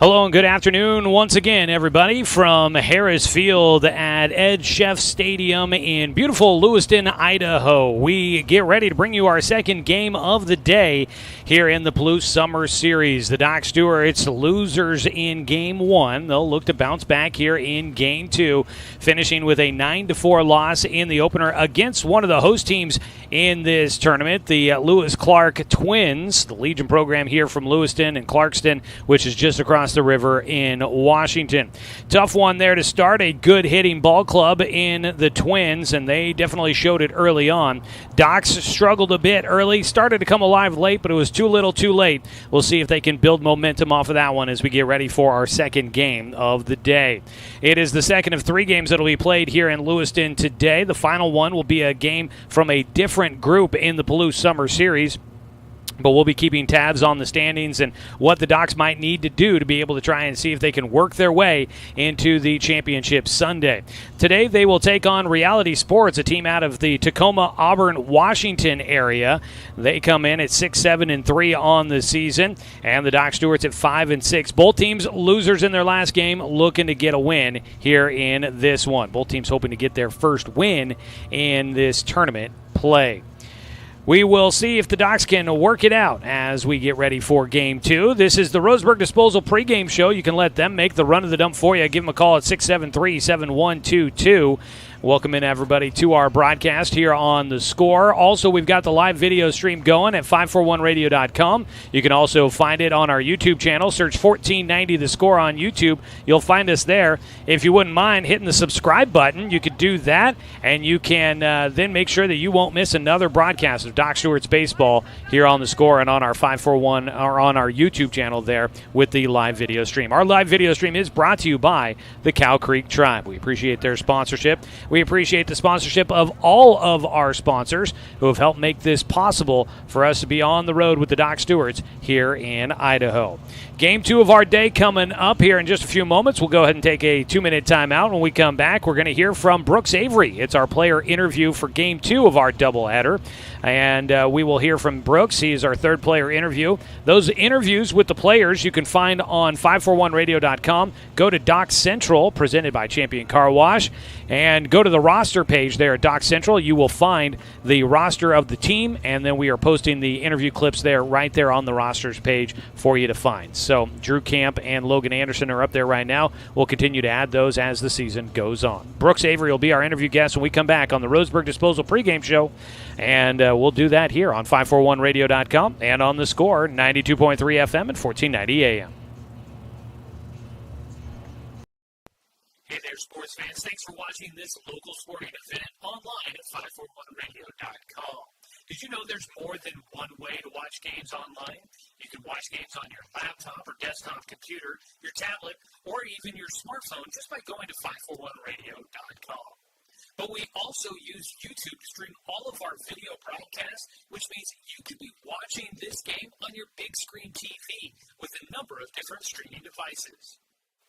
Hello and good afternoon once again, everybody, from Harris Field at Ed Chef Stadium in beautiful Lewiston, Idaho. We get ready to bring you our second game of the day here in the Palouse Summer Series. The Doc Stewart's losers in Game 1. They'll look to bounce back here in Game 2, finishing with a 9-4 loss in the opener against one of the host teams in this tournament, the Lewis Clark Twins, the Legion program here from Lewiston and Clarkston, which is just across the river in Washington. Tough one there to start. A good hitting ball club in the Twins, and they definitely showed it early on. Docs struggled a bit early, started to come alive late, but it was too little too late. We'll see if they can build momentum off of that one as we get ready for our second game of the day. It is the second of 3 games that will be played here in Lewiston today. The final one will be a game from a different group in the Palouse Summer Series. But we'll be keeping tabs on the standings and what the Docs might need to do to be able to try and see if they can work their way into the championship Sunday. Today they will take on Reality Sports, a team out of the Tacoma, Auburn, Washington area. They come in at 6-7-3 on the season, and the Doc Stewarts at 5-6. Both teams losers in their last game, looking to get a win here in this one. Both teams hoping to get their first win in this tournament play. We will see if the Docs can work it out as we get ready for Game 2. This is the Roseburg Disposal pregame show. You can let them make the run of the dump for you. Give them a call at 673-7122. Welcome in, everybody, to our broadcast here on The Score. Also, we've got the live video stream going at 541radio.com. You can also find it on our YouTube channel. Search 1490 The Score on YouTube. You'll find us there. If you wouldn't mind hitting the subscribe button, you could do that, and you can then make sure that you won't miss another broadcast of Doc Stewart's Baseball here on The Score and on our 541 or on our YouTube channel there with the live video stream. Our live video stream is brought to you by the Cow Creek Tribe. We appreciate their sponsorship. We appreciate the sponsorship of all of our sponsors who have helped make this possible for us to be on the road with the Doc Stewarts here in Idaho. Game 2 of our day coming up here in just a few moments. We'll go ahead and take a 2-minute timeout. When we come back, we're going to hear from Brooks Avery. It's our player interview for Game 2 of our doubleheader, and we will hear from Brooks. He is our third player interview. Those interviews with the players you can find on 541radio.com. Go to Doc Central, presented by Champion Car Wash, and go to the roster page there at Doc Central. You will find the roster of the team, and then we are posting the interview clips there right there on the rosters page for you to find. So Drew Camp and Logan Anderson are up there right now. We'll continue to add those as the season goes on. Brooks Avery will be our interview guest when we come back on the Roseburg Disposal pregame show, and we'll do that here on 541radio.com and on The Score, 92.3 FM and 1490 AM. Hey there, sports fans. Thanks for watching this local sporting event online at 541radio.com. Did you know there's more than one way to watch games online? You can watch games on your laptop or desktop computer, your tablet, or even your smartphone just by going to 541radio.com. But we also use YouTube to stream all of our video broadcasts, which means you could be watching this game on your big screen TV with a number of different streaming devices.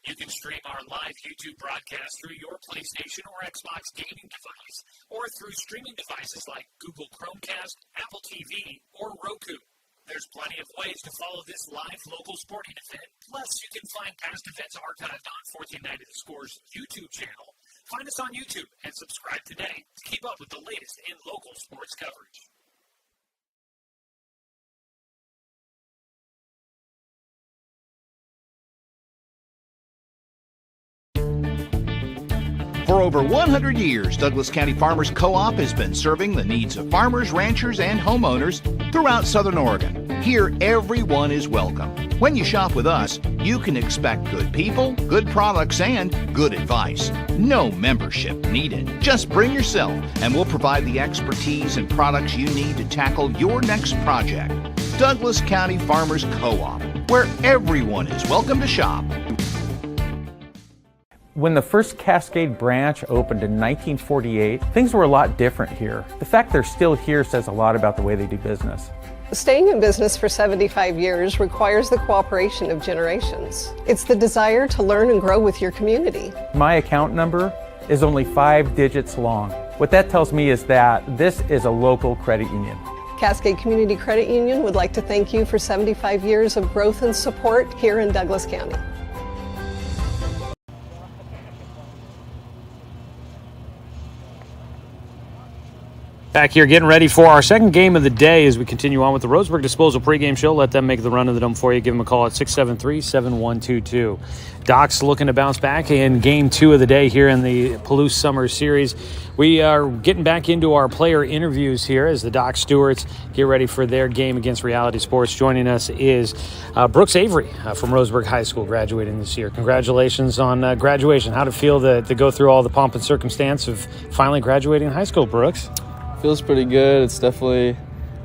You can stream our live YouTube broadcast through your PlayStation or Xbox gaming device, or through streaming devices like Google Chromecast, Apple TV, or Roku. There's plenty of ways to follow this live local sporting event. Plus, you can find past events archived on 1490 The Score's YouTube channel. Find us on YouTube and subscribe today to keep up with the latest in local sports coverage. For over 100 years, Douglas County Farmers Co-op has been serving the needs of farmers, ranchers, and homeowners throughout Southern Oregon. Here, everyone is welcome. When you shop with us, you can expect good people, good products, and good advice. No membership needed. Just bring yourself, and we'll provide the expertise and products you need to tackle your next project. Douglas County Farmers Co-op, where everyone is welcome to shop. When the first Cascade branch opened in 1948, things were a lot different here. The fact they're still here says a lot about the way they do business. Staying in business for 75 years requires the cooperation of generations. It's the desire to learn and grow with your community. My account number is only 5 digits long. What that tells me is that this is a local credit union. Cascade Community Credit Union would like to thank you for 75 years of growth and support here in Douglas County. Back here getting ready for our second game of the day as we continue on with the Roseburg Disposal pregame show. Let them make the run of the dump for you. Give them a call at 673-7122. Doc's looking to bounce back in game 2 of the day here in the Palouse Summer Series. We are getting back into our player interviews here as the Doc Stewarts get ready for their game against Reality Sports. Joining us is Brooks Avery from Roseburg High School, graduating this year. Congratulations on graduation. How'd it feel to go through all the pomp and circumstance of finally graduating high school, Brooks? Feels pretty good. It's definitely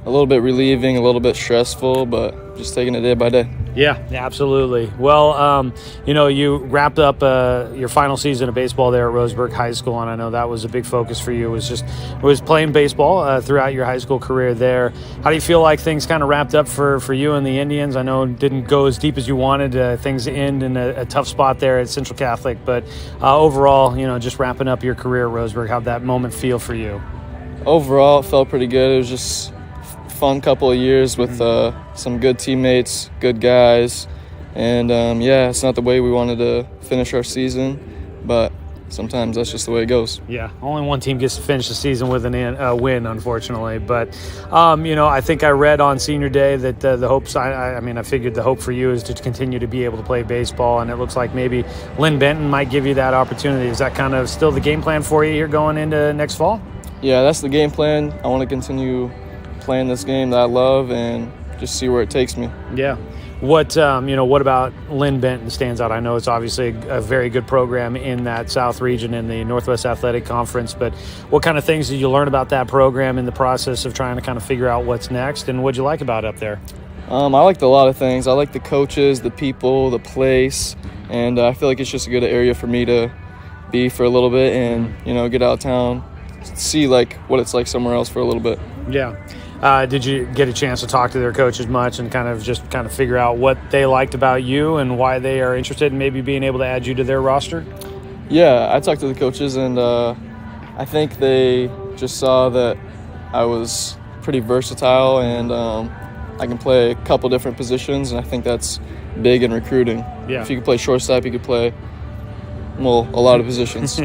a little bit relieving, a little bit stressful, but just taking it day by day. Yeah, absolutely. Well, you wrapped up your final season of baseball there at Roseburg High School, and I know that was a big focus for you. Was playing baseball throughout your high school career there. How do you feel like things kind of wrapped up for you and the Indians? I know it didn't go as deep as you wanted. Things end in a tough spot there at Central Catholic, but overall, just wrapping up your career at Roseburg, how'd that moment feel for you? Overall, it felt pretty good. It was just a fun couple of years with some good teammates, good guys. And, it's not the way we wanted to finish our season, but sometimes that's just the way it goes. Yeah, only one team gets to finish the season with a win, unfortunately. But, I think I read on senior day that the hopes, I figured the hope for you is to continue to be able to play baseball, and it looks like maybe Lynn Benton might give you that opportunity. Is that kind of still the game plan for you here going into next fall? Yeah, that's the game plan. I want to continue playing this game that I love and just see where it takes me. Yeah. What about Lynn Benton stands out? I know it's obviously a very good program in that South region in the Northwest Athletic Conference, but what kind of things did you learn about that program in the process of trying to kind of figure out what's next, and what'd you like about it up there? I liked a lot of things. I like the coaches, the people, the place, and I feel like it's just a good area for me to be for a little bit and, get out of town, see what it's like somewhere else for a little bit. Yeah. Did you get a chance to talk to their coaches much and kind of figure out what they liked about you and why they are interested in maybe being able to add you to their roster? Yeah, I talked to the coaches, and I think they just saw that I was pretty versatile and I can play a couple different positions, and I think that's big in recruiting. Yeah. If you could play shortstop, you could play a lot of positions.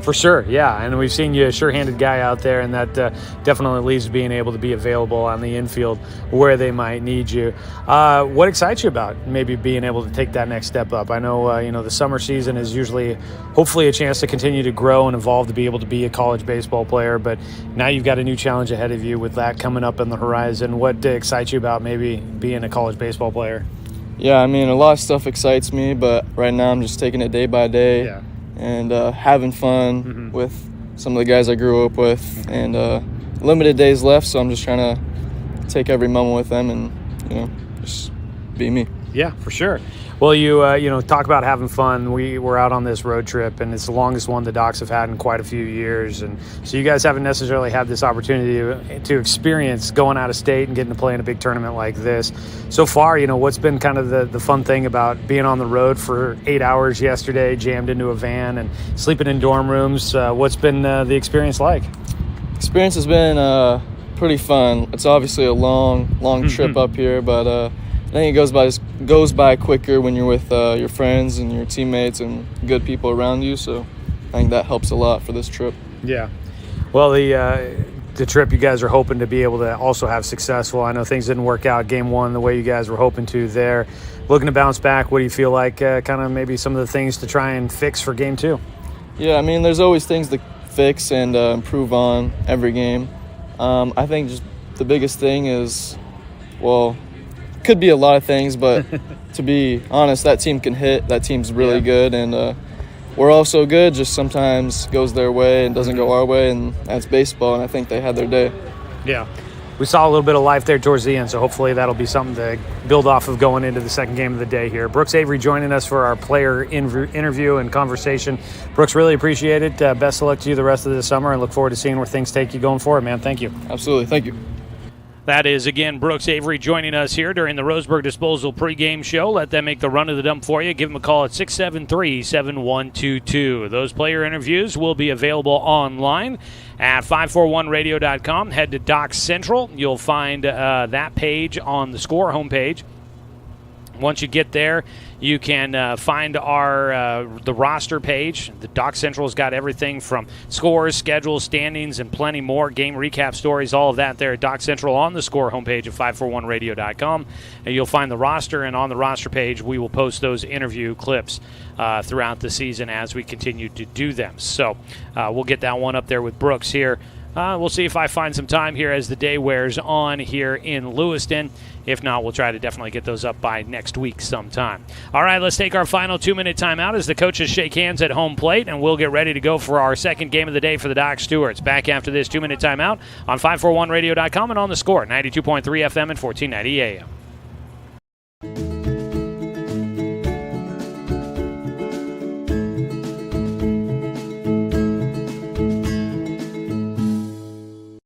For sure, yeah, and we've seen you a sure-handed guy out there, and that definitely leads to being able to be available on the infield where they might need you. What excites you about maybe being able to take that next step up? I know, the summer season is usually hopefully a chance to continue to grow and evolve to be able to be a college baseball player, but now you've got a new challenge ahead of you with that coming up on the horizon. What excites you about maybe being a college baseball player? Yeah, a lot of stuff excites me, but right now I'm just taking it day by day. Yeah. And having fun with some of the guys I grew up with, and limited days left, so I'm just trying to take every moment with them and, just be me. Yeah, for sure. Well, you talk about having fun. We were out on this road trip, and it's the longest one the Docs have had in quite a few years. And so you guys haven't necessarily had this opportunity to experience going out of state and getting to play in a big tournament like this. So far, what's been kind of the fun thing about being on the road for 8 hours yesterday, jammed into a van and sleeping in dorm rooms? What's been the experience like? Experience has been pretty fun. It's obviously a long trip up here, but I think it goes by quicker when you're with your friends and your teammates and good people around you. So I think that helps a lot for this trip. Yeah. Well, the trip you guys are hoping to be able to also have successful. I know things didn't work out game 1 the way you guys were hoping to there. Looking to bounce back, what do you feel like kind of maybe some of the things to try and fix for game 2? Yeah, there's always things to fix and improve on every game. I think just the biggest thing is, could be a lot of things, but to be honest, that team can hit. That team's really good, and we're all so good, just sometimes goes their way and doesn't go our way, and that's baseball, and I think they had their day. Yeah. We saw a little bit of life there towards the end, so hopefully that'll be something to build off of going into the second game of the day here. Brooks Avery joining us for our player interview and conversation. Brooks, really appreciate it. Best of luck to you the rest of the summer, and look forward to seeing where things take you going forward, man. Thank you. Absolutely. Thank you. That is, again, Brooks Avery joining us here during the Roseburg Disposal pregame show. Let them make the run of the dump for you. Give them a call at 673-7122. Those player interviews will be available online at 541radio.com. Head to Docs Central. You'll find that page on the Score homepage. Once you get there, you can find the roster page. The Doc Central's got everything from scores, schedules, standings, and plenty more. Game recap stories, all of that there at Doc Central on the Score homepage at 541radio.com. And you'll find the roster, and on the roster page, we will post those interview clips throughout the season as we continue to do them. So we'll get that one up there with Brooks here. We'll see if I find some time here as the day wears on here in Lewiston. If not, we'll try to definitely get those up by next week sometime. All right, let's take our final 2-minute timeout as the coaches shake hands at home plate, and we'll get ready to go for our second game of the day for the Doc Stewarts. Back after this 2-minute timeout on 541radio.com and on the Score, 92.3 FM and 1490 AM.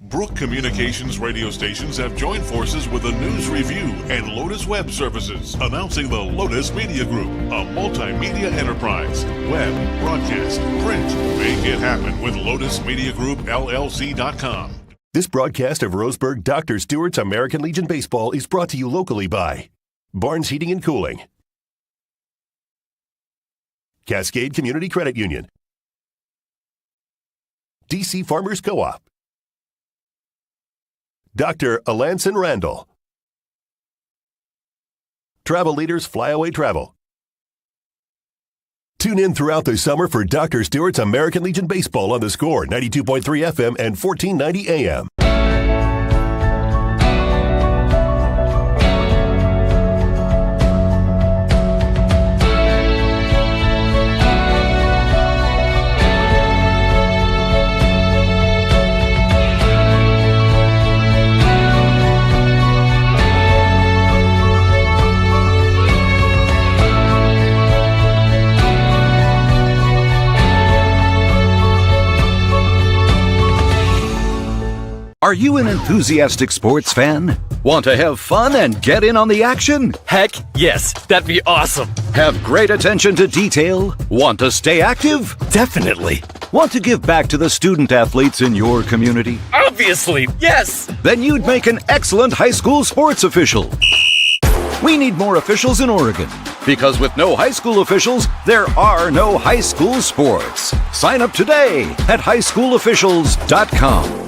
Brook Communications radio stations have joined forces with the News Review and Lotus Web Services, announcing the Lotus Media Group, a multimedia enterprise. Web, broadcast, print. Make it happen with Lotus Media Group, LLC.com. This broadcast of Roseburg Dr. Stewart's American Legion Baseball is brought to you locally by Barnes Heating and Cooling, Cascade Community Credit Union, DC Farmers Co-op, Dr. Alanson Randall, Travel Leaders Flyaway Travel. Tune in throughout the summer for Dr. Stewart's American Legion Baseball on the Score, 92.3 FM and 1490 AM. Are you an enthusiastic sports fan? Want to have fun and get in on the action? Heck, yes, that'd be awesome. Have great attention to detail? Want to stay active? Definitely. Want to give back to the student athletes in your community? Obviously, yes. Then you'd make an excellent high school sports official. We need more officials in Oregon, because with no high school officials, there are no high school sports. Sign up today at highschoolofficials.com.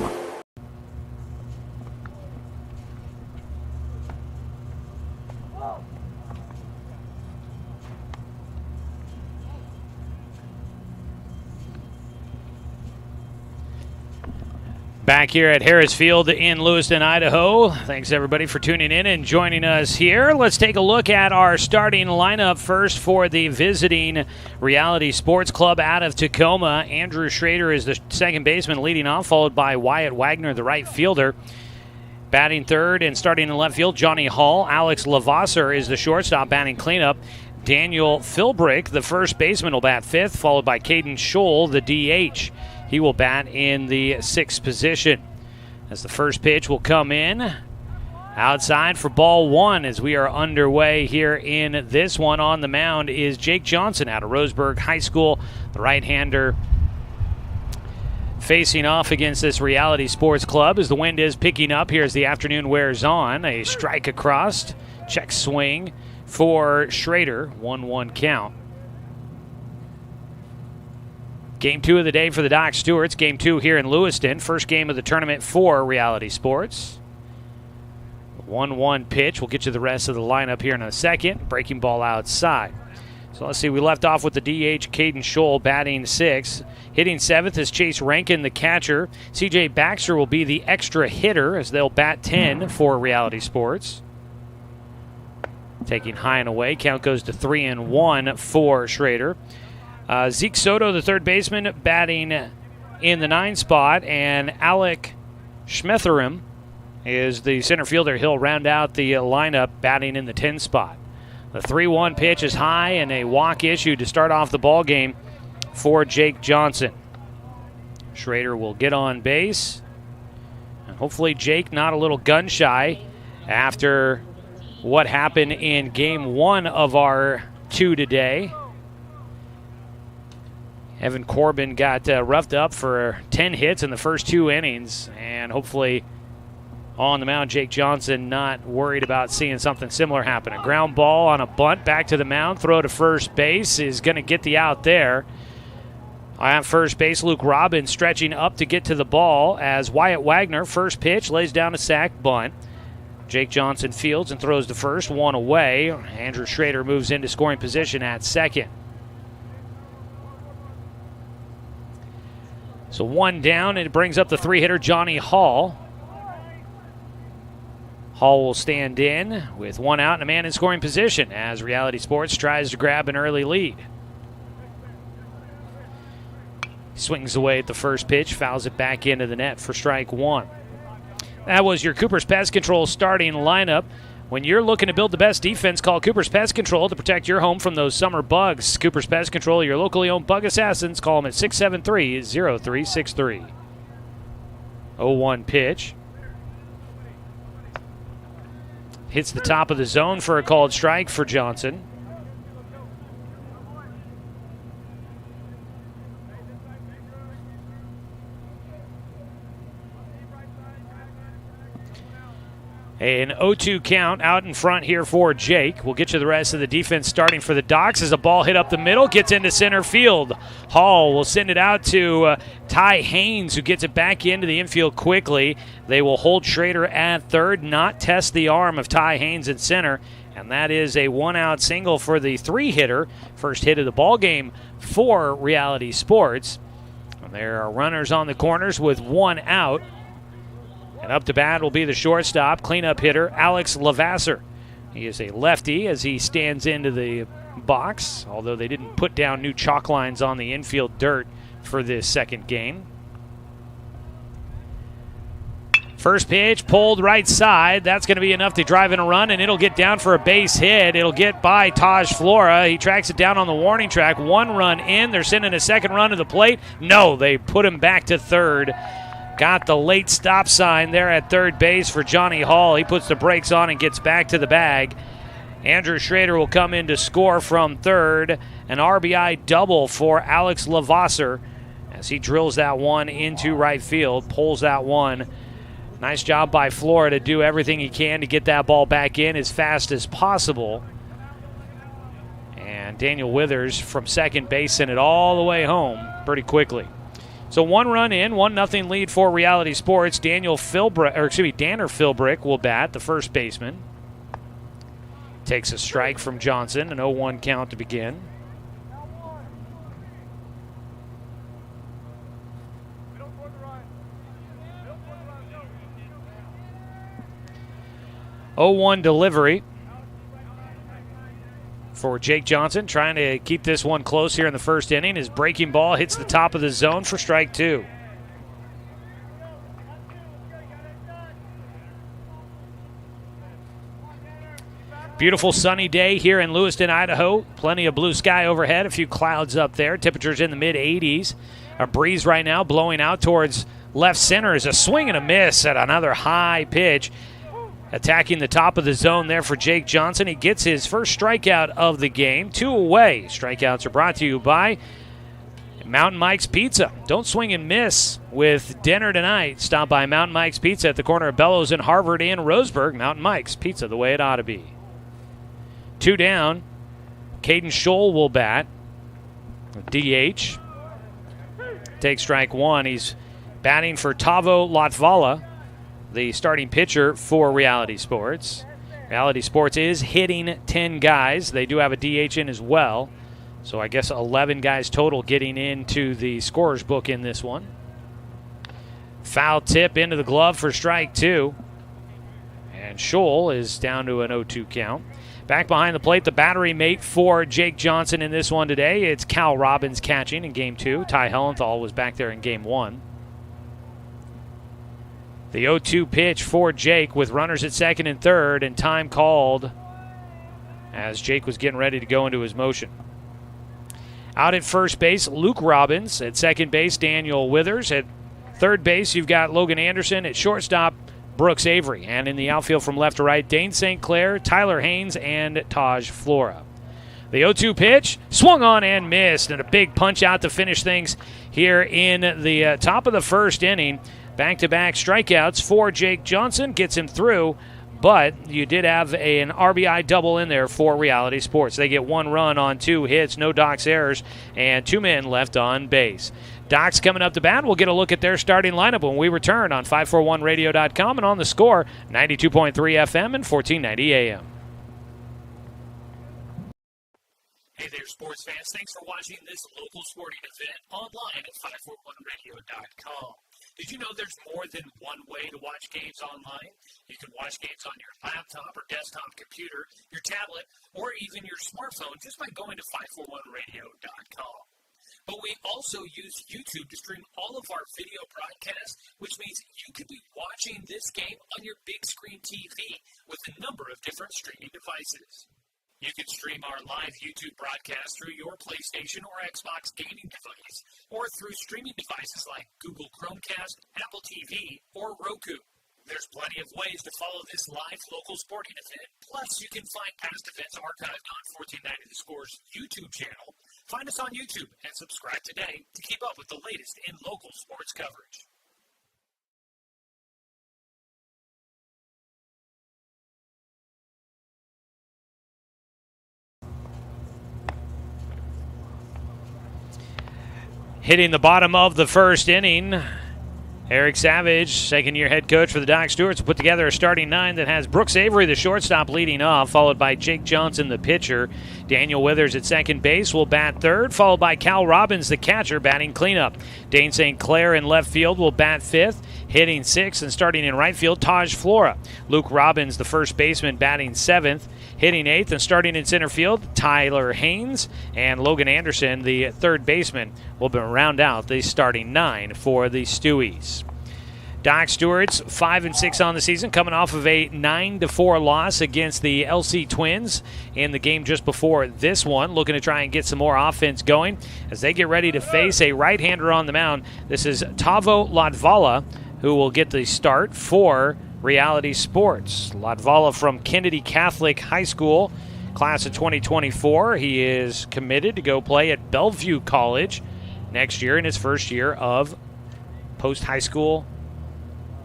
Back here at Harris Field in Lewiston, Idaho. Thanks, everybody, for tuning in and joining us here. Let's take a look at our starting lineup first for the visiting Reality Sports Club out of Tacoma. Andrew Schrader is the second baseman leading off, followed by Wyatt Wagner, the right fielder. Batting third and starting in left field, Johnny Hall. Alex Lavasser is the shortstop, batting cleanup. Daniel Philbrick, the first baseman, will bat fifth, followed by Caden Scholl, the DH. He will bat in the sixth position. As the first pitch will come in outside for ball one as we are underway here in this one. On the mound is Jake Johnson out of Roseburg High School, the right-hander facing off against this Reality Sports Club as the wind is picking up here as the afternoon wears on. A strike across, check swing for Schrader, 1-1 count. Game two of the day for the Doc Stewarts. Game two here in Lewiston. First game of the tournament for Reality Sports. 1-1 pitch. We'll get you the rest of the lineup here in a second. Breaking ball outside. So let's see. We left off with the DH, Caden Scholl, batting sixth. Hitting seventh is Chase Rankin, the catcher. CJ Baxter will be the extra hitter as they'll bat 10 for Reality Sports. Taking high and away. Count goes to 3-1 for Schrader. Zeke Soto, the third baseman, batting in the 9 spot, and Alec Schmetherim is the center fielder. He'll round out the lineup, batting in the 10 spot. The 3-1 pitch is high, and a walk issued to start off the ball game for Jake Johnson. Schrader will get on base, and hopefully Jake not a little gun shy after what happened in game one of our two today. Evan Corbin got roughed up for 10 hits in the first 2 innings, and hopefully On the mound, Jake Johnson not worried about seeing something similar happen. A ground ball on a bunt back to the mound. Throw to first base is going to get the out there. On first base, Luke Robbins stretching up to get to the ball as Wyatt Wagner, first pitch, lays down a sac bunt. Jake Johnson fields and throws to first, one away. Andrew Schrader moves into scoring position at second. So one down, and it brings up the three-hitter Johnny Hall. Hall will stand in with one out and a man in scoring position as Reality Sports tries to grab an early lead. Swings away at the first pitch, fouls it back into the net for strike one. That was your Cooper's Pest Control starting lineup. When you're looking to build the best defense, call Cooper's Pest Control to protect your home from those summer bugs. Cooper's Pest Control, your locally owned bug assassins. Call them at 673-0363. 0-1 pitch. Hits the top of the zone for a called strike for Johnson. An 0-2 count out in front here for Jake. We'll get you the rest of the defense starting for the Docs as a ball hit up the middle, gets into center field. Hall will send it out to Ty Haynes, who gets it back into the infield quickly. They will hold Schrader at third, not test the arm of Ty Haynes in center, and that is a one-out single for the three-hitter. First hit of the ball game for Reality Sports. And there are runners on the corners with one out. And up to bat will be the shortstop, cleanup hitter, Alex Lavasser. He is a lefty as he stands into the box, although they didn't put down new chalk lines on the infield dirt for this second game. First pitch, pulled right side. That's going to be enough to drive in a run, and it'll get down for a base hit. It'll get by Taj Flora. He tracks it down on the warning track. One run in. They're sending a second run to the plate. No, they put him back to third. Got the late stop sign there at third base for Johnny Hall. He puts the brakes on and gets back to the bag. Andrew Schrader will come in to score from third. An RBI double for Alex Lavasser as he drills that one into right field, pulls that one. Nice job by Flora to do everything he can to get that ball back in as fast as possible. And Daniel Withers from second base sent it all the way home pretty quickly. So one run in, 1-0 lead for Reality Sports. Danner Philbrick will bat, the first baseman. Takes a strike from Johnson, an 0-1 count to begin. Oh, 0-1 delivery for Jake Johnson, trying to keep this one close here in the first inning. His breaking ball hits the top of the zone for strike two. Beautiful sunny day here in Lewiston, Idaho. Plenty of blue sky overhead, a few clouds up there. Temperatures in the mid-80s. A breeze right now blowing out towards left center is a swing and a miss at another high pitch. Attacking the top of the zone there for Jake Johnson. He gets his first strikeout of the game. 2 away. Strikeouts are brought to you by Mountain Mike's Pizza. Don't swing and miss with dinner tonight. Stop by Mountain Mike's Pizza at the corner of Bellows and Harvard in Roseburg. Mountain Mike's Pizza, the way it ought to be. 2 down. Caden Scholl will bat. DH. Take strike one. He's batting for Tavo Latvala, the starting pitcher for Reality Sports. Reality Sports is hitting 10 guys. They do have a DH in as well. So I guess 11 guys total getting into the scorer's book in this one. Foul tip into the glove for strike two. And Scholl is down to an 0-2 count. Back behind the plate, the battery mate for Jake Johnson in this one today. It's Cal Robbins catching in Game 2. Ty Hellenthal was back there in Game 1. The 0-2 pitch for Jake with runners at second and third, and time called as Jake was getting ready to go into his motion. Out at first base, Luke Robbins. At second base, Daniel Withers. At third base, you've got Logan Anderson. At shortstop, Brooks Avery. And in the outfield from left to right, Dane St. Clair, Tyler Haynes, and Taj Flora. The 0-2 pitch, swung on and missed, and a big punch out to finish things here in the top of the first inning. Back-to-back strikeouts for Jake Johnson. Gets him through, but you did have an RBI double in there for Reality Sports. They get 1 run on 2 hits, no Docs errors, and 2 men left on base. Docs coming up to bat. We'll get a look at their starting lineup when we return on 541radio.com and on the Score, 92.3 FM and 1490 AM. Hey there, sports fans. Thanks for watching this local sporting event online at 541radio.com. Did you know there's more than one way to watch games online? You can watch games on your laptop or desktop computer, your tablet, or even your smartphone just by going to 541radio.com. But we also use YouTube to stream all of our video broadcasts, which means you could be watching this game on your big screen TV with a number of different streaming devices. You can stream our live YouTube broadcast through your PlayStation or Xbox gaming device, or through streaming devices like Google Chromecast, Apple TV, or Roku. There's plenty of ways to follow this live local sporting event. Plus, you can find past events archived on 1490 The Score's YouTube channel. Find us on YouTube and subscribe today to keep up with the latest in local sports coverage. Hitting the bottom of the first inning, Eric Savage, second-year head coach for the Doc Stewarts, put together a starting 9 that has Brooks Avery, the shortstop, leading off, followed by Jake Johnson, the pitcher. Daniel Withers at second base will bat third, followed by Cal Robbins, the catcher, batting cleanup. Dane St. Clair in left field will bat fifth, hitting sixth, and starting in right field, Taj Flora. Luke Robbins, the first baseman, batting seventh, hitting eighth, and starting in center field, Tyler Haynes, and Logan Anderson, the third baseman, will round out the starting 9 for the Stewies. Doc Stewart's 5-6 on the season, coming off of a 9-4 loss against the LC Twins in the game just before this one, looking to try and get some more offense going as they get ready to face a right-hander on the mound. This is Tavo Latvala, who will get the start for Reality Sports. Latvala from Kennedy Catholic High School, class of 2024. He is committed to go play at Bellevue College next year in his first year of post-high school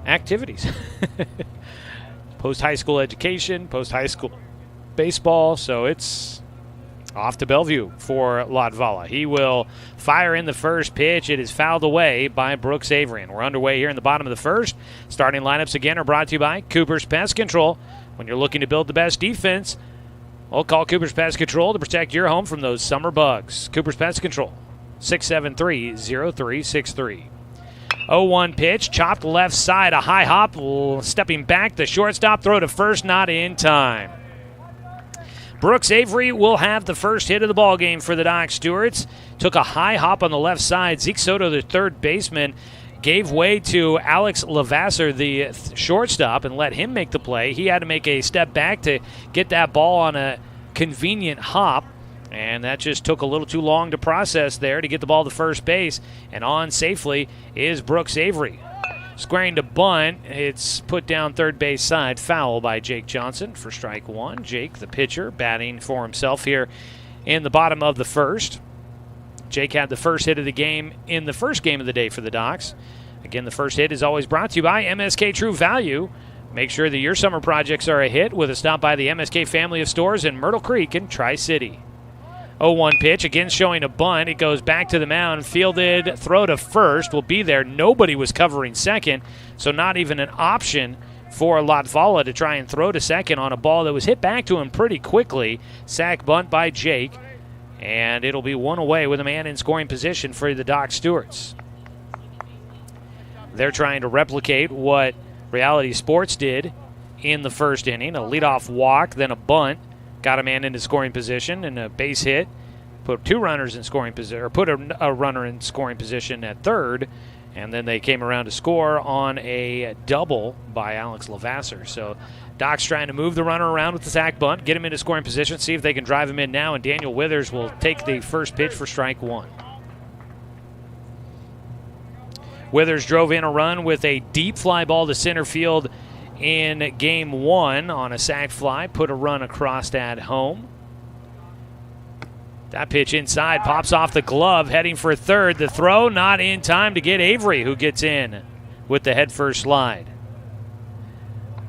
activities. Post-high school education, post-high school baseball, so it's off to Bellevue for Latvala. He will fire in the first pitch. It is fouled away by Brooks Avery. And we're underway here in the bottom of the first. Starting lineups again are brought to you by Cooper's Pest Control. When you're looking to build the best defense, well, call Cooper's Pest Control to protect your home from those summer bugs. Cooper's Pest Control, 673-0363. 0-1 pitch, chopped left side, a high hop, stepping back, the shortstop throw to first, not in time. Brooks Avery will have the first hit of the ball game for the Doc Stewarts. Took a high hop on the left side. Zeke Soto, the third baseman, gave way to Alex Lavasser, the shortstop, and let him make the play. He had to make a step back to get that ball on a convenient hop, and that just took a little too long to process there to get the ball to first base. And on safely is Brooks Avery. Squaring to bunt, it's put down third base side, foul by Jake Johnson for strike 1. Jake, the pitcher, batting for himself here in the bottom of the first. Jake had the first hit of the game in the first game of the day for the Docs. Again, the first hit is always brought to you by MSK True Value. Make sure that your summer projects are a hit with a stop by the MSK family of stores in Myrtle Creek and Tri-City. 0-1 pitch, again showing a bunt. It goes back to the mound, fielded, throw to first, will be there. Nobody was covering second, so not even an option for Latvala to try and throw to second on a ball that was hit back to him pretty quickly. Sack bunt by Jake, and it'll be one away with a man in scoring position for the Doc Stewarts. They're trying to replicate what Reality Sports did in the first inning, a leadoff walk, then a bunt. Got a man into scoring position and a base hit. Put two runners in scoring position, or put a runner in scoring position at third, and then they came around to score on a double by Alex Lavasser. So Doc's trying to move the runner around with the sack bunt, get him into scoring position, see if they can drive him in now, and Daniel Withers will take the first pitch for strike 1. Withers drove in a run with a deep fly ball to center field in game 1 on a sac fly, put a run across at home. That pitch inside pops off the glove, heading for third. The throw not in time to get Avery, who gets in. with the head-first slide.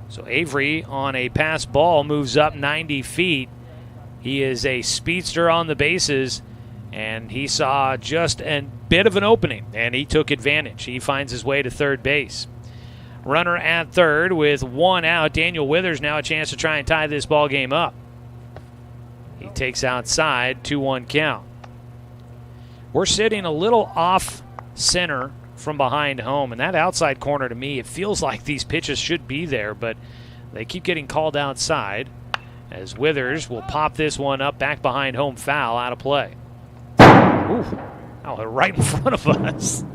So Avery on a pass ball moves up 90 feet. He is a speedster on the bases, and he saw just a bit of an opening, and he took advantage. He finds his way to third base. Runner at third with one out. Daniel Withers now a chance to try and tie this ball game up. He takes outside, 2-1 count. We're sitting a little off center from behind home, and that outside corner, to me, it feels like these pitches should be there, but they keep getting called outside as Withers will pop this one up back behind home, foul, out of play. Ooh, oh, right in front of us.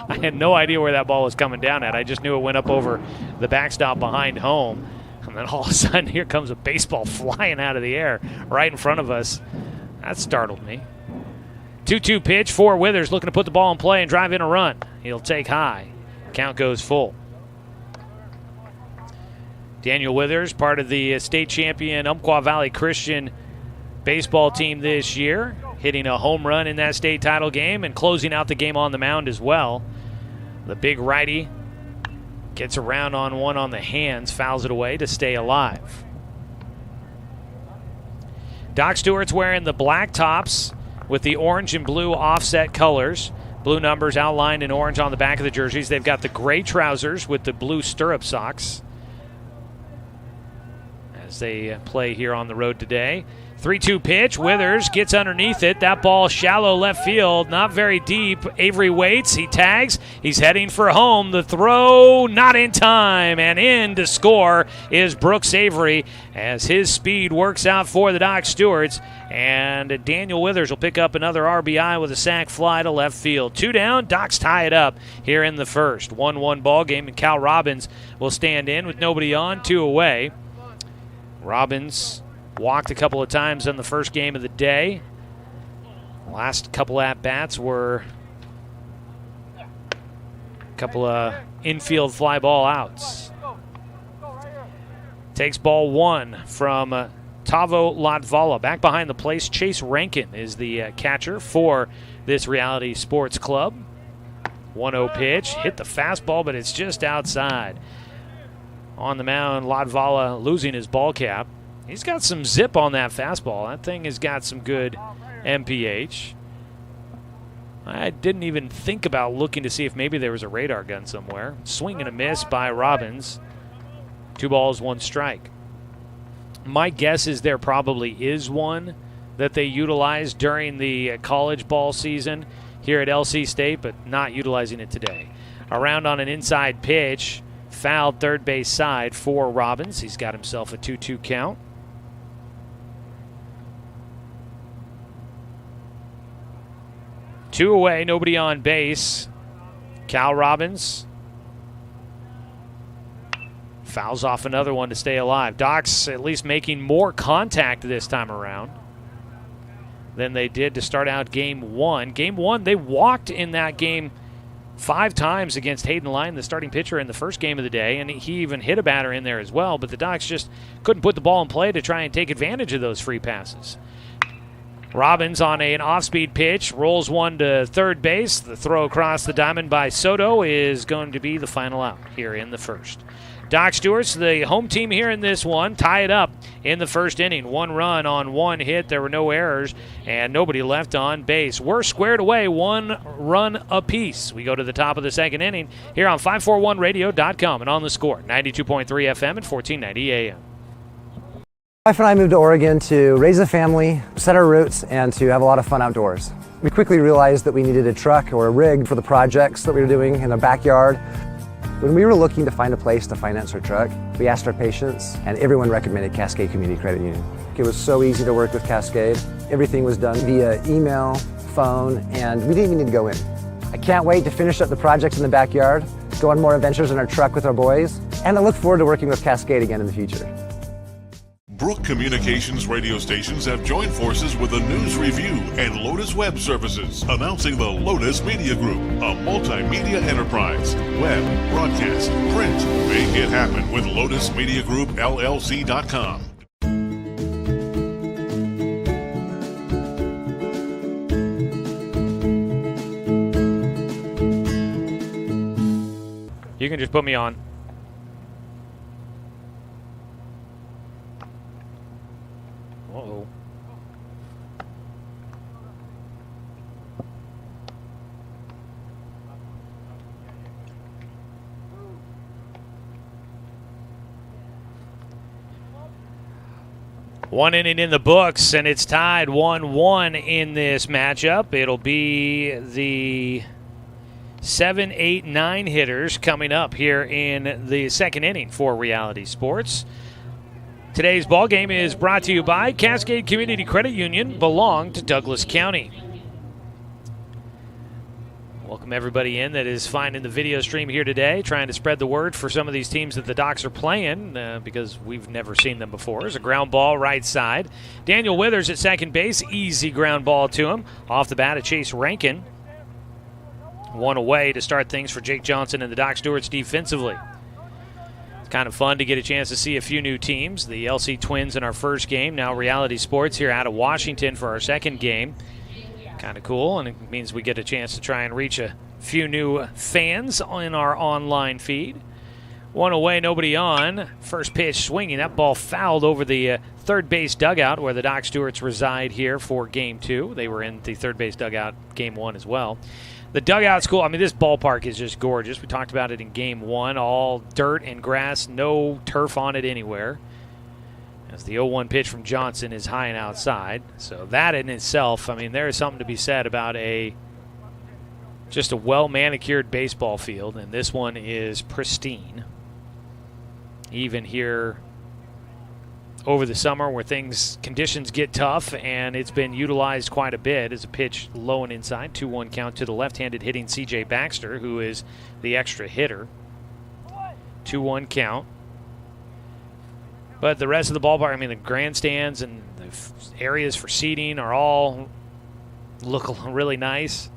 I had no idea where that ball was coming down at. I just knew it went up over the backstop behind home, and then all of a sudden here comes a baseball flying out of the air right in front of us. That startled me. 2-2 pitch for Withers, looking to put the ball in play and drive in a run. He'll take high. Count goes full. Daniel Withers, part of the state champion Umpqua Valley Christian baseball team this year, hitting a home run in that state title game and closing out the game on the mound as well. The big righty gets around on one on the hands, fouls it away to stay alive. Doc Stewart's wearing the black tops with the orange and blue offset colors. Blue numbers outlined in orange on the back of the jerseys. They've got the gray trousers with the blue stirrup socks as they play here on the road today. 3-2 pitch. Withers gets underneath it. That ball shallow left field, not very deep. Avery waits. He tags. He's heading for home. The throw not in time, and in to score is Brooks Avery as his speed works out for the Doc Stewarts. And Daniel Withers will pick up another RBI with a sac fly to left field. 2 down. Docs tie it up here in the first. 1-1 ball game, and Cal Robbins will stand in with nobody on, 2 away. Robbins walked a couple of times in the first game of the day. Last couple at-bats were a couple of infield fly ball outs. Takes ball 1 from Tavo Latvala. Back behind the place, Chase Rankin is the catcher for this Reality Sports Club. 1-0 pitch. Hit the fastball, but it's just outside. On the mound, Latvala losing his ball cap. He's got some zip on that fastball. That thing has got some good MPH. I didn't even think about looking to see if maybe there was a radar gun somewhere. Swing and a miss by Robbins. 2 balls, 1 strike. My guess is there probably is one that they utilized during the college ball season here at LC State, but not utilizing it today. Around on an inside pitch, fouled third base side for Robbins. He's got himself a 2-2 count. Two away, nobody on base. Cal Robbins fouls off another one to stay alive. Docs at least making more contact this time around than they did to start out game 1. Game 1, they walked in that game 5 times against Hayden Lyon, the starting pitcher in the first game of the day, and he even hit a batter in there as well, but the Docs just couldn't put the ball in play to try and take advantage of those free passes. Robbins on an off-speed pitch, rolls one to third base. The throw across the diamond by Soto is going to be the final out here in the first. Doc Stewart's the home team here in this one. Tie it up in the first inning. 1 run on 1 hit. There were no errors and nobody left on base. We're squared away, 1 run apiece. We go to the top of the second inning here on 541radio.com and on the Score, 92.3 FM and 1490 AM. My wife and I moved to Oregon to raise a family, set our roots, and to have a lot of fun outdoors. We quickly realized that we needed a truck or a rig for the projects that we were doing in the backyard. When we were looking to find a place to finance our truck, we asked our patients, and everyone recommended Cascade Community Credit Union. It was so easy to work with Cascade. Everything was done via email, phone, and we didn't even need to go in. I can't wait to finish up the projects in the backyard, go on more adventures in our truck with our boys, and I look forward to working with Cascade again in the future. Brook Communications radio stations have joined forces with the News Review and Lotus Web Services, announcing the Lotus Media Group, a multimedia enterprise. Web, broadcast, print. Make it happen with Lotus Media Group, LLC.com. You can just put me on. Uh-oh. One inning in the books, and it's tied 1-1 in this matchup. It'll be the 7, 8, 9 hitters coming up here in the second inning for Reality Sports. Today's ball game is brought to you by Cascade Community Credit Union, belong to Douglas County. Welcome everybody in that is finding the video stream here today, trying to spread the word for some of these teams that the Docs are playing because we've never seen them before. There's a ground ball right side. Daniel Withers at second base, easy ground ball to him. Off the bat, a Chase Rankin. One away to start things for Jake Johnson and the Doc Stewarts defensively. It's kind of fun to get a chance to see a few new teams. The LC Twins in our first game, now Reality Sports here out of Washington for our second game. Kind of cool, and it means we get a chance to try and reach a few new fans in our online feed. One away, nobody on. First pitch swinging. That ball fouled over the third base dugout where the Doc Stewarts reside here for Game 2. They were in the third base dugout Game 1 as well. The dugout's cool. I mean, this ballpark is just gorgeous. We talked about it in Game 1. All dirt and grass, no turf on it anywhere. As the 0-1 pitch from Johnson is high and outside. So that in itself, I mean, there is something to be said about just a well-manicured baseball field, and this one is pristine. Even here over the summer where conditions get tough, and it's been utilized quite a bit as a pitch low and inside. 2-1 count to the left-handed hitting C.J. Baxter, who is the extra hitter. 2-1 count. But the rest of the ballpark, I mean, the grandstands and the areas for seating are all look really nice.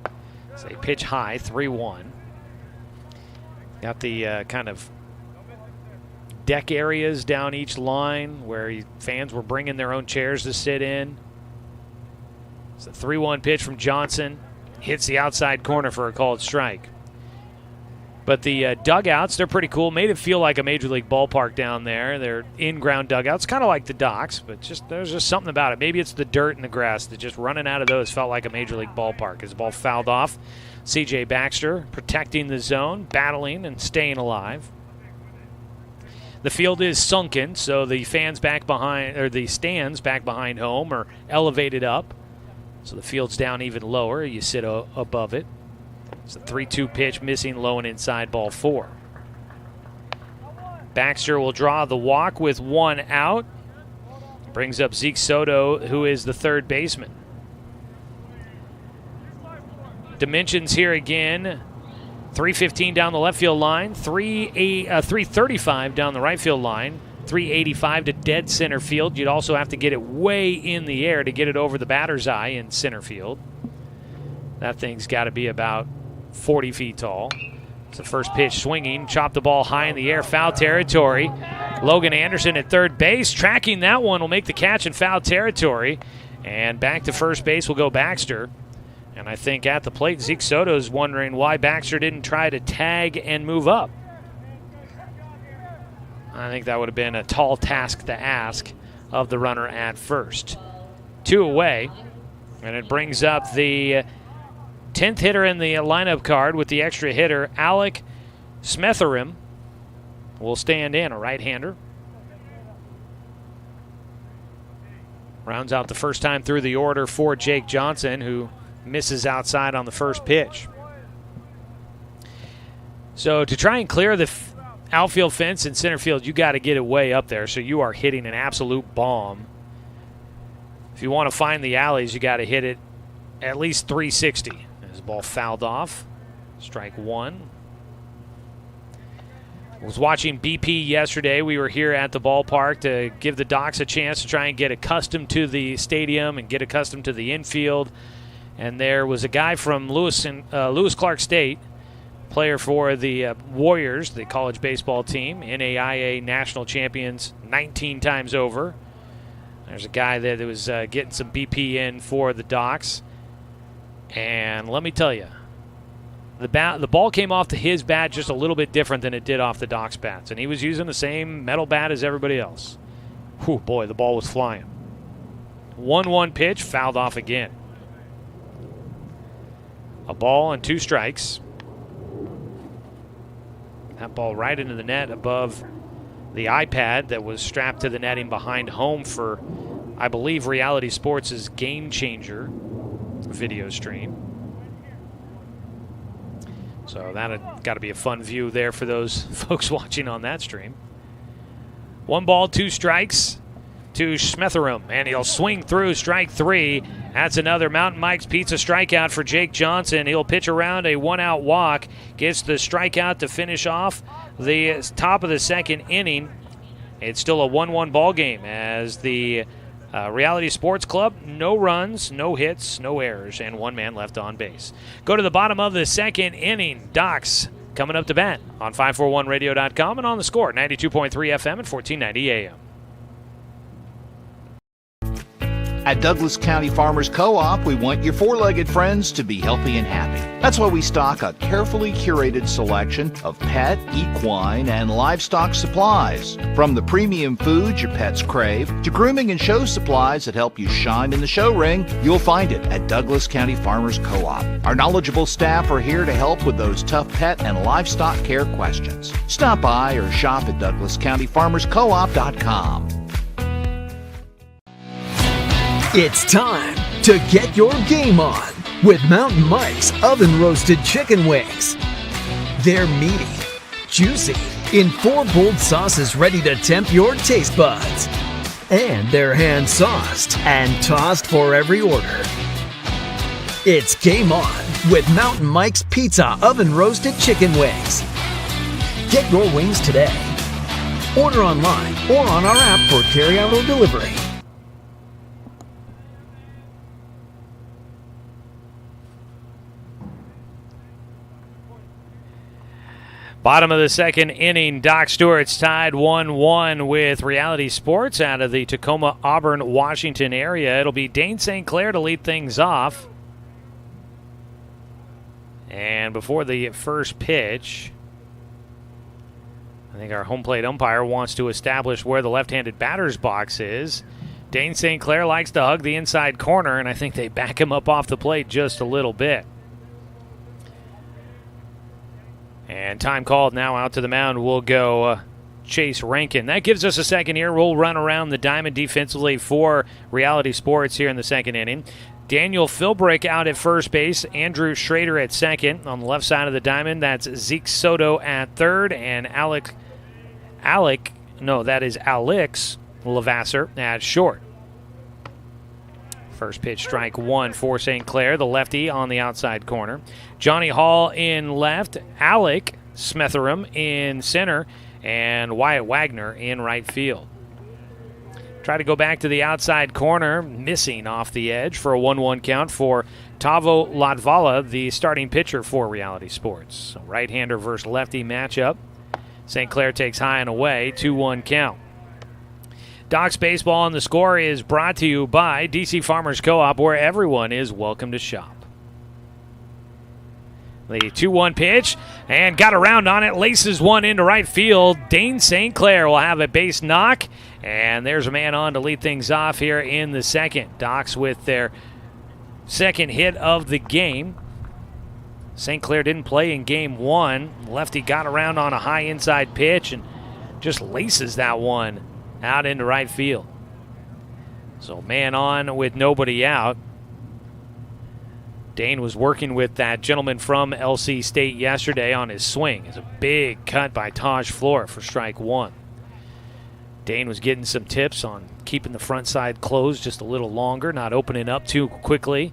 Say pitch high, 3-1. Got the kind of deck areas down each line where fans were bringing their own chairs to sit in. It's a 3-1 pitch from Johnson. Hits the outside corner for a called strike. But the dugouts, they're pretty cool. Made it feel like a Major League ballpark down there. They're in-ground dugouts, kind of like the Docs, but there's just something about it. Maybe it's the dirt and the grass that just running out of those felt like a Major League ballpark. As the ball fouled off, C.J. Baxter protecting the zone, battling and staying alive. The field is sunken, so the stands back behind home are elevated up. So the field's down even lower. You sit above it. It's a 3-2 pitch, missing low and inside, ball 4. Baxter will draw the walk with one out. Brings up Zeke Soto, who is the third baseman. Dimensions here again. 315 down the left field line, 335 down the right field line, 385 to dead center field. You'd also have to get it way in the air to get it over the batter's eye in center field. That thing's got to be about 40 feet tall. It's the first pitch swinging. Chopped the ball high in the air. Foul territory. Logan Anderson at third base. Tracking that one will make the catch in foul territory. And back to first base will go Baxter. And I think at the plate, Zeke Soto is wondering why Baxter didn't try to tag and move up. I think that would have been a tall task to ask of the runner at first. 2 away. And it brings up the 10th hitter in the lineup card with the extra hitter, Alec Smetherim, will stand in, a right-hander. Rounds out the first time through the order for Jake Johnson, who misses outside on the first pitch. So to try and clear the outfield fence in center field, you got to get it way up there, so you are hitting an absolute bomb. If you want to find the alleys, you got to hit it at least 360. As the ball fouled off, strike 1. I was watching BP yesterday. We were here at the ballpark to give the Docs a chance to try and get accustomed to the stadium and get accustomed to the infield. And there was a guy from Lewis Clark State, player for the Warriors, the college baseball team, NAIA national champions 19 times over. There's a guy that was getting some BP in for the Docs. And let me tell you, The ball came off to his bat just a little bit different than it did off the Doc's bats, and he was using the same metal bat as everybody else. Whew, boy, the ball was flying. 1-1 pitch, fouled off again. A ball and 2 strikes. That ball right into the net above the iPad that was strapped to the netting behind home for, I believe, Reality Sports' Game Changer video stream. So that had got to be a fun view there for those folks watching on that stream. 1 ball, 2 strikes to Smetherum, and he'll swing through strike 3. That's another Mountain Mike's Pizza strikeout for Jake Johnson. He'll pitch around a 1-out walk, gets the strikeout to finish off the top of the second inning. It's still a 1-1 ball game as the Reality Sports Club, no runs, no hits, no errors, and 1 man left on base. Go to the bottom of the second inning. Docs coming up to bat on 541radio.com and on the Score, 92.3 FM and 1490 AM. At Douglas County Farmers Co-op, we want your four-legged friends to be healthy and happy. That's why we stock a carefully curated selection of pet, equine, and livestock supplies. From the premium foods your pets crave to grooming and show supplies that help you shine in the show ring, you'll find it at Douglas County Farmers Co-op. Our knowledgeable staff are here to help with those tough pet and livestock care questions. Stop by or shop at DouglasCountyFarmersCoop.com. It's time to get your game on with Mountain Mike's oven roasted chicken wings. They're meaty, juicy, in 4 bold sauces ready to tempt your taste buds. And they're hand sauced and tossed for every order. It's game on with Mountain Mike's Pizza oven roasted chicken wings. Get your wings today. Order online or on our app for carryout or delivery. Bottom of the second inning, Doc Stewart's tied 1-1 with Reality Sports out of the Tacoma, Auburn, Washington area. It'll be Dane St. Clair to lead things off. And before the first pitch, I think our home plate umpire wants to establish where the left-handed batter's box is. Dane St. Clair likes to hug the inside corner, and I think they back him up off the plate just a little bit. And time called now. Out to the mound will go Chase Rankin. That gives us a second here. We'll run around the diamond defensively for Reality Sports here in the second inning. Daniel Philbrick out at first base. Andrew Schrader at second. On the left side of the diamond, that's Zeke Soto at third. And Alex Lavasser at short. First pitch, strike 1 for St. Clair, the lefty on the outside corner. Johnny Hall in left, Alec Smetherum in center, and Wyatt Wagner in right field. Try to go back to the outside corner, missing off the edge for a 1-1 count for Tavo Latvala, the starting pitcher for Reality Sports. So right-hander versus lefty matchup. St. Clair takes high and away, 2-1 count. Doc's Baseball on the Score is brought to you by DC Farmers Co-op, where everyone is welcome to shop. The 2-1 pitch, and got around on it, laces one into right field. Dane St. Clair will have a base knock, and there's a man on to lead things off here in the second. Docs with their second hit of the game. St. Clair didn't play in game 1. Lefty got around on a high inside pitch and just laces that one out into right field. So man on with nobody out. Dane was working with that gentleman from LC State yesterday on his swing. It's a big cut by Taj Flora for strike 1. Dane was getting some tips on keeping the front side closed just a little longer, not opening up too quickly,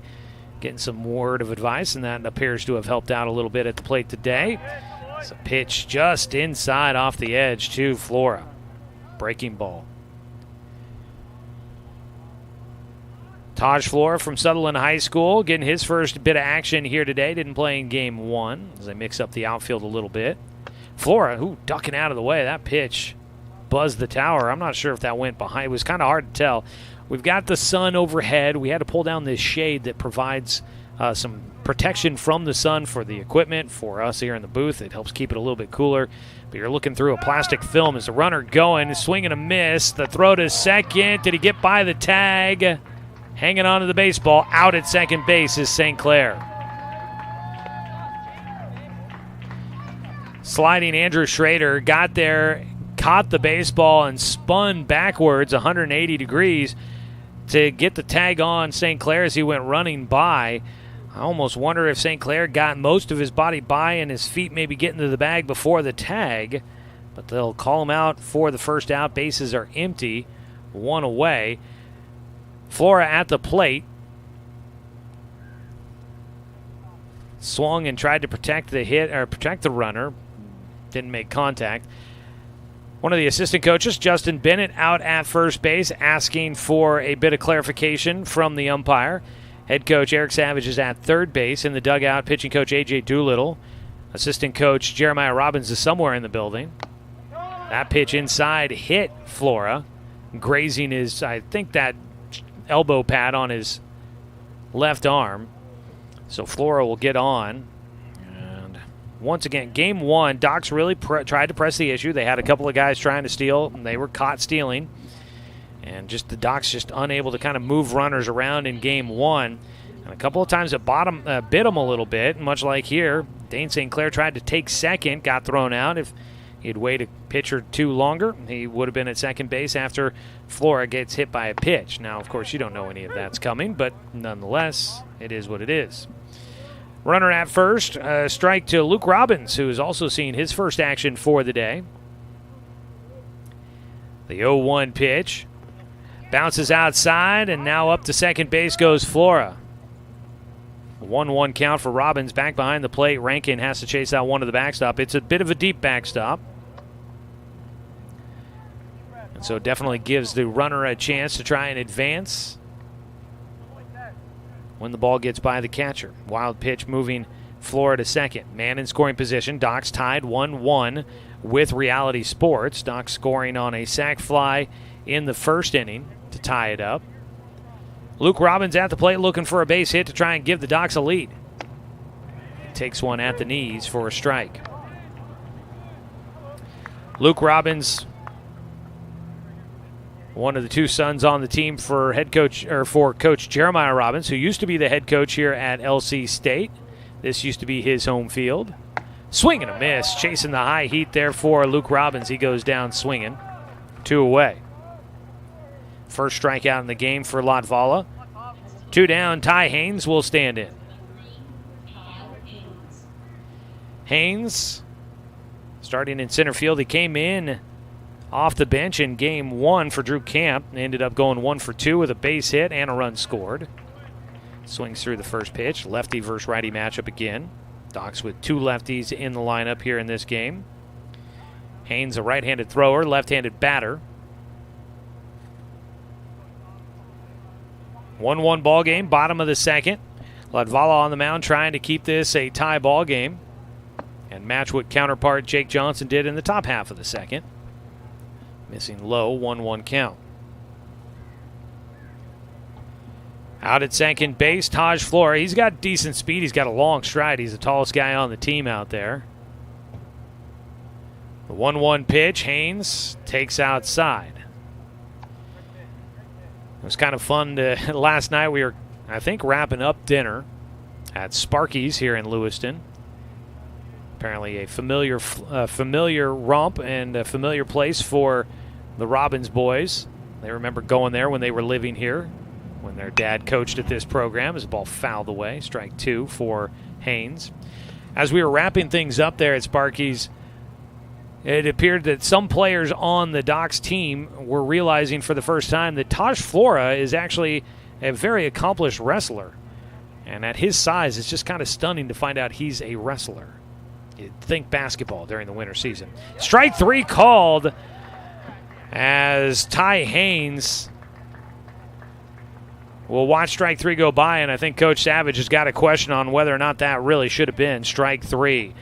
getting some word of advice, and that appears to have helped out a little bit at the plate today. It's a pitch just inside off the edge to Flora. Breaking ball. Taj Flora from Sutherland High School getting his first bit of action here today. Didn't play in game 1 as they mix up the outfield a little bit. Flora, ducking out of the way. That pitch buzzed the tower. I'm not sure if that went behind. It was kind of hard to tell. We've got the sun overhead. We had to pull down this shade that provides some protection from the sun for the equipment. For us here in the booth, it helps keep it a little bit cooler. But you're looking through a plastic film as the runner going, swing and a miss. The throw to second. Did he get by the tag? Hanging on to the baseball. Out at second base is St. Clair. Sliding Andrew Schrader got there, caught the baseball, and spun backwards 180 degrees to get the tag on St. Clair as he went running by. I almost wonder if St. Clair got most of his body by and his feet maybe getting to the bag before the tag, but they'll call him out for the first out. Bases are empty, one away. Flora at the plate. Swung and tried to protect the runner. Didn't make contact. One of the assistant coaches, Justin Bennett, out at first base asking for a bit of clarification from the umpire. Head coach Eric Savage is at third base. In the dugout, pitching coach A.J. Doolittle. Assistant coach Jeremiah Robbins is somewhere in the building. That pitch inside hit Flora, grazing his, I think, that elbow pad on his left arm. So Flora will get on. And once again, game one, Docs really tried to press the issue. They had a couple of guys trying to steal, and they were caught stealing. And just the Docs just unable to kind of move runners around in game one. And a couple of times it bit them a little bit, much like here. Dane St. Clair tried to take second, got thrown out. If he'd waited a pitch or two longer, he would have been at second base after Flora gets hit by a pitch. Now, of course, you don't know any of that's coming, but nonetheless, it is what it is. Runner at first, strike to Luke Robbins, who has also seen his first action for the day. The 0-1 pitch. Bounces outside, and now up to second base goes Flora. 1-1 count for Robbins. Back behind the plate. Rankin has to chase out one to the backstop. It's a bit of a deep backstop. And so it definitely gives the runner a chance to try and advance when the ball gets by the catcher. Wild pitch moving Flora to second. Man in scoring position. Docs tied 1-1 with Reality Sports. Docs scoring on a sac fly in the first inning to tie it up. Luke Robbins at the plate looking for a base hit to try and give the Docs a lead. Takes one at the knees for a strike. Luke Robbins, one of the two sons on the team for Coach Jeremiah Robbins, who used to be the head coach here at LC State. This used to be his home field. Swing and a miss, chasing the high heat there for Luke Robbins. He goes down swinging. 2 away. First strikeout in the game for Latvala. 2 down, Ty Haynes will stand in. Haynes starting in center field. He came in off the bench in game one for Drew Camp and ended up going 1 for 2 with a base hit and a run scored. Swings through the first pitch. Lefty versus righty matchup again. Docs with 2 lefties in the lineup here in this game. Haynes, a right-handed thrower, left-handed batter. 1-1 ball game, bottom of the second. Latvala on the mound trying to keep this a tie ball game and match what counterpart Jake Johnson did in the top half of the second. Missing low, 1-1 count. Out at second base, Taj Flora. He's got decent speed. He's got a long stride. He's the tallest guy on the team out there. The 1-1 pitch, Haynes takes outside. It was kind of fun last night. We were, I think, wrapping up dinner at Sparky's here in Lewiston. Apparently a familiar romp and a familiar place for the Robbins boys. They remember going there when they were living here, when their dad coached at this program. As the ball fouled away, strike 2 for Haynes. As we were wrapping things up there at Sparky's, it appeared that some players on the Docs team were realizing for the first time that Taj Flora is actually a very accomplished wrestler. And at his size, it's just kind of stunning to find out he's a wrestler. You'd think basketball during the winter season. Strike 3 called as Ty Haynes will watch strike 3 go by, and I think Coach Savage has got a question on whether or not that really should have been strike 3.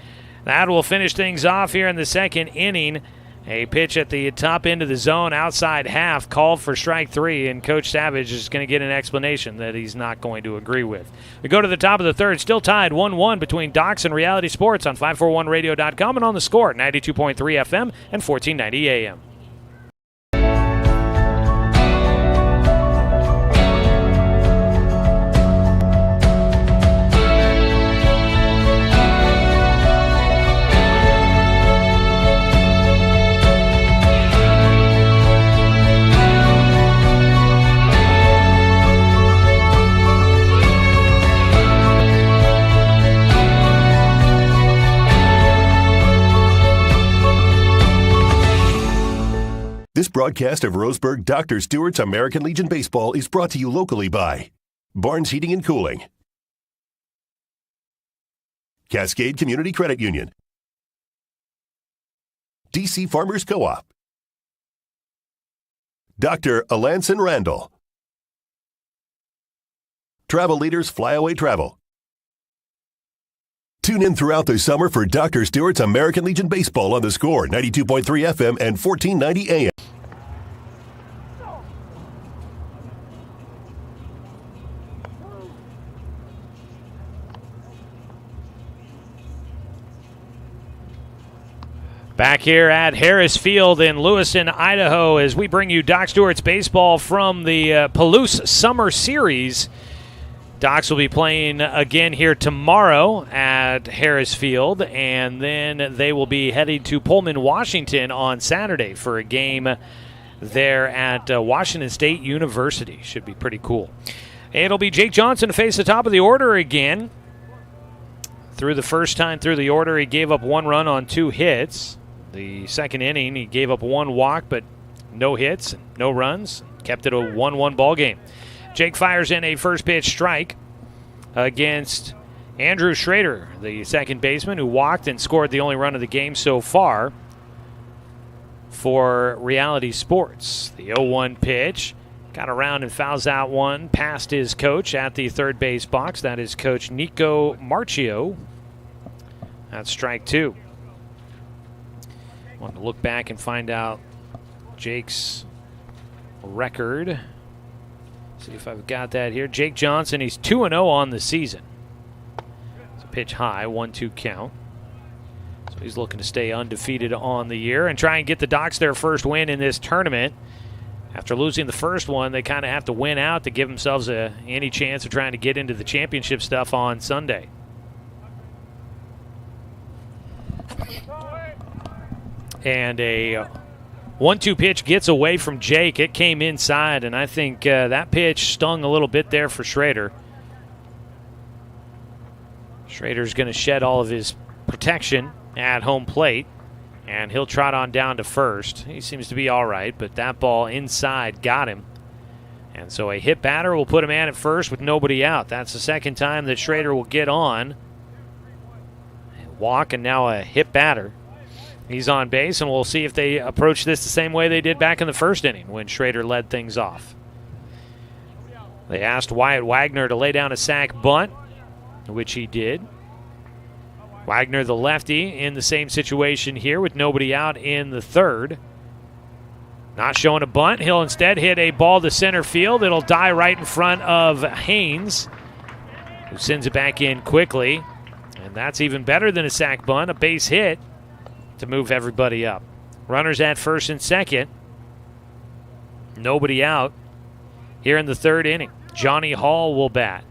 That will finish things off here in the second inning. A pitch at the top end of the zone, outside half, called for strike 3, and Coach Savage is going to get an explanation that he's not going to agree with. We go to the top of the third, still tied 1-1 between Docs and Reality Sports on 541radio.com and on the Score, 92.3 FM and 1490 AM. This broadcast of Roseburg Dr. Stewart's American Legion Baseball is brought to you locally by Barnes Heating and Cooling, Cascade Community Credit Union, DC Farmers Co-op, Dr. Alanson Randall, Travel Leaders Flyaway Travel. Tune in throughout the summer for Dr. Stewart's American Legion Baseball on the Score, 92.3 FM and 1490 AM. Back here at Harris Field in Lewiston, Idaho, as we bring you Doc Stewart's baseball from the Palouse Summer Series. Docs will be playing again here tomorrow at Harris Field, and then they will be heading to Pullman, Washington on Saturday for a game there at Washington State University. Should be pretty cool. It'll be Jake Johnson to face the top of the order again. Through the first time through the order, he gave up 1 run on 2 hits. The second inning, he gave up 1 walk, but no hits, no runs. Kept it a 1-1 ball game. Jake fires in a first pitch strike against Andrew Schrader, the second baseman, who walked and scored the only run of the game so far for Reality Sports. The 0-1 pitch got around and fouls out one past his coach at the third base box. That is Coach Nico Marchio. That's strike 2. Want to look back and find out Jake's record. See if I've got that here. Jake Johnson, he's 2-0 on the season. It's a pitch high, 1-2 count. So he's looking to stay undefeated on the year and try and get the Docs their first win in this tournament. After losing the first one, they kind of have to win out to give themselves any chance of trying to get into the championship stuff on Sunday. And a 1-2 pitch gets away from Jake. It came inside, and I think that pitch stung a little bit there for Schrader. Schrader's going to shed all of his protection at home plate, and he'll trot on down to first. He seems to be all right, but that ball inside got him. And so a hit batter will put a man at first with nobody out. That's the second time that Schrader will get on. Walk, and now a hit batter. He's on base, and we'll see if they approach this the same way they did back in the first inning when Schrader led things off. They asked Wyatt Wagner to lay down a sac bunt, which he did. Wagner, the lefty, in the same situation here with nobody out in the third. Not showing a bunt. He'll instead hit a ball to center field. It'll die right in front of Haynes, who sends it back in quickly. And that's even better than a sac bunt, a base hit to move everybody up. Runners at first and second. Nobody out here in the third inning. Johnny Hall will bat.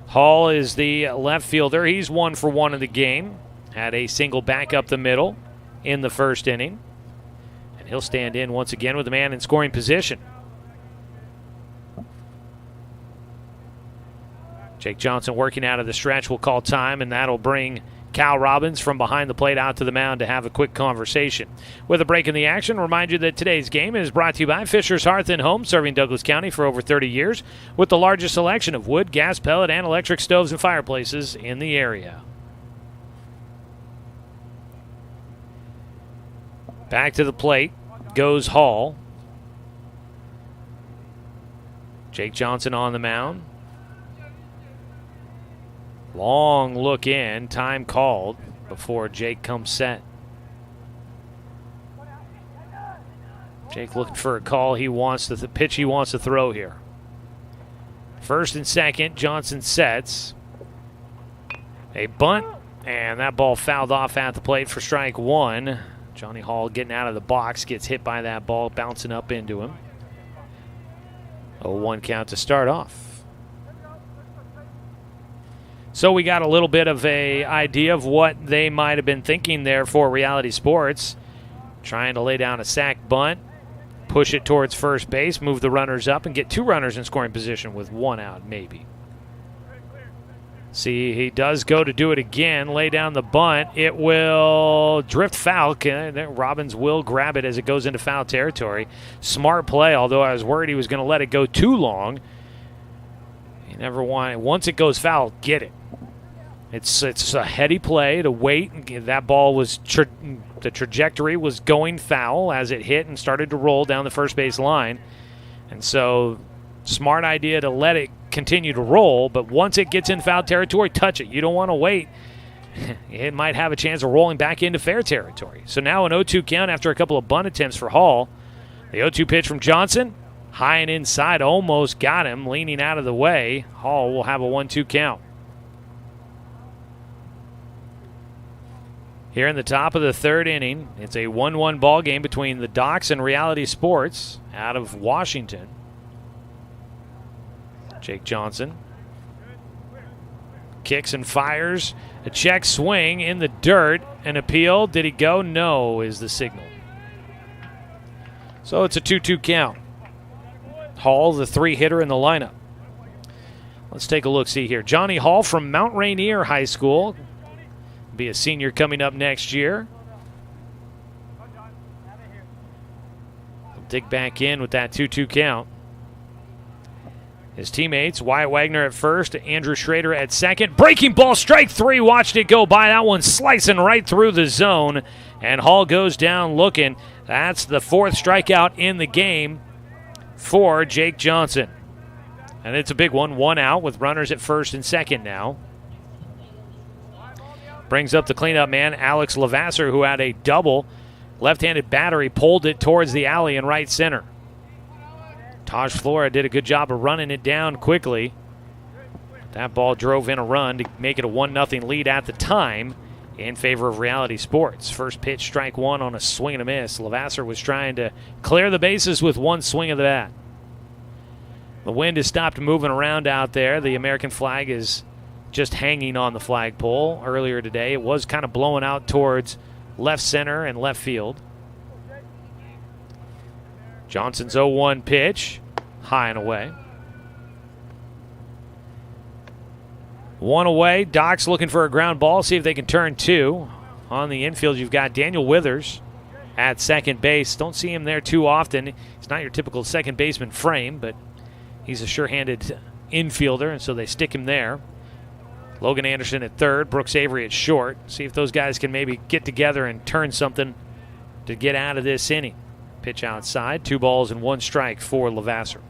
Hall is the left fielder. He's 1 for 1 in the game. Had a single back up the middle in the first inning. And he'll stand in once again with a man in scoring position. Jake Johnson working out of the stretch will call time, and that'll bring Cal Robbins from behind the plate out to the mound to have a quick conversation. With a break in the action, remind you that today's game is brought to you by Fisher's Hearth and Home, serving Douglas County for over 30 years with the largest selection of wood, gas, pellet, and electric stoves and fireplaces in the area. Back to the plate goes Hall. Jake Johnson on the mound. Long look in, time called before Jake comes set. Jake looking for a call. He wants the pitch he wants to throw here. First and second, Johnson sets. A bunt, and that ball fouled off at the plate for strike one. Johnny Hall getting out of the box, gets hit by that ball, bouncing up into him. 0-1 count to start off. So we got a little bit of a idea of what they might have been thinking there for Reality Sports. Trying to lay down a sac bunt, push it towards first base, move the runners up, and get two runners in scoring position with one out, maybe. See, he does go to do it again, lay down the bunt. It will drift foul. Robbins will grab it as it goes into foul territory. Smart play, although I was worried he was going to let it go too long. You never want it. Once it goes foul, get it. It's a heady play to wait. That ball was the trajectory was going foul as it hit and started to roll down the first base line. And so smart idea to let it continue to roll, but once it gets in foul territory, touch it. You don't want to wait. It might have a chance of rolling back into fair territory. So now an 0-2 count after a couple of bunt attempts for Hall. The 0-2 pitch from Johnson, high and inside, almost got him, leaning out of the way. Hall will have a 1-2 count. Here in the top of the third inning, it's a 1-1 ball game between the Docs and Reality Sports out of Washington. Jake Johnson kicks and fires. A check swing in the dirt. An appeal. Did he go? No, is the signal. So it's a 2-2 count. Hall, the three-hitter in the lineup. Let's take a look-see here. Johnny Hall from Mount Rainier High School. Be a senior coming up next year. He'll dig back in with that 2-2 count. His teammates, Wyatt Wagner at first, Andrew Schrader at second. Breaking ball, strike three. Watched it go by. That one slicing right through the zone. And Hall goes down looking. That's the fourth strikeout in the game for Jake Johnson. And it's a big one. One out with runners at first and second now. Brings up the cleanup man, Alex Lavasser, who had a double. Left-handed batter, he pulled it towards the alley in right center. Taj Flora did a good job of running it down quickly. That ball drove in a run to make it a 1-0 lead at the time in favor of Reality Sports. First pitch, strike one on a swing and a miss. Lavasser was trying to clear the bases with one swing of the bat. The wind has stopped moving around out there. The American flag is just hanging on the flagpole. Earlier today, it was kind of blowing out towards left center and left field. Johnson's 0-1 pitch, high and away. One away. Doc's looking for a ground ball, see if they can turn two. On the infield, you've got Daniel Withers at second base. Don't see him there too often. He's not your typical second baseman frame, but he's a sure-handed infielder, and so they stick him there. Logan Anderson at third, Brooks Avery at short. See if those guys can maybe get together and turn something to get out of this inning. Pitch outside, 2 balls and 1 strike for Lavasser.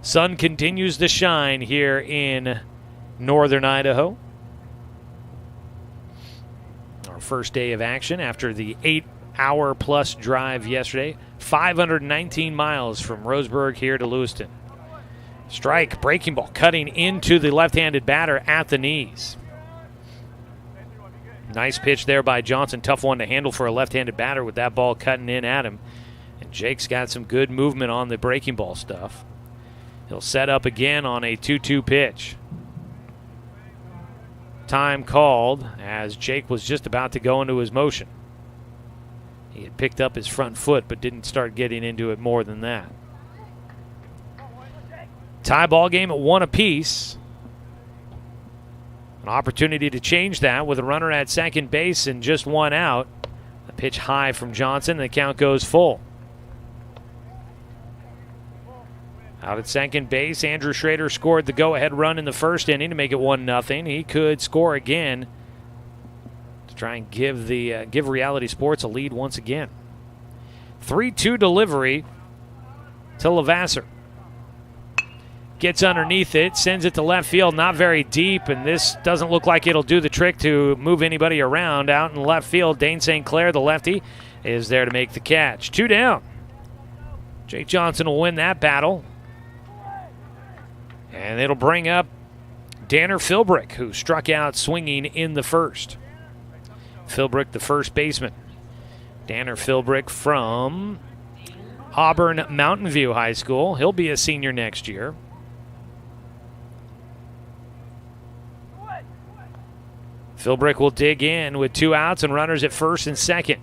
Sun continues to shine here in northern Idaho. Our first day of action after the 8-hour-plus drive yesterday. 519 miles from Roseburg here to Lewiston. Strike, breaking ball, cutting into the left-handed batter at the knees. Nice pitch there by Johnson. Tough one to handle for a left-handed batter with that ball cutting in at him. And Jake's got some good movement on the breaking ball stuff. He'll set up again on a 2-2 pitch. Time called as Jake was just about to go into his motion. He had picked up his front foot but didn't start getting into it more than that. Tie ball game at 1 apiece. An opportunity to change that with a runner at second base and just 1 out. A pitch high from Johnson, and the count goes full. Out at second base, Andrew Schrader scored the go-ahead run in the first inning to make it 1-0. He could score again to try and give Reality Sports a lead once again. 3-2 delivery to Lavasser. Gets underneath it, sends it to left field, not very deep, and this doesn't look like it'll do the trick to move anybody around. Out in left field, Dane St. Clair, the lefty, is there to make the catch. 2 down. Jake Johnson will win that battle. And it'll bring up Danner Philbrick, who struck out swinging in the first. Philbrick, the first baseman. Danner Philbrick from Auburn Mountain View High School. He'll be a senior next year. Philbrick will dig in with 2 outs and runners at first and second.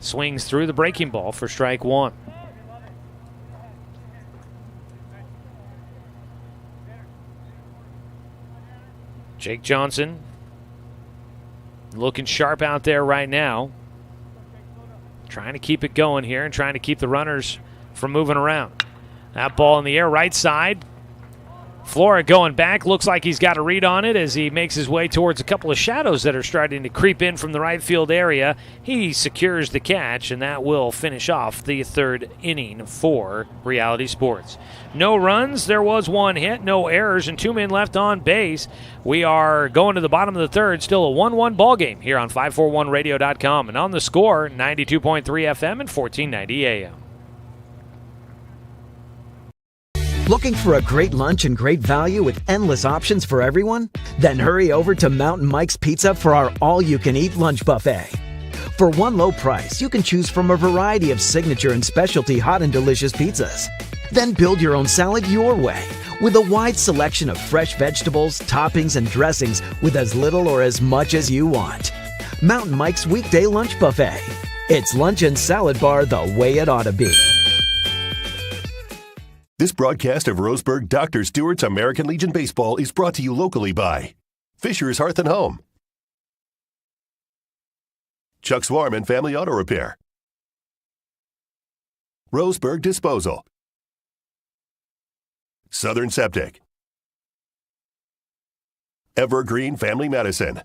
Swings through the breaking ball for strike 1. Jake Johnson looking sharp out there right now. Trying to keep it going here and trying to keep the runners from moving around. That ball in the air, right side. Flora going back. Looks like he's got a read on it as he makes his way towards a couple of shadows that are starting to creep in from the right field area. He secures the catch, and that will finish off the 3rd inning for Reality Sports. No runs. There was 1 hit, no errors, and 2 men left on base. We are going to the bottom of the 3rd. Still a 1-1 ball game here on 541radio.com. And on the score, 92.3 FM and 1490 AM. Looking for a great lunch and great value with endless options for everyone? Then hurry over to Mountain Mike's Pizza for our all-you-can-eat lunch buffet. For one low price, you can choose from a variety of signature and specialty hot and delicious pizzas. Then build your own salad your way with a wide selection of fresh vegetables, toppings, and dressings with as little or as much as you want. Mountain Mike's Weekday Lunch Buffet. It's lunch and salad bar the way it ought to be. This broadcast of Roseburg Dr. Stewart's American Legion Baseball is brought to you locally by Fisher's Hearth and Home, Chuck's Warm and Family Auto Repair, Roseburg Disposal, Southern Septic, Evergreen Family Medicine.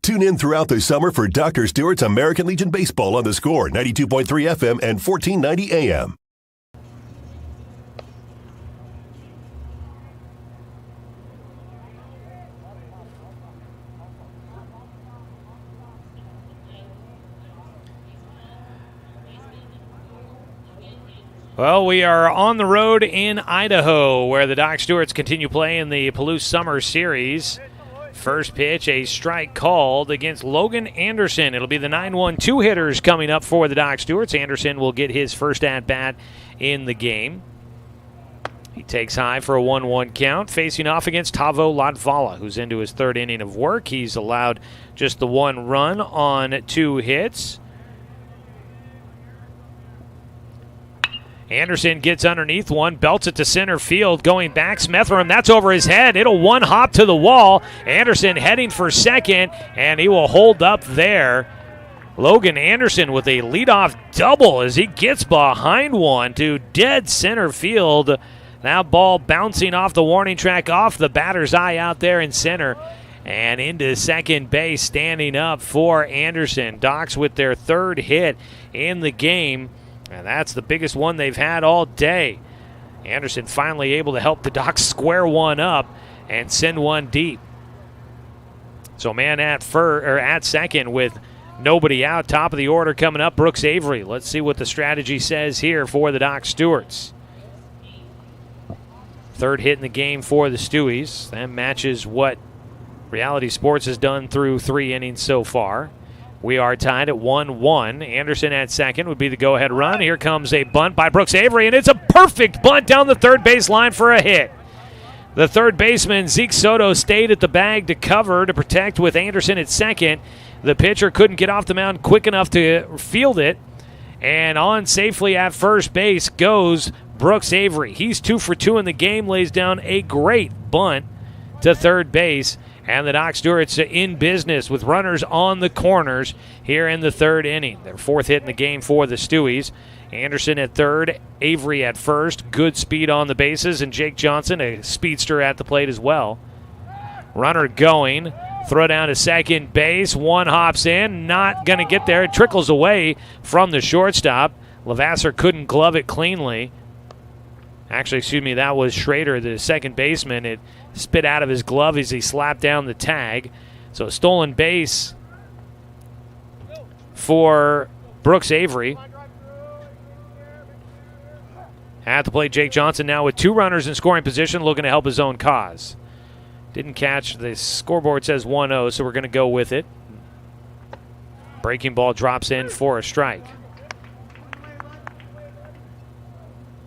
Tune in throughout the summer for Dr. Stewart's American Legion Baseball on the Score, 92.3 FM and 1490 AM. Well, we are on the road in Idaho, where the Doc Stewarts continue playing the Palouse Summer Series. First pitch, a strike called against Logan Anderson. It'll be the 9-1 two-hitters coming up for the Doc Stewarts. Anderson will get his first at-bat in the game. He takes high for a 1-1 count, facing off against Tavo Latvala, who's into his 3rd inning of work. He's allowed just the 1 run on 2 hits. Anderson gets underneath one, belts it to center field, going back. Smethram, that's over his head. It'll one hop to the wall. Anderson heading for second, and he will hold up there. Logan Anderson with a leadoff double as he gets behind one to dead center field. That ball bouncing off the warning track, off the batter's eye out there in center, and into second base, standing up for Anderson. Docs with their 3rd hit in the game. And that's the biggest one they've had all day. Anderson finally able to help the Docs square one up and send one deep. So man at second with nobody out. Top of the order coming up, Brooks Avery. Let's see what the strategy says here for the Doc Stewarts. 3rd hit in the game for the Stewies. That matches what Reality Sports has done through 3 innings so far. We are tied at 1-1. Anderson at second would be the go-ahead run. Here comes a bunt by Brooks Avery, and it's a perfect bunt down the 3rd base line for a hit. The 3rd baseman, Zeke Soto, stayed at the bag to cover, to protect with Anderson at second. The pitcher couldn't get off the mound quick enough to field it, and on safely at first base goes Brooks Avery. He's 2 for 2 in the game, lays down a great bunt to 3rd base. And the Doc Stewarts in business with runners on the corners here in the 3rd inning. Their 4th hit in the game for the Stewies. Anderson at 3rd, Avery at 1st. Good speed on the bases, and Jake Johnson, a speedster at the plate as well. Runner going. Throw down to second base. One hops in. Not going to get there. It trickles away from the shortstop. Levasseur couldn't glove it cleanly. Actually, excuse me, that was Schrader, the second baseman. It spit out of his glove as he slapped down the tag. So stolen base for Brooks Avery. At the plate, Jake Johnson now with 2 runners in scoring position, looking to help his own cause. Didn't catch. The scoreboard says 1-0, so we're going to go with it. Breaking ball drops in for a strike.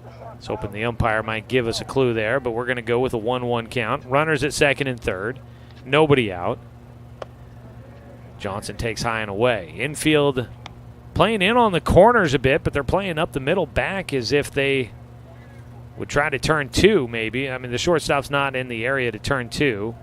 Let's hoping the umpire might give us a clue there, but we're going to go with a 1-1 count. Runners at second and third. Nobody out. Johnson takes high and away. Infield playing in on the corners a bit, but they're playing up the middle back as if they would try to turn 2 maybe. I mean, the shortstop's not in the area to turn 2.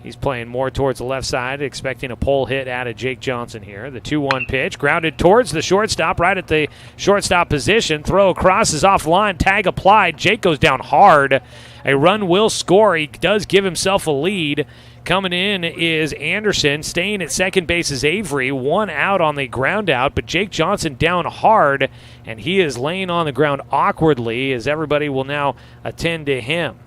He's playing more towards the left side, expecting a pole hit out of Jake Johnson here. The 2-1 pitch, grounded towards the shortstop, right at the shortstop position. Throw across is offline, tag applied. Jake goes down hard. A run will score. He does give himself a lead. Coming in is Anderson. Staying at second base is Avery. 1 out on the ground out, but Jake Johnson down hard, and he is laying on the ground awkwardly as everybody will now attend to him.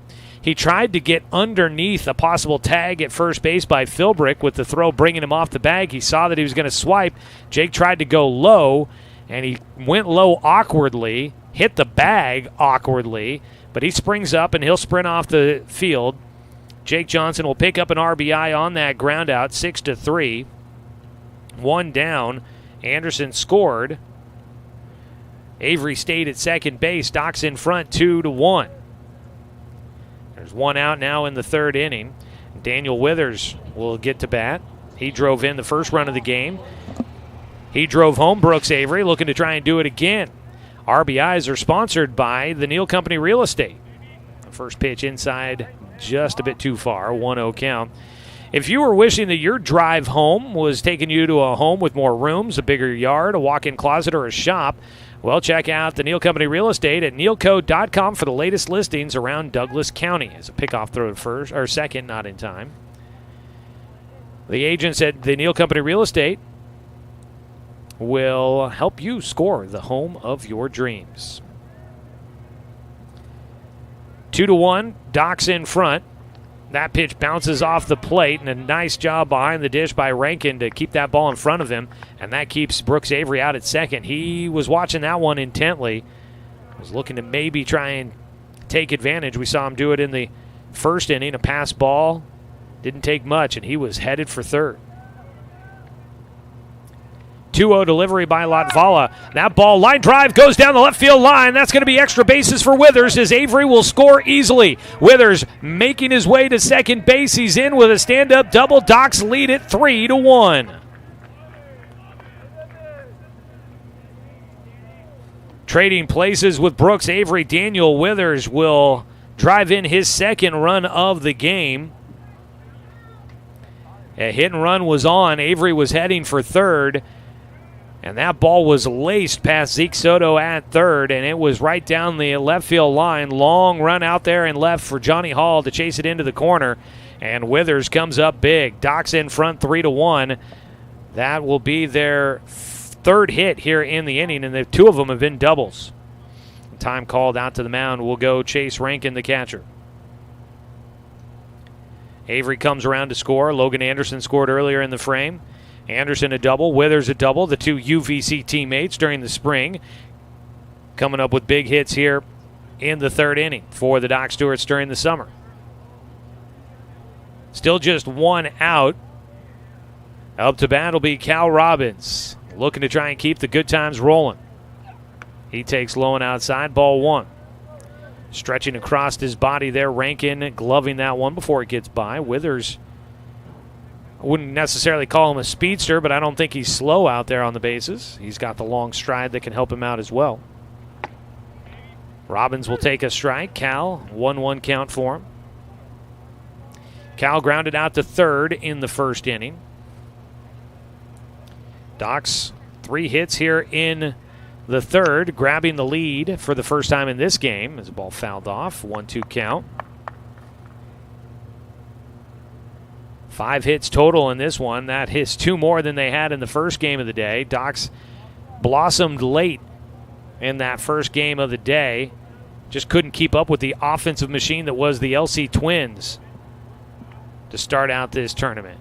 He tried to get underneath a possible tag at first base by Philbrick with the throw bringing him off the bag. He saw that he was going to swipe. Jake tried to go low, and he went low awkwardly, hit the bag awkwardly, but he springs up and he'll sprint off the field. Jake Johnson will pick up an RBI on that ground out, 6-3. 1 down. Anderson scored. Avery stayed at second base. Doc's in front, 2-1. There's 1 out now in the third inning. Daniel Withers will get to bat. He drove in the first run of the game. He drove home Brooks Avery, looking to try and do it again. RBIs are sponsored by the Neal Company Real Estate. The first pitch inside, just a bit too far, 1-0 count. If you were wishing that your drive home was taking you to a home with more rooms, a bigger yard, a walk-in closet, or a shop, well, check out the Neal Company Real Estate at nealco.com for the latest listings around Douglas County. As a pickoff throw to first or second, not in time. The agents at the Neal Company Real Estate will help you score the home of your dreams. 2-1, Doc's in front. That pitch bounces off the plate, and a nice job behind the dish by Rankin to keep that ball in front of him, and that keeps Brooks Avery out at second. He was watching that one intently, was looking to maybe try and take advantage. We saw him do it in the first inning, a pass ball. Didn't take much, and he was headed for third. 2-0 delivery by Latvala. That ball, line drive, goes down the left field line. That's going to be extra bases for Withers as Avery will score easily. Withers making his way to second base. He's in with a stand-up double. Doc's lead at 3-1. Trading places with Brooks Avery. Daniel Withers will drive in his second run of the game. A hit and run was on. Avery was heading for third. And that ball was laced past Zeke Soto at third, and it was right down the left field line. Long run out there and left for Johnny Hall to chase it into the corner. And Withers comes up big. Doc's in front, 3-1. That will be their third hit here in the inning, and the 2 of them have been doubles. Time called out to the mound will go Chase Rankin, the catcher. Avery comes around to score. Logan Anderson scored earlier in the frame. Anderson a double, Withers a double, the 2 UVC teammates during the spring. Coming up with big hits here in the third inning for the Doc Stewarts during the summer. Still just 1 out. Up to bat will be Cal Robbins, looking to try and keep the good times rolling. He takes low and outside, ball 1. Stretching across his body there, Rankin gloving that one before it gets by. Withers, I wouldn't necessarily call him a speedster, but I don't think he's slow out there on the bases. He's got the long stride that can help him out as well. Robbins will take a strike. Cal, 1-1 count for him. Cal grounded out to third in the first inning. Doc's 3 hits here in the third, grabbing the lead for the first time in this game as the ball fouled off. 1-2 count. 5 hits total in this one. That is 2 more than they had in the first game of the day. Doc's blossomed late in that first game of the day. Just couldn't keep up with the offensive machine that was the LC Twins to start out this tournament.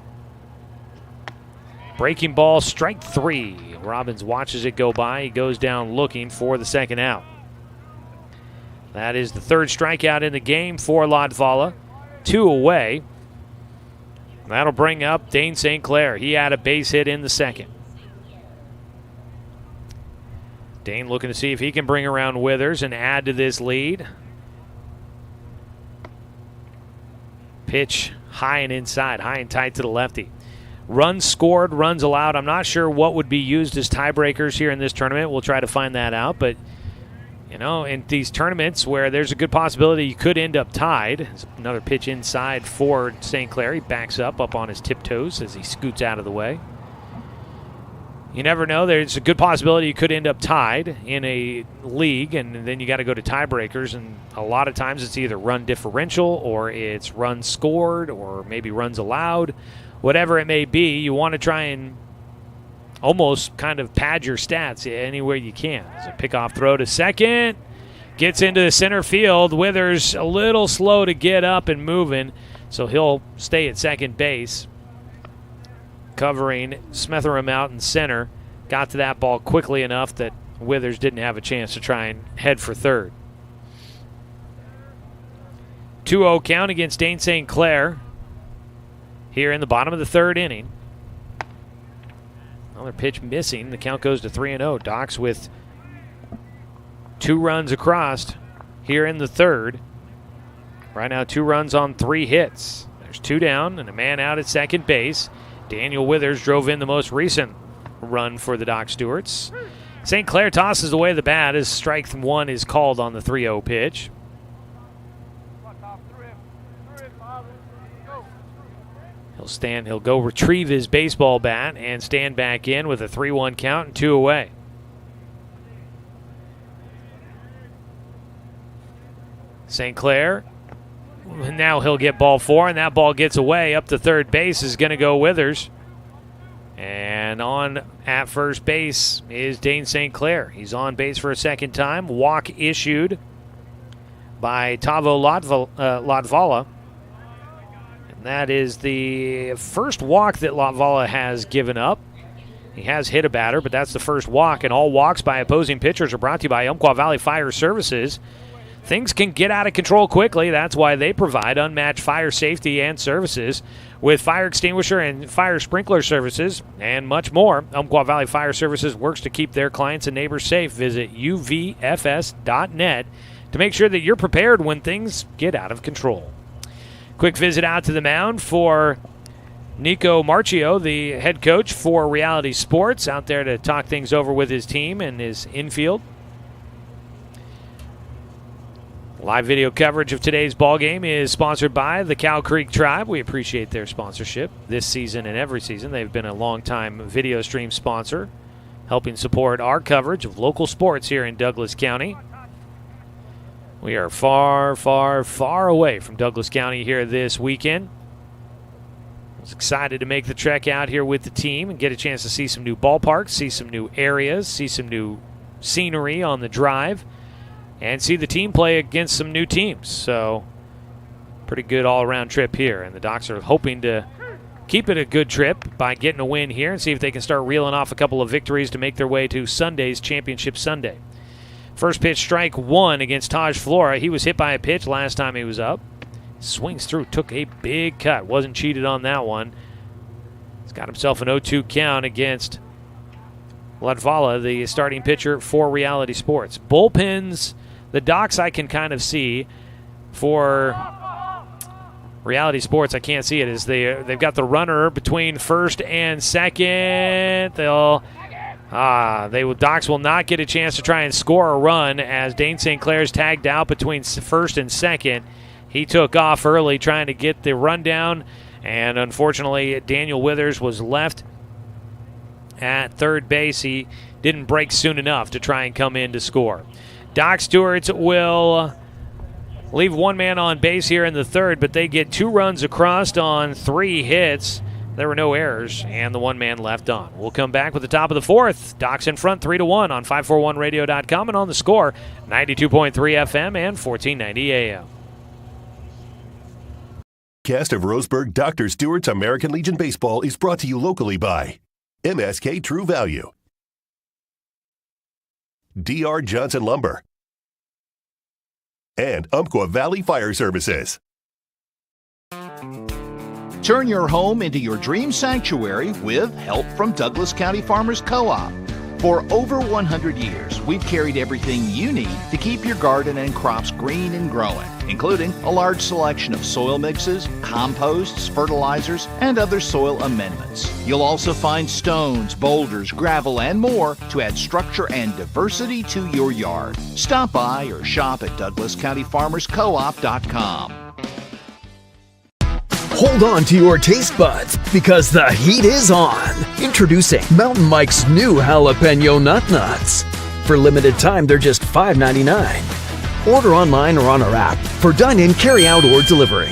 Breaking ball, strike 3. Robbins watches it go by. He goes down looking for the second out. That is the third strikeout in the game for Latvala. 2 away. That'll bring up Dane St. Clair. He had a base hit in the second. Dane looking to see if he can bring around Withers and add to this lead. Pitch high and inside, high and tight to the lefty. Runs scored, runs allowed. I'm not sure what would be used as tiebreakers here in this tournament. We'll try to find that out. But, you know, in these tournaments where there's a good possibility you could end up tied. There's another pitch inside for St. Clair. He backs up on his tiptoes as he scoots out of the way. You never know. There's a good possibility you could end up tied in a league, and then you got to go to tiebreakers. And a lot of times it's either run differential or it's runs scored or maybe runs allowed. Whatever it may be, you want to try and almost kind of pad your stats anywhere you can. There's a pickoff throw to second. Gets into the center field. Withers a little slow to get up and moving, so he'll stay at second base. Covering Smetheram out in center. Got to that ball quickly enough that Withers didn't have a chance to try and head for third. 2-0 count against Dane St. Clair here in the bottom of the third inning. Another pitch missing. The count goes to 3-0. Docs with 2 runs across here in the third. Right now 2 runs on 3 hits. There's 2 down and a man out at second base. Daniel Withers drove in the most recent run for the Doc Stewarts. St. Clair tosses away the bat as strike 1 is called on the 3-0 pitch. He'll go retrieve his baseball bat and stand back in with a 3-1 count and 2 away. St. Clair, now he'll get ball 4, and that ball gets away. Up to third base is going to go Withers. And on at first base is Dane St. Clair. He's on base for a second time. Walk issued by Tavo Latvala. And that is the first walk that Latvala has given up. He has hit a batter, but that's the first walk. And all walks by opposing pitchers are brought to you by Umpqua Valley Fire Services. Things can get out of control quickly. That's why they provide unmatched fire safety and services with fire extinguisher and fire sprinkler services and much more. Umpqua Valley Fire Services works to keep their clients and neighbors safe. Visit uvfs.net to make sure that you're prepared when things get out of control. Quick visit out to the mound for Nico Marchio, the head coach for Reality Sports, out there to talk things over with his team and his infield. Live video coverage of today's ballgame is sponsored by the Cow Creek Tribe. We appreciate their sponsorship this season and every season. They've been a long-time video stream sponsor, helping support our coverage of local sports here in Douglas County. We are far, far, far away from Douglas County here this weekend. I was excited to make the trek out here with the team and get a chance to see some new ballparks, see some new areas, see some new scenery on the drive, and see the team play against some new teams. So, pretty good all-around trip here. And the Docs are hoping to keep it a good trip by getting a win here and see if they can start reeling off a couple of victories to make their way to Sunday's Championship Sunday. First pitch, strike 1 against Taj Flora. He was hit by a pitch last time he was up. Swings through, took a big cut. Wasn't cheated on that one. He's got himself an 0-2 count against Latvala, the starting pitcher for Reality Sports. Bullpens, the Docs I can kind of see. For Reality Sports, I can't see it. As they've got the runner between first and second. Docs will not get a chance to try and score a run as Dane St. Clair's tagged out between first and second. He took off early trying to get the run down, and unfortunately Daniel Withers was left at third base. He didn't break soon enough to try and come in to score. Doc Stewarts will leave one man on base here in the third, but they get 2 runs across on 3 hits. There were no errors, and the one man left on. We'll come back with the top of the 4th. Docs in front 3-1 on 541radio.com and on the score, 92.3 FM and 1490 AM. Cast of Roseburg Dr. Stewart's American Legion Baseball is brought to you locally by MSK True Value, DR Johnson Lumber, And Umpqua Valley Fire Services. Turn your home into your dream sanctuary with help from Douglas County Farmers Co-op. For over 100 years, we've carried everything you need to keep your garden and crops green and growing, including a large selection of soil mixes, composts, fertilizers, and other soil amendments. You'll also find stones, boulders, gravel, and more to add structure and diversity to your yard. Stop by or shop at DouglasCountyFarmersCoop.com. Hold on to your taste buds because the heat is on. Introducing Mountain Mike's new jalapeno nut nuts. For limited time, they're just $5.99. Order online or on our app for dine-in, carry-out, or delivery.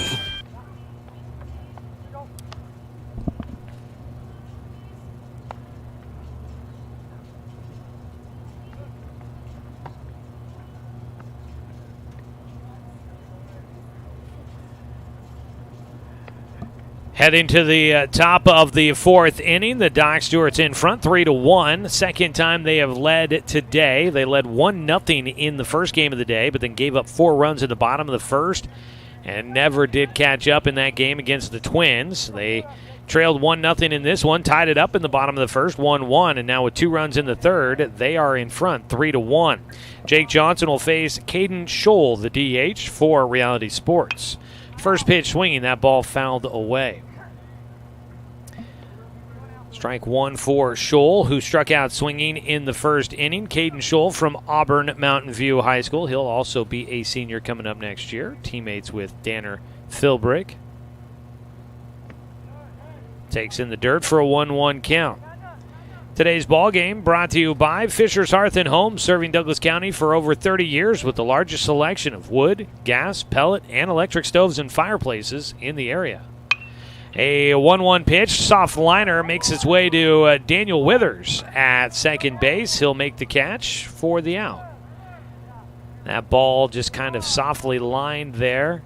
Heading to the top of the fourth inning, the Doc Stewart's in front 3-1. Second time they have led today. They led 1-0 in the first game of the day, but then gave up 4 runs in the bottom of the first and never did catch up in that game against the Twins. They trailed 1-0 in this one, tied it up in the bottom of the first, 1-1, and now with 2 runs in the third, they are in front 3-1. Jake Johnson will face Caden Scholl, the DH, for Reality Sports. First pitch swinging, that ball fouled away. Strike one for Scholl, who struck out swinging in the first inning. Caden Scholl from Auburn Mountain View High School. He'll also be a senior coming up next year. Teammates with Danner Philbrick. Takes in the dirt for a 1-1 count. Today's ball game brought to you by Fisher's Hearth and Home, serving Douglas County for over 30 years with the largest selection of wood, gas, pellet, and electric stoves and fireplaces in the area. A 1-1 pitch, soft liner, makes its way to Daniel Withers at second base. He'll make the catch for the out. That ball just kind of softly lined there.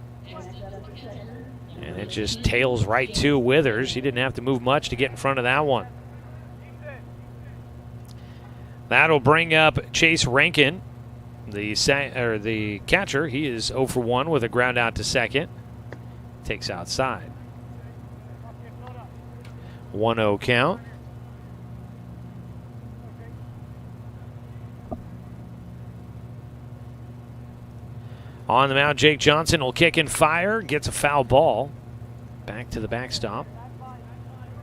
And it just tails right to Withers. He didn't have to move much to get in front of that one. That'll bring up Chase Rankin, the catcher. He is 0 for 1 with a ground out to second. Takes outside. 1-0 count. On the mound, Jake Johnson will kick and fire. Gets a foul ball. Back to the backstop.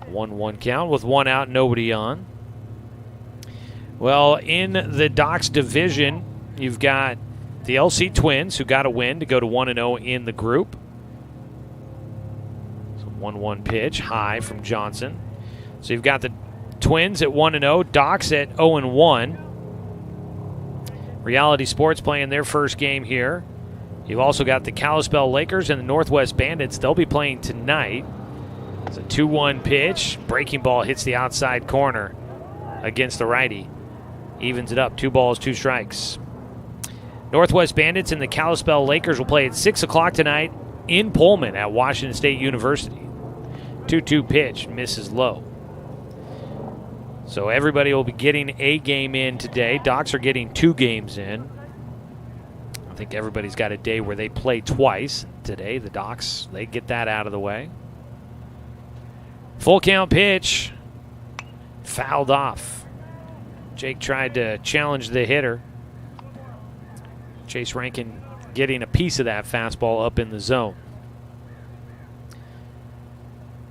1-1 count with 1 out, nobody on. Well, in the Docs division, you've got the LC Twins, who got a win to go to 1-0 in the group. 1-1 pitch, high from Johnson. So you've got the Twins at 1-0, Docs at 0-1. Reality Sports playing their first game here. You've also got the Kalispell Lakers and the Northwest Bandits. They'll be playing tonight. It's a 2-1 pitch. Breaking ball hits the outside corner against the righty. Evens it up, 2 balls, 2 strikes. Northwest Bandits and the Kalispell Lakers will play at 6 o'clock tonight in Pullman at Washington State University. 2-2 pitch, misses low. So everybody will be getting a game in today. Docs are getting 2 games in. I think everybody's got a day where they play twice. Today, the Docs, they get that out of the way. Full count pitch. Fouled off. Jake tried to challenge the hitter. Chase Rankin getting a piece of that fastball up in the zone.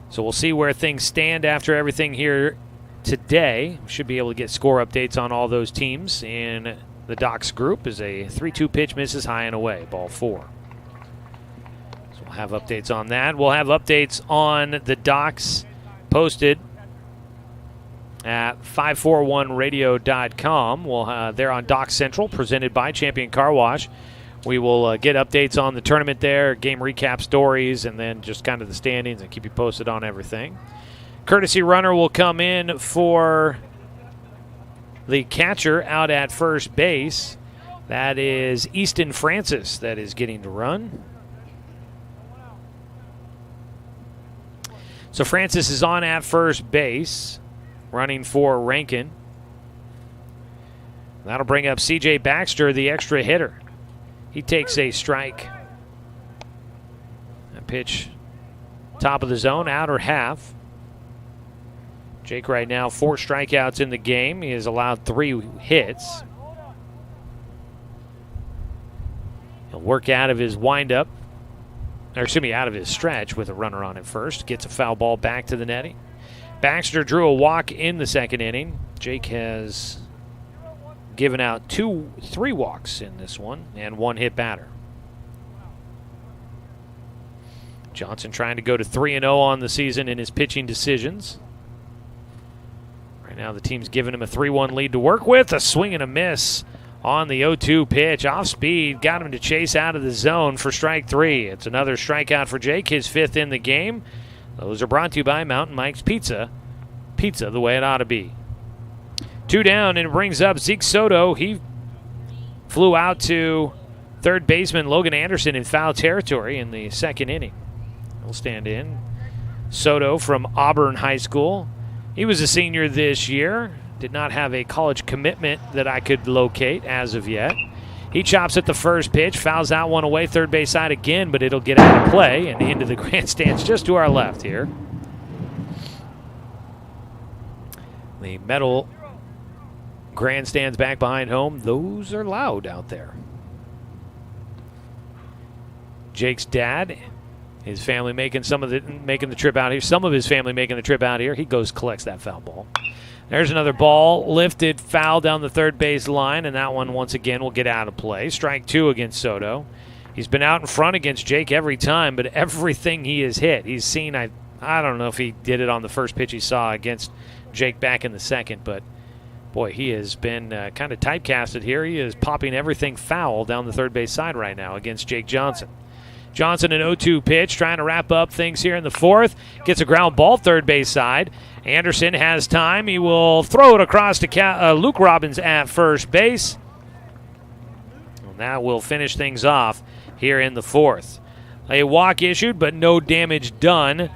So we'll see where things stand after everything here today. We should be able to get score updates on all those teams. And the Docs group is a 3-2 pitch, misses high and away, ball 4. So we'll have updates on that. We'll have updates on the Docs posted at 541radio.com. They're on Doc Central, presented by Champion Car Wash. We will get updates on the tournament there, game recap stories, and then just kind of the standings and keep you posted on everything. Courtesy runner will come in for the catcher out at first base. That is Easton Francis that is getting to run. So Francis is on at first base, running for Rankin. That'll bring up C.J. Baxter, the extra hitter. He takes a strike. That pitch, top of the zone, outer half. Jake right now 4 strikeouts in the game. He has allowed 3 hits. He'll work out of his windup, or excuse me, out of his stretch with a runner on at first. Gets a foul ball back to the netting. Baxter drew a walk in the second inning. Jake has given out 3 walks in this one and 1 hit batter. Johnson trying to go to 3-0 on the season in his pitching decisions. Right now the team's giving him a 3-1 lead to work with. A swing and a miss on the 0-2 pitch. Off speed, got him to chase out of the zone for strike 3. It's another strikeout for Jake, his 5th in the game. Those are brought to you by Mountain Mike's Pizza. Pizza the way it ought to be. 2 down, and it brings up Zeke Soto. He flew out to third baseman Logan Anderson in foul territory in the second inning. He'll stand in. Soto from Auburn High School. He was a senior this year. Did not have a college commitment that I could locate as of yet. He chops at the first pitch, fouls out one away, third base side again, but it'll get out of play and into the grandstands just to our left here. The metal grandstands back behind home, those are loud out there. Jake's dad, his family making the trip out here. Some of his family making the trip out here. He goes, collects that foul ball. There's another ball, lifted, foul down the third base line, and that one once again will get out of play. Strike 2 against Soto. He's been out in front against Jake every time, but everything he has hit, he's seen. I don't know if he did it on the first pitch he saw against Jake back in the second, but boy, he has been kind of typecasted here. He is popping everything foul down the third base side right now against Jake Johnson. Johnson, an 0-2 pitch, trying to wrap up things here in the 4th. Gets a ground ball third base side. Anderson has time. He will throw it across to Luke Robbins at first base. And that will finish things off here in the 4th. A walk issued, but no damage done.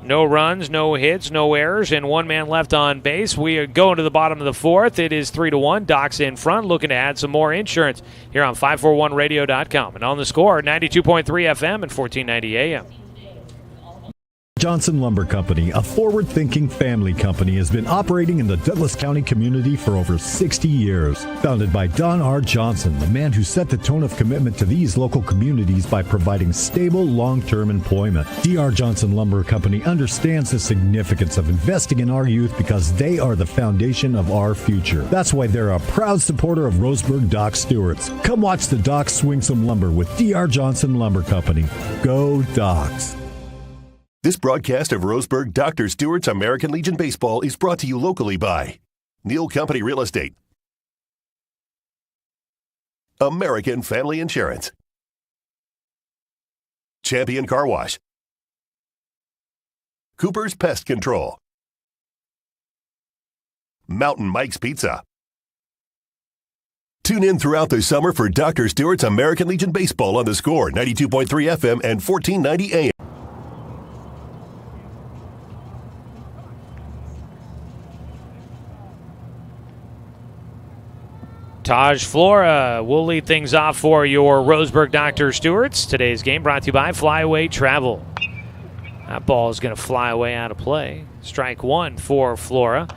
No runs, no hits, no errors, and 1 man left on base. We are going to the bottom of the 4th. It is 3-1. Doc's in front, looking to add some more insurance here on 541radio.com. And on the score, 92.3 FM and 1490 AM. Johnson Lumber Company, a forward-thinking family company, has been operating in the Douglas County community for over 60 years. Founded by Don R. Johnson, the man who set the tone of commitment to these local communities by providing stable, long-term employment. D.R. Johnson Lumber Company understands the significance of investing in our youth because they are the foundation of our future. That's why they're a proud supporter of Roseburg Dock Stewart's. Come watch the Docks swing some lumber with D.R. Johnson Lumber Company. Go Docks! This broadcast of Roseburg Dr. Stewart's American Legion Baseball is brought to you locally by Neal Company Real Estate, American Family Insurance, Champion Car Wash, Cooper's Pest Control, Mountain Mike's Pizza. Tune in throughout the summer for Dr. Stewart's American Legion Baseball on the Score, 92.3 FM and 1490 AM. Taj Flora will lead things off for your Roseburg Dr. Stewart's. Today's game brought to you by Flyaway Travel. That ball is going to fly away out of play. Strike 1 for Flora.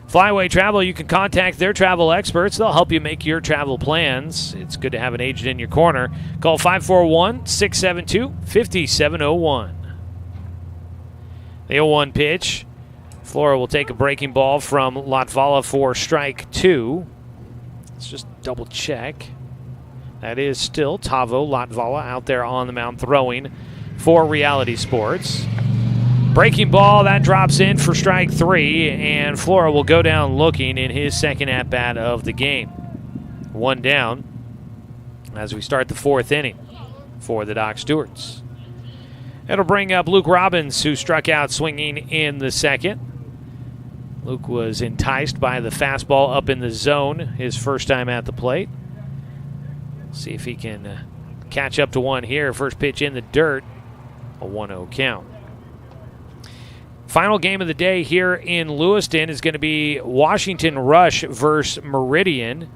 Flyaway Travel, you can contact their travel experts. They'll help you make your travel plans. It's good to have an agent in your corner. Call 541-672-5701. The 0-1 pitch. Flora will take a breaking ball from Latvala for strike 2. Let's just double check. That is still Tavo Latvala out there on the mound throwing for Reality Sports. Breaking ball, that drops in for strike 3, and Flora will go down looking in his second at-bat of the game. 1 down as we start the 4th inning for the Doc Stewarts. It'll bring up Luke Robbins, who struck out swinging in the second. Luke was enticed by the fastball up in the zone his first time at the plate. See if he can catch up to one here. First pitch in the dirt, a 1-0 count. Final game of the day here in Lewiston is going to be Washington Rush versus Meridian.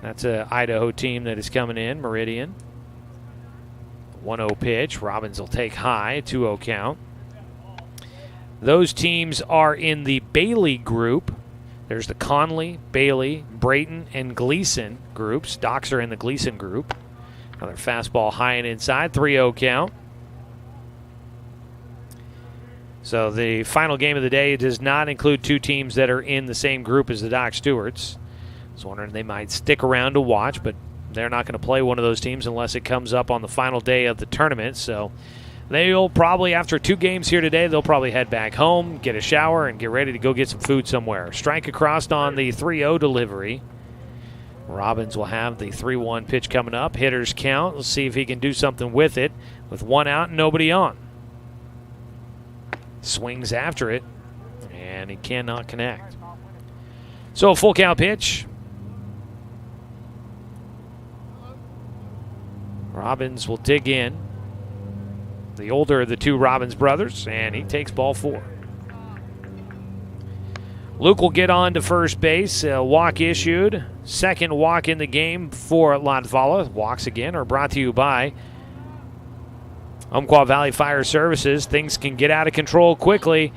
That's an Idaho team that is coming in, Meridian. 1-0 pitch. Robbins will take high, 2-0 count. Those teams are in the Bailey group. There's the Conley, Bailey, Brayton, and Gleason groups. Docks are in the Gleason group. Another fastball high and inside, 3-0 count. So the final game of the day does not include two teams that are in the same group as the Dock Stewarts. I was wondering they might stick around to watch, but they're not going to play one of those teams unless it comes up on the final day of the tournament. So they'll probably, after 2 games here today, they'll probably head back home, get a shower, and get ready to go get some food somewhere. Strike across on the 3-0 delivery. Robbins will have the 3-1 pitch coming up. Hitters count. Let's see if he can do something with it with 1 out and nobody on. Swings after it, and he cannot connect. So a full count pitch. Robbins will dig in. The older of the 2 Robbins brothers, and he takes ball 4. Luke will get on to first base. A walk issued. Second walk in the game for Latvala. Walks again are brought to you by Umpqua Valley Fire Services. Things can get out of control quickly.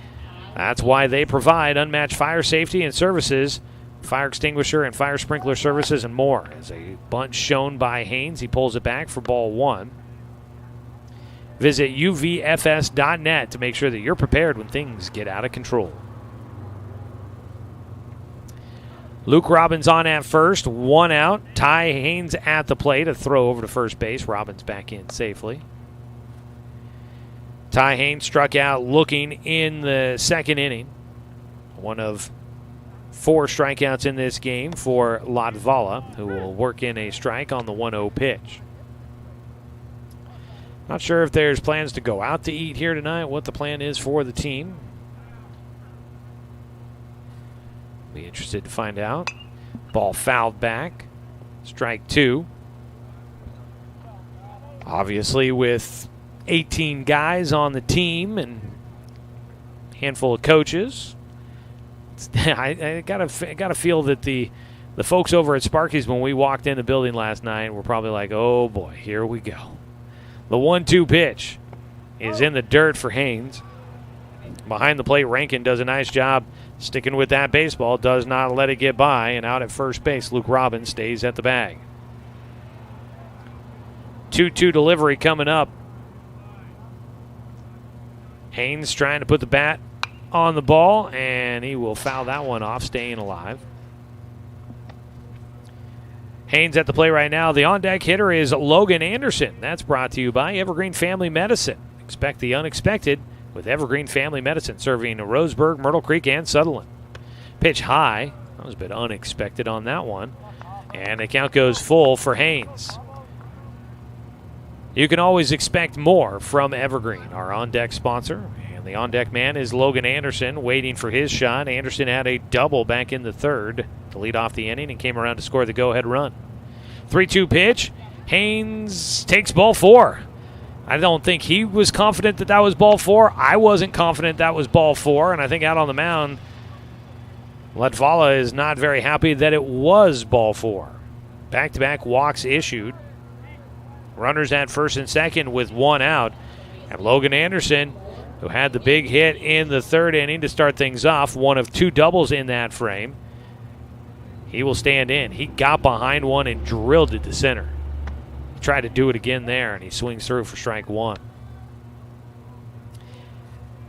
That's why they provide unmatched fire safety and services, fire extinguisher and fire sprinkler services, and more. As a bunt shown by Haynes, he pulls it back for ball 1. Visit uvfs.net to make sure that you're prepared when things get out of control. Luke Robbins on at first, 1 out. Ty Haynes at the plate, a throw over to first base. Robbins back in safely. Ty Haynes struck out looking in the second inning. One of 4 strikeouts in this game for Latvala, who will work in a strike on the 1-0 pitch. Not sure if there's plans to go out to eat here tonight, what the plan is for the team. Be interested to find out. Ball fouled back. Strike 2. Obviously with 18 guys on the team and a handful of coaches, I gotta feel that the folks over at Sparky's, when we walked in the building last night, were probably like, oh boy, here we go. The 1-2 pitch is in the dirt for Haynes. Behind the plate, Rankin does a nice job sticking with that baseball, does not let it get by, and out at first base, Luke Robbins stays at the bag. 2-2 delivery coming up. Haynes trying to put the bat on the ball, and he will foul that one off, staying alive. Haynes at the plate right now. The on-deck hitter is Logan Anderson. That's brought to you by Evergreen Family Medicine. Expect the unexpected with Evergreen Family Medicine, serving Roseburg, Myrtle Creek, and Sutherland. Pitch high. That was a bit unexpected on that one. And the count goes full for Haynes. You can always expect more from Evergreen, our on-deck sponsor. And the on-deck man is Logan Anderson, waiting for his shot. Anderson had a double back in the third to lead off the inning and came around to score the go-ahead run. 3-2 pitch. Haynes takes ball 4. I don't think he was confident that that was ball 4. I wasn't confident that was ball 4. And I think out on the mound, Latvala is not very happy that it was ball 4. Back-to-back walks issued. Runners at first and second with 1 out. And Logan Anderson, who had the big hit in the third inning to start things off, one of 2 doubles in that frame, he will stand in. He got behind one and drilled it to center. He tried to do it again there, and he swings through for strike 1.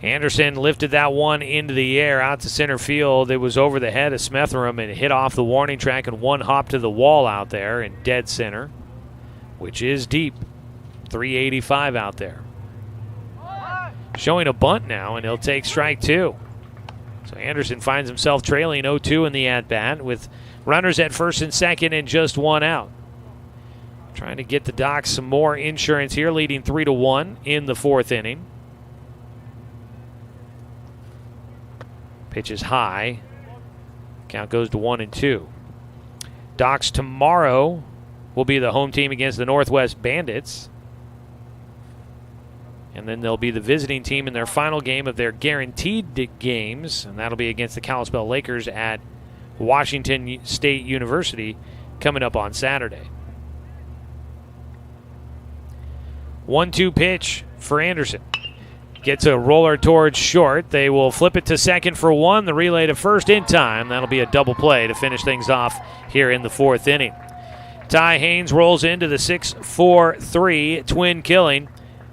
Anderson lifted that one into the air out to center field. It was over the head of Smetheram and hit off the warning track and one hop to the wall out there in dead center, which is deep. 385 out there. Showing a bunt now, and he'll take strike 2. So Anderson finds himself trailing 0-2 in the at-bat with runners at first and second and just 1 out. Trying to get the Docks some more insurance here, leading 3-1 in the 4th inning. Pitch is high. Count goes to 1-2. Docks tomorrow will be the home team against the Northwest Bandits. And then they'll be the visiting team in their final game of their guaranteed games, and that'll be against the Kalispell Lakers at Washington State University coming up on Saturday. 1-2 pitch for Anderson. Gets a roller towards short. They will flip it to second for one. The relay to first in time. That'll be a double play to finish things off here in the fourth inning. Ty Haynes rolls into the 6-4-3 twin killing,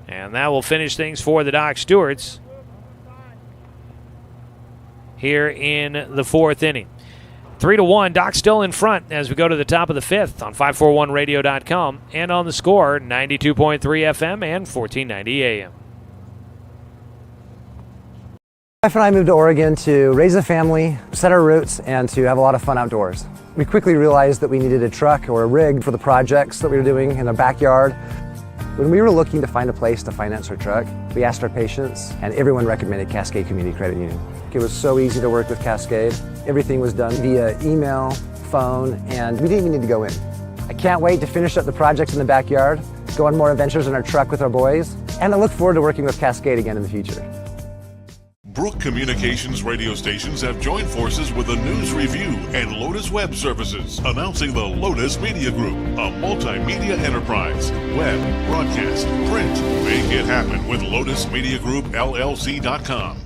and that will finish things for the Doc Stewarts here in the fourth inning. 3-1, Doc still in front as we go to the top of the fifth on 541radio.com and on the Score, 92.3 FM and 1490 AM. My wife and I moved to Oregon to raise a family, set our roots, and to have a lot of fun outdoors. We quickly realized that we needed a truck or a rig for the projects that we were doing in the backyard. When we were looking to find a place to finance our truck, we asked our patients, and everyone recommended Cascade Community Credit Union. It was so easy to work with Cascade. Everything was done via email, phone, and we didn't even need to go in. I can't wait to finish up the projects in the backyard, go on more adventures in our truck with our boys, and I look forward to working with Cascade again in the future. Brook Communications radio stations have joined forces with a news review and Lotus Web Services, announcing the Lotus Media Group, a multimedia enterprise. Web, broadcast, print. Make it happen with Lotus Media Group, LLC.com.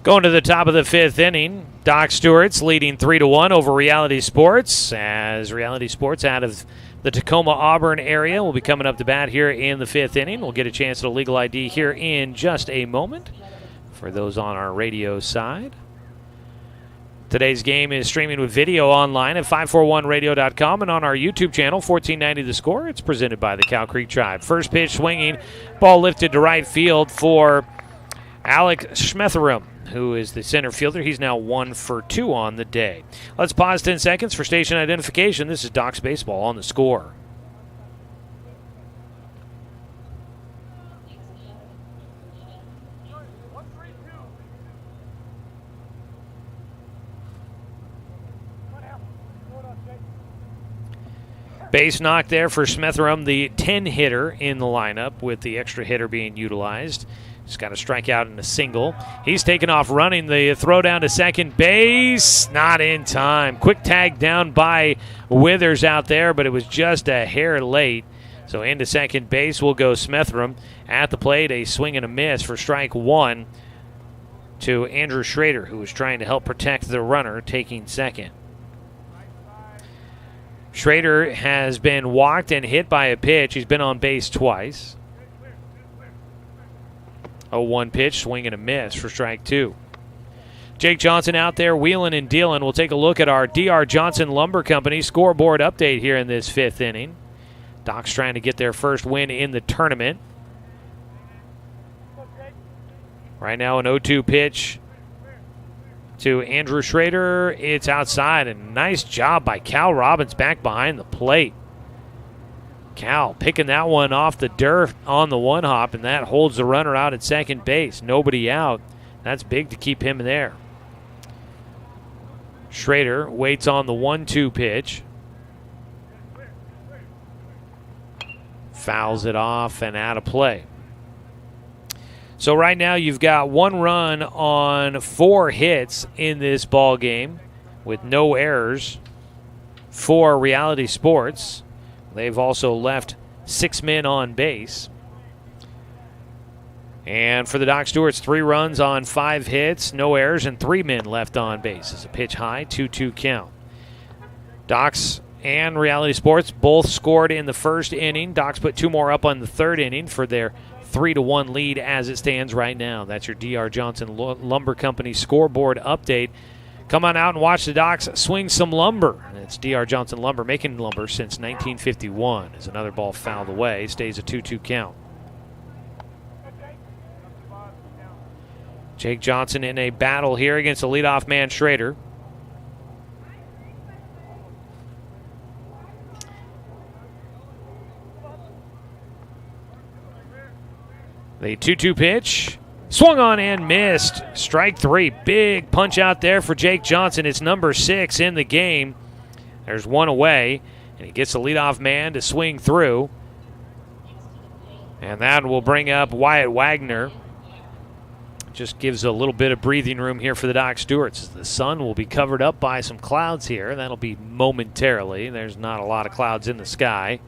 Going to the top of the fifth inning, Doc Stewart's leading 3-1 over Reality Sports, as Reality Sports out of the Tacoma-Auburn area will be coming up to bat here in the fifth inning. We'll get a chance at a legal ID here in just a moment for those on our radio side. Today's game is streaming with video online at 541radio.com and on our YouTube channel, 1490 The Score. It's presented by the Cow Creek Tribe. First pitch swinging, ball lifted to right field for Alec Schmetherum, who is the center fielder. He's now 1 for 2 on the day. Let's pause 10 seconds for station identification. This is Doc's Baseball on The Score. Base knock there for Schmetherum, the 10 hitter in the lineup, with the extra hitter being utilized. He's got a strikeout and a single. He's taken off running. The throw down to second base. Not in time. Quick tag down by Withers out there, but it was just a hair late. So into second base will go Schmetherum. At the plate, a swing and a miss for strike one to Andrew Schrader, who was trying to help protect the runner taking second. Schrader has been walked and hit by a pitch. He's been on base twice. 0-1 pitch, swing and a miss for strike two. Jake Johnson out there wheeling and dealing. We'll take a look at our D.R. Johnson Lumber Company scoreboard update here in this fifth inning. Doc's trying to get their first win in the tournament. Right now an 0-2 pitch to Andrew Schrader. It's outside, and nice job by Cal Robbins back behind the plate. Cal picking that one off the dirt on the one hop, and that holds the runner out at second base. Nobody out. That's big to keep him there. Schrader waits on the 1-2 pitch. Fouls it off and out of play. So right now you've got 1 run on 4 hits in this ball game with no errors for Reality Sports. They've also left 6 men on base. And for the Doc Stewarts, 3 runs on 5 hits, no errors, and 3 men left on base. It's a pitch high, 2-2 count. Docs and Reality Sports both scored in the first inning. Docs put 2 more up on the third inning for their 3-1 lead as it stands right now. That's your D.R. Johnson Lumber Company scoreboard update. Come on out and watch the Docs swing some lumber. It's D.R. Johnson Lumber, making lumber since 1951. As another ball fouled away, stays a 2-2 count. Jake Johnson in a battle here against the leadoff man, Schrader. The 2-2 pitch. Swung on and missed. Strike 3. Big punch out there for Jake Johnson. It's number 6 in the game. There's one away, and he gets the leadoff man to swing through. And that will bring up Wyatt Wagner. Just gives a little bit of breathing room here for the Doc Stewarts. The sun will be covered up by some clouds here. That'll be momentarily. There's not a lot of clouds in the sky.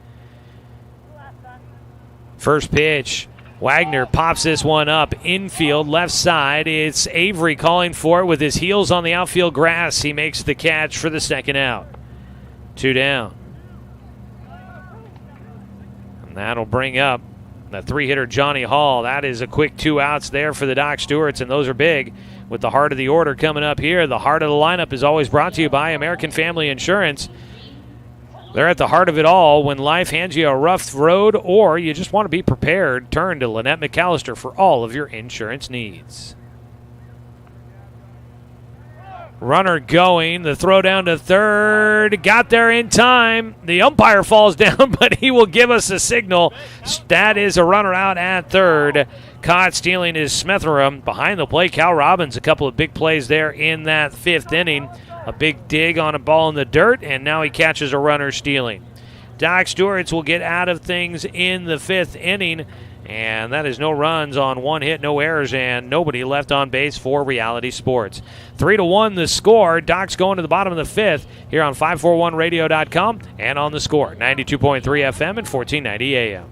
First pitch. Wagner pops this one up. Infield, left side. It's Avery calling for it with his heels on the outfield grass. He makes the catch for the second out. 2 down. And that'll bring up the 3-hitter Johnny Hall. That is a quick 2 outs there for the Doc Stewarts, and those are big. With the heart of the order coming up here, the heart of the lineup is always brought to you by American Family Insurance. They're at the heart of it all when life hands you a rough road or you just want to be prepared. Turn to Lynette McAllister for all of your insurance needs. Runner going, the throw down to third, got there in time. The umpire falls down, but he will give us a signal. That is a runner out at third. Caught stealing his Smetherum behind the plate. Cal Robbins, a couple of big plays there in that 5th inning. A big dig on a ball in the dirt, and now he catches a runner stealing. Doc Stewarts will get out of things in the 5th inning, and that is no runs on 1 hit, no errors, and nobody left on base for Reality Sports. 3-1 the score. Doc's going to the bottom of the 5th here on 541radio.com and on the Score, 92.3 FM and 1490 AM.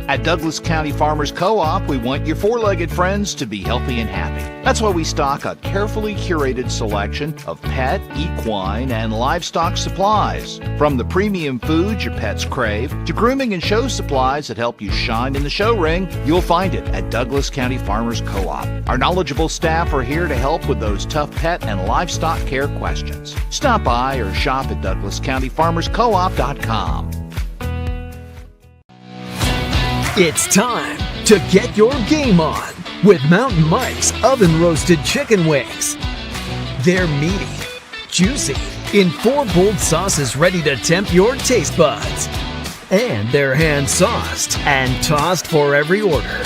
At Douglas County Farmers Co-op, we want your four-legged friends to be healthy and happy. That's why we stock a carefully curated selection of pet, equine, and livestock supplies. From the premium foods your pets crave to grooming and show supplies that help you shine in the show ring, you'll find it at Douglas County Farmers Co-op. Our knowledgeable staff are here to help with those tough pet and livestock care questions. Stop by or shop at DouglasCountyFarmersCoop.com. It's time to get your game on with Mountain Mike's Oven Roasted Chicken Wings. They're meaty, juicy, in 4 bold sauces ready to tempt your taste buds. And they're hand-sauced and tossed for every order.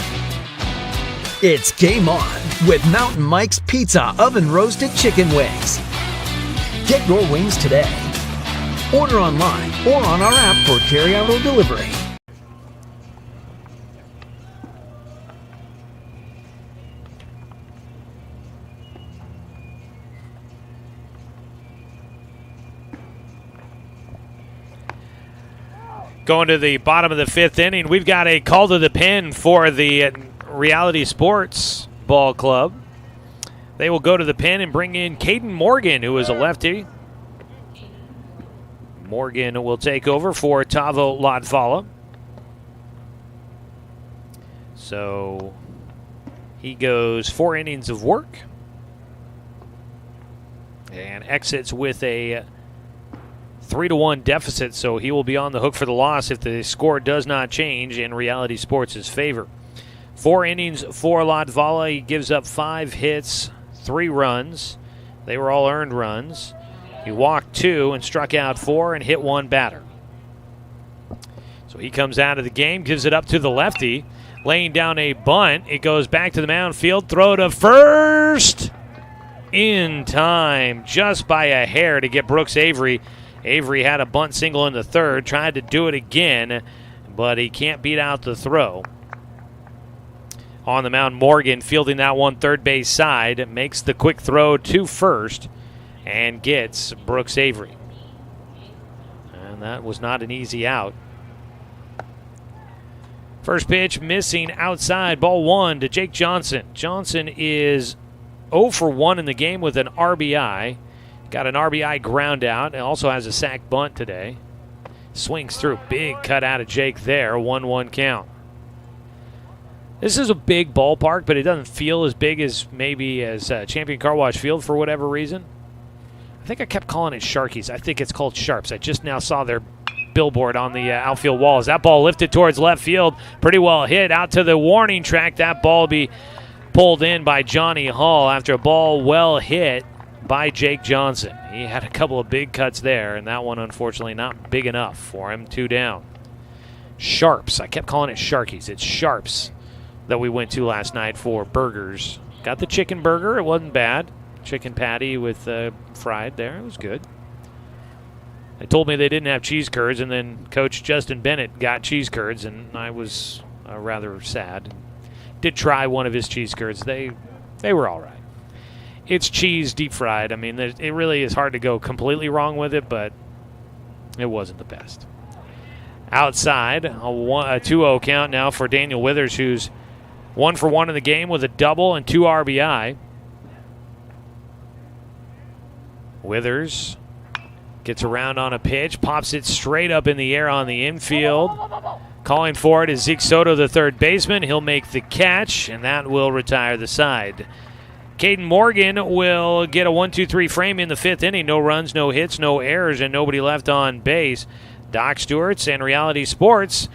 It's game on with Mountain Mike's Pizza Oven Roasted Chicken Wings. Get your wings today. Order online or on our app for carryout or delivery. Going to the bottom of the 5th inning, we've got a call to the pen for the Reality Sports Ball Club. They will go to the pen and bring in Caden Morgan, who is a lefty. Morgan will take over for Tavo Latvala. So he goes 4 innings of work and exits with a 3-1 deficit, so he will be on the hook for the loss if the score does not change in Reality Sports' favor. 4 innings for Latvala. He gives up 5 hits, 3 runs. They were all earned runs. He walked 2 and struck out 4 and hit 1 batter. So he comes out of the game, gives it up to the lefty, laying down a bunt. It goes back to the mound, field throw to first. In time, just by a hair to get Brooks Avery. Avery had a bunt single in the 3rd, tried to do it again, but he can't beat out the throw. On the mound, Morgan fielding that one 3rd base side, makes the quick throw to first and gets Brooks Avery. And that was not an easy out. First pitch missing outside, ball 1 to Jake Johnson. Johnson is 0 for 1 in the game with an RBI. Got an RBI ground out and also has a sac bunt today. Swings through. Big cut out of Jake there. 1-1 count. This is a big ballpark, but it doesn't feel as big as maybe as Champion Car Wash Field for whatever reason. I think I kept calling it Sharkies. I think it's called Sharps. I just now saw their billboard on the outfield walls. That ball lifted towards left field, pretty well hit out to the warning track. That ball will be pulled in by Johnny Hall after a ball well hit by Jake Johnson. He had a couple of big cuts there, and that one unfortunately not big enough for him. 2 down. Sharps. I kept calling it Sharkies. It's Sharps that we went to last night for burgers. Got the chicken burger. It wasn't bad. Chicken patty with fried there. It was good. They told me they didn't have cheese curds, and then Coach Justin Bennett got cheese curds, and I was rather sad. Did try one of his cheese curds. They were all right. It's cheese deep fried. I mean, it really is hard to go completely wrong with it, but it wasn't the best. Outside, a 2-0 count now for Daniel Withers, who's 1 for 1 in the game with a double and 2 RBI. Withers gets around on a pitch, pops it straight up in the air on the infield. Calling for it is Zeke Soto, the third baseman. He'll make the catch, and that will retire the side. Caden Morgan will get a 1-2-3 frame in the 5th inning. No runs, no hits, no errors, and nobody left on base. Doc Stewart's and Reality Sports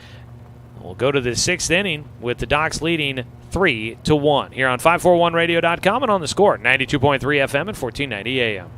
will go to the 6th inning with the Docs leading 3-1 here on 541radio.com and on the Score, 92.3 FM and 1490 AM.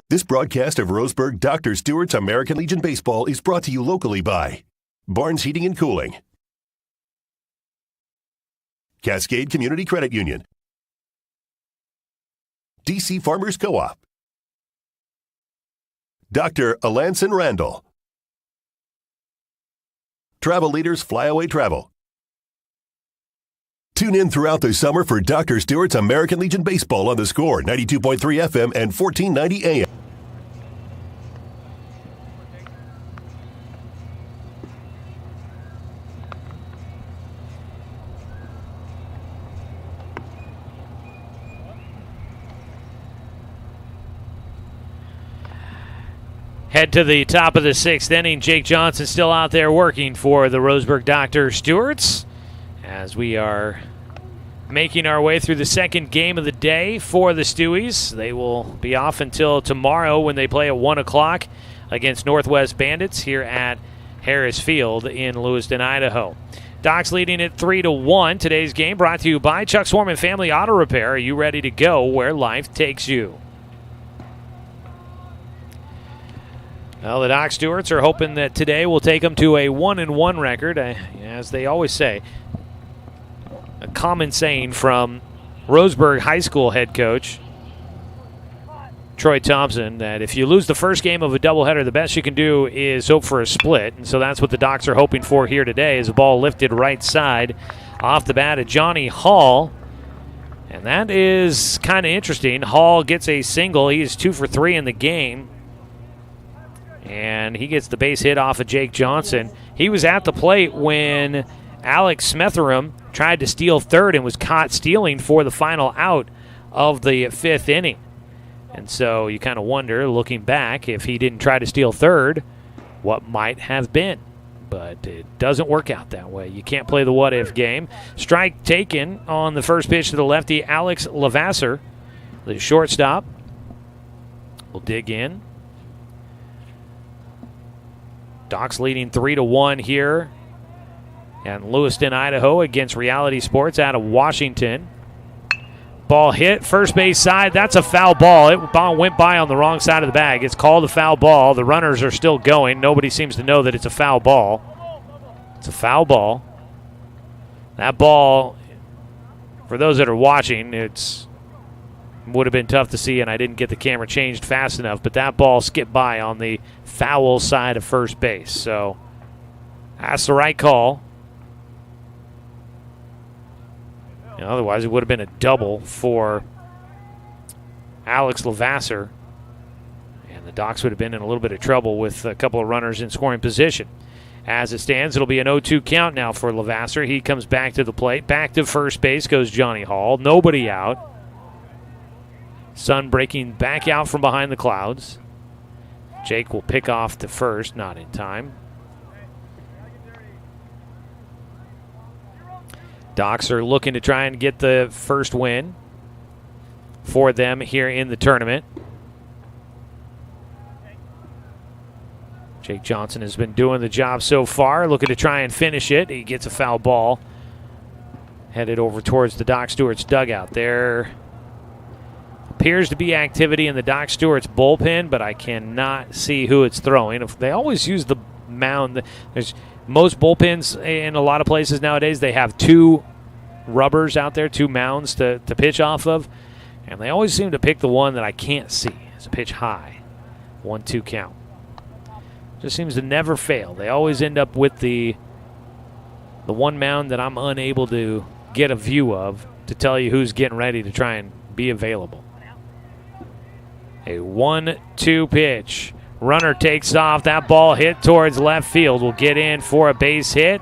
This broadcast of Roseburg Dr. Stewart's American Legion Baseball is brought to you locally by Barnes Heating and Cooling, Cascade Community Credit Union, DC Farmers Co-op, Dr. Alanson Randall, Travel Leaders Flyaway Travel. Tune in throughout the summer for Dr. Stewart's American Legion Baseball on the Score, 92.3 FM and 1490 AM. Head to the top of the 6th inning. Jake Johnson still out there working for the Roseburg Dr. Stewarts as we are making our way through the second game of the day for the Stewies. They will be off until tomorrow when they play at 1 o'clock against Northwest Bandits here at Harris Field in Lewiston, Idaho. Docs leading it 3-1. Today's game brought to you by Chuck Swarman Family Auto Repair. Are you ready to go where life takes you? Well, the Doc Stewarts are hoping that today will take them to a 1-1 record, as they always say. A common saying from Roseburg High School head coach Troy Thompson, that if you lose the first game of a doubleheader, the best you can do is hope for a split. And so that's what the Docs are hoping for here today, as a ball lifted right side off the bat of Johnny Hall. And that is kind of interesting. Hall gets a single. He is 2 for 3 in the game. And he gets the base hit off of Jake Johnson. He was at the plate when Alex Smetherum tried to steal third and was caught stealing for the final out of the 5th inning. And so you kind of wonder, looking back, if he didn't try to steal third, what might have been. But it doesn't work out that way. You can't play the what-if game. Strike taken on the first pitch to the lefty, Alex Lavasser. The shortstop will dig in. Docs leading 3-1 here in Lewiston, Idaho against Reality Sports out of Washington. Ball hit, first base side. That's a foul ball. It went by on the wrong side of the bag. It's called a foul ball. The runners are still going. Nobody seems to know that it's a foul ball. It's a foul ball. That ball, for those that are watching, would have been tough to see, and I didn't get the camera changed fast enough, but that ball skipped by on the foul side of first base. So that's the right call. Otherwise, it would have been a double for Alex Lavasser. And And the Docs would have been in a little bit of trouble with a couple of runners in scoring position. As it stands, it'll be an 0-2 count now for Levasseur. He comes back to the plate. Back to first base goes Johnny Hall. Nobody out. Sun breaking back out from behind the clouds. Jake will pick off to first, not in time. Docs are looking to try and get the first win for them here in the tournament. Jake Johnson has been doing the job so far, looking to try and finish it. He gets a foul ball. Headed over towards the Doc Stewart's dugout. There appears to be activity in the Doc Stewart's bullpen, but I cannot see who it's throwing. They always use the mound. There's most bullpens in a lot of places nowadays, they have two rubbers out there, two mounds to pitch off of, and they always seem to pick the one that I can't see. It's a pitch high. 1-2 count. Just seems to never fail. They always end up with the one mound that I'm unable to get a view of to tell you who's getting ready to try and be available. A 1-2 pitch. Runner takes off. That ball hit towards left field. Will get in for a base hit.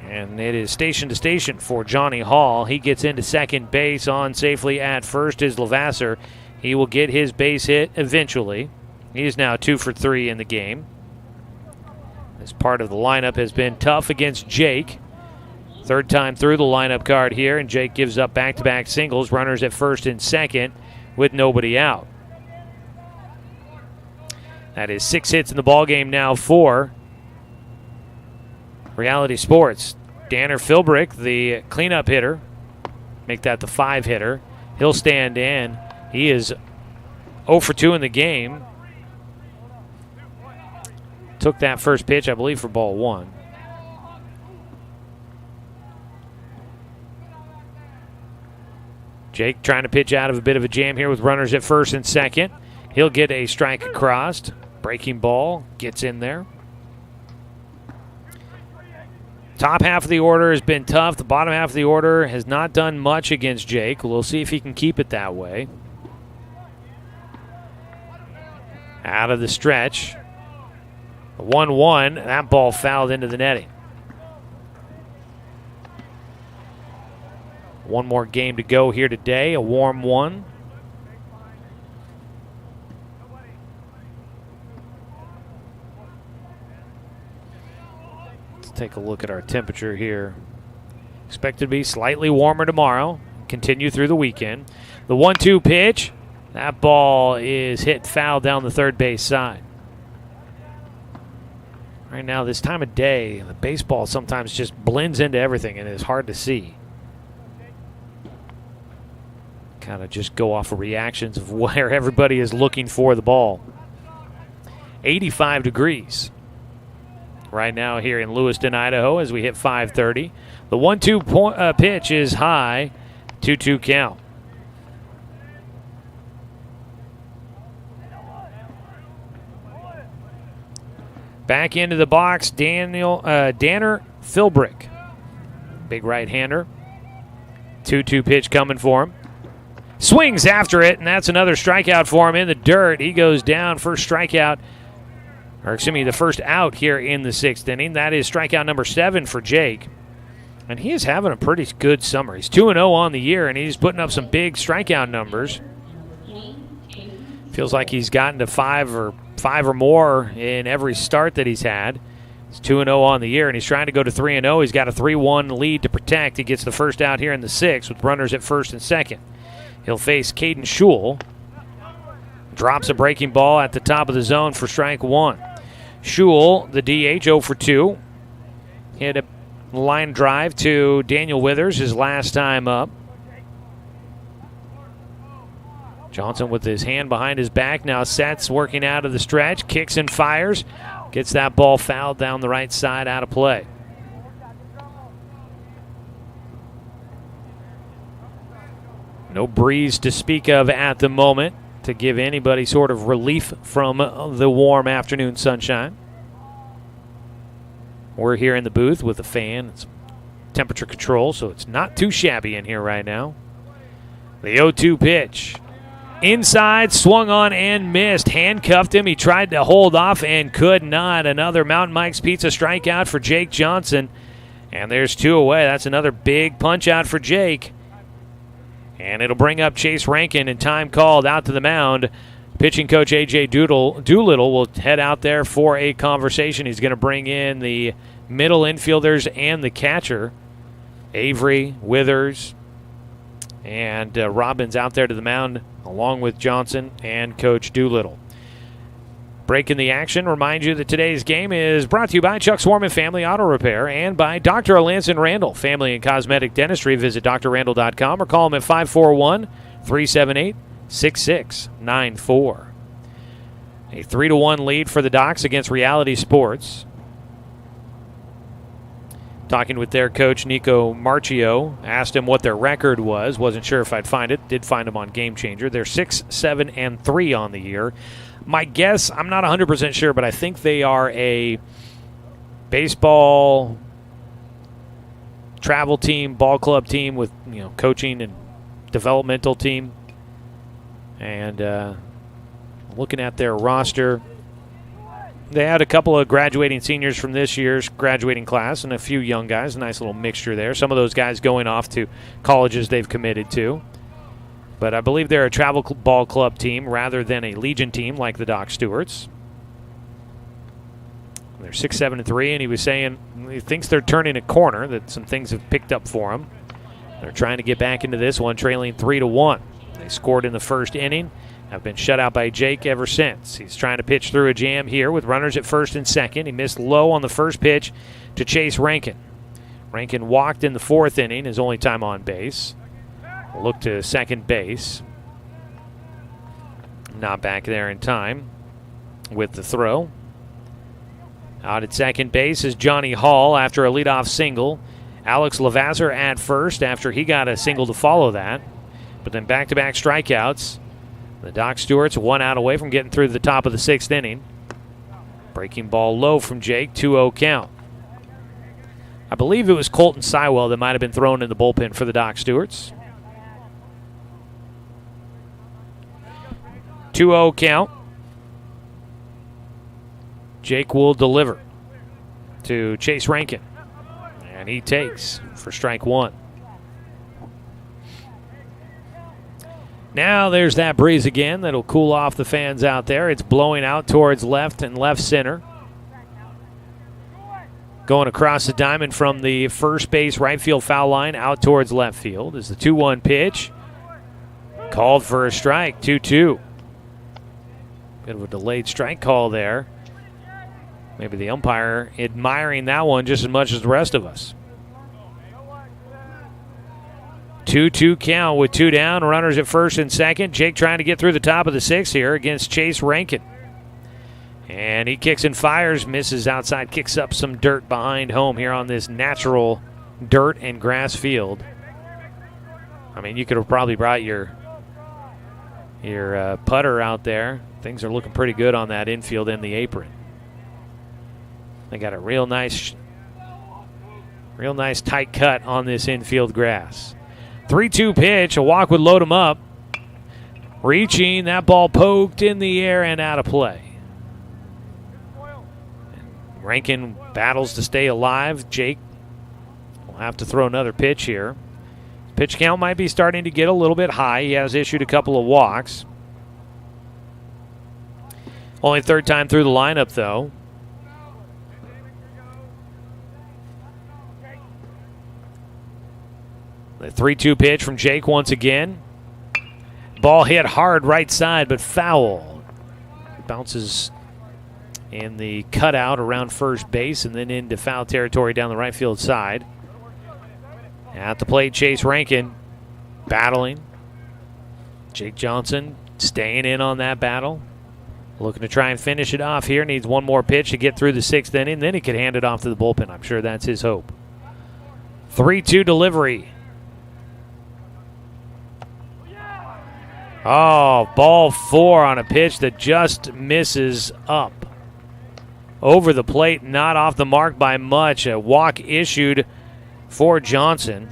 And it is station to station for Johnny Hall. He gets into second base. On safely at first is Levasseur. He will get his base hit eventually. He is now 2 for 3 in the game. This part of the lineup has been tough against Jake. Third time through the lineup card here, and Jake gives up back-to-back singles. Runners at first and second with nobody out. That is 6 hits in the ballgame now for Reality Sports. Danner Philbrick, the cleanup hitter, make that the 5 hitter. He'll stand in. He is 0 for 2 in the game. Took that first pitch, I believe, for ball 1. Jake trying to pitch out of a bit of a jam here with runners at first and second. He'll get a strike across. Breaking ball gets in there. Top half of the order has been tough. The bottom half of the order has not done much against Jake. We'll see if he can keep it that way. Out of the stretch. 1-1. That ball fouled into the netting. One more game to go here today. A warm one. Let's take a look at our temperature here. Expected to be slightly warmer tomorrow. Continue through the weekend. The 1-2 pitch. That ball is hit foul down the third base side. Right now, this time of day, the baseball sometimes just blends into everything and it's hard to see. Kind of just go off of reactions of where everybody is looking for the ball. 85 degrees right now here in Lewiston, Idaho, as we hit 5:30. The 1-2 pitch is high. 2-2 count. Back into the box, Danner Philbrick. Big right-hander. 2-2 pitch coming for him. Swings after it, and that's another strikeout for him in the dirt. He goes down, first strikeout, or excuse me, the first out here in the 6th inning. That is strikeout number 7 for Jake. And he is having a pretty good summer. He's 2-0 on the year, and he's putting up some big strikeout numbers. Feels like he's gotten to 5 or more in every start that he's had. He's 2-0 on the year, and he's trying to go to 3-0. He's got a 3-1 lead to protect. He gets the first out here in the 6th with runners at first and second. He'll face Caden Schul. Drops a breaking ball at the top of the zone for strike 1. Schul, the DH, 0 for 2. Hit a line drive to Daniel Withers his last time up. Johnson with his hand behind his back now sets, working out of the stretch, kicks and fires. Gets that ball fouled down the right side, out of play. No breeze to speak of at the moment to give anybody sort of relief from the warm afternoon sunshine. We're here in the booth with a fan. It's temperature control, so it's not too shabby in here right now. The 0-2 pitch. Inside, swung on and missed. Handcuffed him. He tried to hold off and could not. Another Mountain Mike's Pizza strikeout for Jake Johnson. And there's 2 away. That's another big punch out for Jake. And it'll bring up Chase Rankin, and time called out to the mound. Pitching coach A.J. Doolittle will head out there for a conversation. He's going to bring in the middle infielders and the catcher, Avery, Withers, and Robbins out there to the mound, along with Johnson and Coach Doolittle. Breaking the action, remind you that today's game is brought to you by Chuck Swarman Family Auto Repair and by Dr. Alanson Randall, Family and Cosmetic Dentistry. Visit drrandall.com or call him at 541-378-6694. A 3-1 lead for the Docs against Reality Sports. Talking with their coach, Nico Marchio, asked him what their record was. Wasn't sure if I'd find it. Did find them on Game Changer. They're 6-7-3 on the year. My guess, I'm not 100% sure, but I think they are a baseball travel team, ball club team with coaching and developmental team. And looking at their roster, they had a couple of graduating seniors from this year's graduating class and a few young guys. A nice little mixture there. Some of those guys going off to colleges they've committed to. But I believe they're a travel ball club team rather than a Legion team like the Doc Stewarts. They're 6-7-3, and he was saying he thinks they're turning a corner, that some things have picked up for them. They're trying to get back into this one, trailing 3-1. They scored in the first inning. Have been shut out by Jake ever since. He's trying to pitch through a jam here with runners at first and second. He missed low on the first pitch to Chase Rankin. Rankin walked in the 4th inning, his only time on base. Look to second base. Not back there in time with the throw. Out at second base is Johnny Hall after a leadoff single. Alex Lavazzer at first after he got a single to follow that. But then back-to-back strikeouts. The Doc Stewarts 1 out away from getting through the top of the 6th inning. Breaking ball low from Jake, 2-0 count. I believe it was Colton Sywell that might have been thrown in the bullpen for the Doc Stewarts. 2-0 count. Jake will deliver to Chase Rankin. And he takes for strike 1. Now there's that breeze again that'll cool off the fans out there. It's blowing out towards left and left center. Going across the diamond from the first base right field foul line out towards left field is the 2-1 pitch. Called for a strike, 2-2. Bit of a delayed strike call there. Maybe the umpire admiring that one just as much as the rest of us. 2-2 count with 2 down. Runners at first and second. Jake trying to get through the top of the 6th here against Chase Rankin. And he kicks and fires, misses outside, kicks up some dirt behind home here on this natural dirt and grass field. I mean, you could have probably brought your putter out there. Things are looking pretty good on that infield and the apron. They got a real nice tight cut on this infield grass. 3-2 pitch, a walk would load him up. Reaching, that ball poked in the air and out of play. And Rankin battles to stay alive. Jake will have to throw another pitch here. Pitch count might be starting to get a little bit high. He has issued a couple of walks. Only 3rd time through the lineup, though. The 3-2 pitch from Jake once again. Ball hit hard right side, but foul. Bounces in the cutout around first base and then into foul territory down the right field side. At the plate, Chase Rankin battling. Jake Johnson staying in on that battle. Looking to try and finish it off here. Needs one more pitch to get through the 6th inning. Then he could hand it off to the bullpen. I'm sure that's his hope. 3-2 delivery. Oh, ball 4 on a pitch that just misses up. Over the plate, not off the mark by much. A walk issued for Johnson.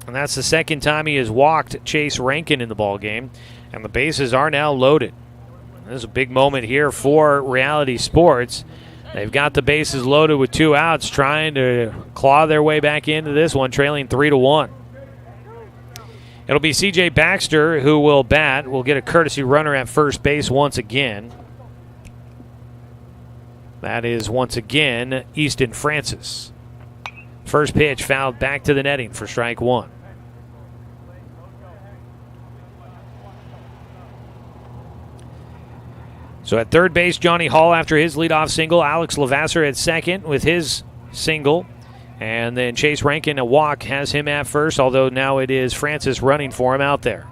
And that's the second time he has walked Chase Rankin in the ballgame. And the bases are now loaded. This is a big moment here for Reality Sports. They've got the bases loaded with 2 outs, trying to claw their way back into this one, trailing 3-1. It'll be C.J. Baxter who will bat. We'll get a courtesy runner at first base once again. That is, once again, Easton Francis. First pitch fouled back to the netting for strike 1. So at third base, Johnny Hall after his leadoff single. Alex Lavasser at second with his single. And then Chase Rankin, a walk, has him at first, although now it is Francis running for him out there.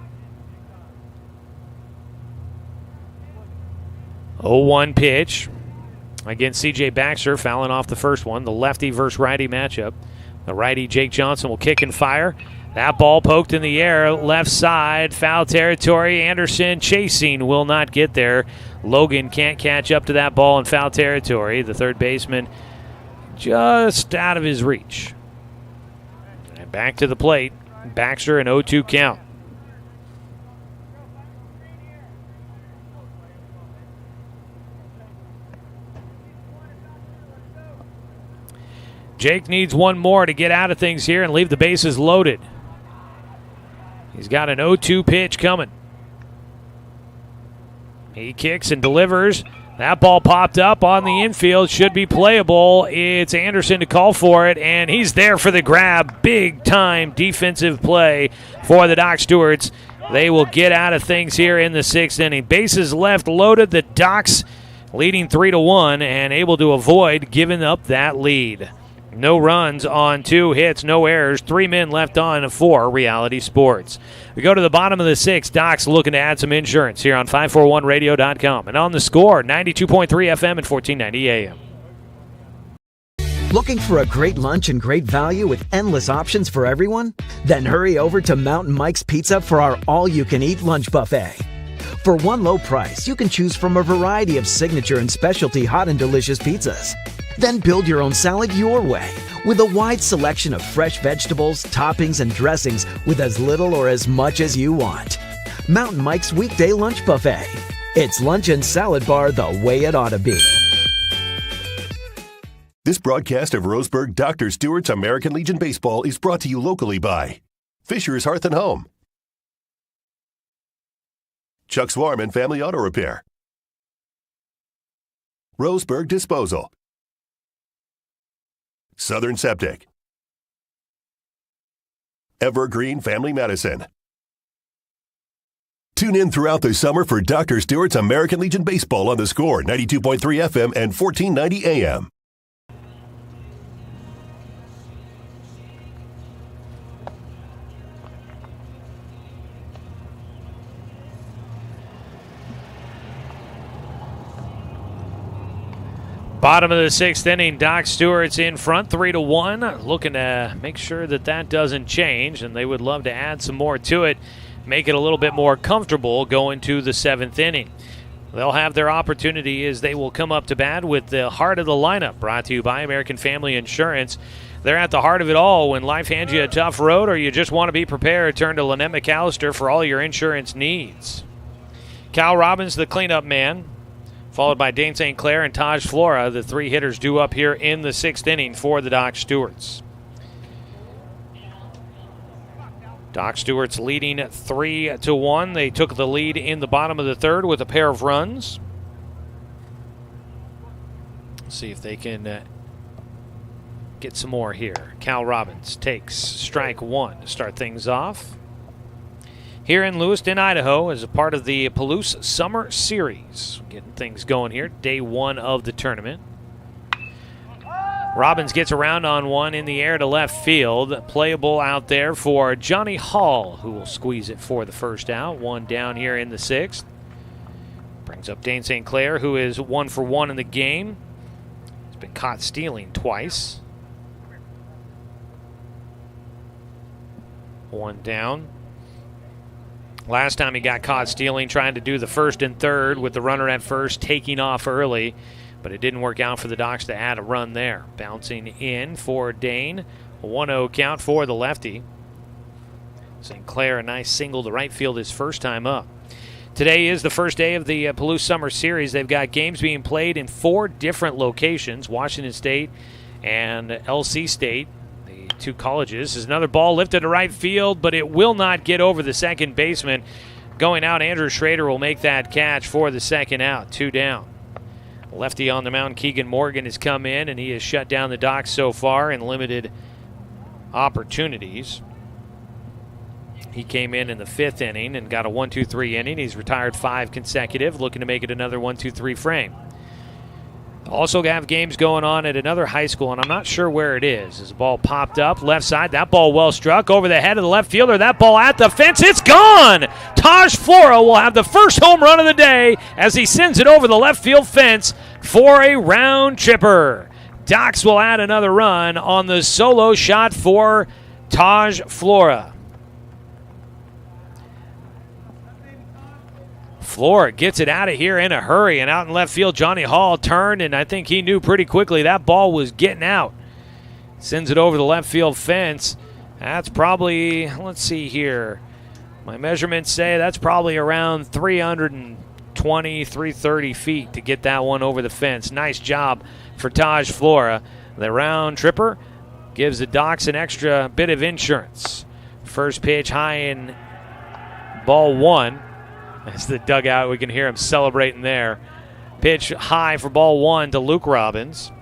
0-1 pitch against C.J. Baxter, fouling off the first one. The lefty versus righty matchup. The righty, Jake Johnson, will kick and fire. That ball poked in the air, left side, foul territory. Anderson chasing, will not get there. Logan can't catch up to that ball in foul territory. The third baseman just out of his reach. And back to the plate. Baxter, an 0-2 count. Jake needs one more to get out of things here and leave the bases loaded. He's got an 0-2 pitch coming. He kicks and delivers. That ball popped up on the infield. Should be playable. It's Anderson to call for it, and he's there for the grab. Big-time defensive play for the Doc Stewarts. They will get out of things here in the 6th inning. Bases left loaded. The Docs leading 3-1 and able to avoid giving up that lead. No runs on 2 hits, no errors, 3 men left on for Reality Sports. We go to the bottom of the 6th. Doc's looking to add some insurance here on 541radio.com. And on the Score, 92.3 FM and 1490 AM. Looking for a great lunch and great value with endless options for everyone? Then hurry over to Mountain Mike's Pizza for our all-you-can-eat lunch buffet. For one low price, you can choose from a variety of signature and specialty hot and delicious pizzas. Then build your own salad your way with a wide selection of fresh vegetables, toppings, and dressings with as little or as much as you want. Mountain Mike's Weekday Lunch Buffet. It's lunch and salad bar the way it ought to be. This broadcast of Roseburg Dr. Stewart's American Legion Baseball is brought to you locally by Fisher's Hearth and Home, Chuck Swarm and Family Auto Repair, Roseburg Disposal, Southern Septic, Evergreen Family Medicine. Tune in throughout the summer for Dr. Stewart's American Legion Baseball on the Score, 92.3 FM and 1490 AM. Bottom of the 6th inning, Doc Stewart's in front, 3-1. Looking to make sure that doesn't change, and they would love to add some more to it, make it a little bit more comfortable going to the 7th inning. They'll have their opportunity as they will come up to bat with the heart of the lineup, brought to you by American Family Insurance. They're at the heart of it all. When life hands you a tough road or you just want to be prepared, turn to Lynette McAllister for all your insurance needs. Cal Robbins, the cleanup man, followed by Dane St. Clair and Taj Flora, the 3 hitters due up here in the 6th inning for the Doc Stewarts. Doc Stewart's leading 3-1. They took the lead in the bottom of the 3rd with a pair of runs. See if they can get some more here. Cal Robbins takes strike 1 to start things off. Here in Lewiston, Idaho, as a part of the Palouse Summer Series. Getting things going here, day 1 of the tournament. Robbins gets around on one in the air to left field. Playable out there for Johnny Hall, who will squeeze it for the first out. 1 down here in the 6th. Brings up Dane St. Clair, who is 1 for 1 in the game. He's been caught stealing twice. 1 down. Last time he got caught stealing, trying to do the 1st and 3rd with the runner at first, taking off early. But it didn't work out for the Docs to add a run there. Bouncing in for Dane. A 1-0 count for the lefty. St. Clair, a nice single to right field his first time up. Today is the first day of the Palouse Summer Series. They've got games being played in 4 different locations, Washington State and LC State, the 2 colleges. There's another ball lifted to right field, but it will not get over the second baseman. Going out, Andrew Schrader will make that catch for the second out, 2 down. Lefty on the mound, Keegan Morgan, has come in, and he has shut down the Docs so far in limited opportunities. He came in the 5th inning and got a 1-2-3 inning. He's retired 5 consecutive, looking to make it another 1-2-3 frame. Also have games going on at another high school, and I'm not sure where it is. As the ball popped up left side, that ball well struck over the head of the left fielder. That ball at the fence, it's gone! Taj Flora will have the first home run of the day as he sends it over the left field fence for a round tripper. Docs will add another run on the solo shot for Taj Flora. Flora gets it out of here in a hurry, and out in left field, Johnny Hall turned, and I think he knew pretty quickly that ball was getting out. Sends it over the left field fence. That's probably, let's see here. My measurements say that's probably around 320, 330 feet to get that one over the fence. Nice job for Taj Flora. The round tripper gives the Docs an extra bit of insurance. First pitch high in ball 1. That's the dugout. We can hear him celebrating there. Pitch high for ball 1 to Luke Robbins.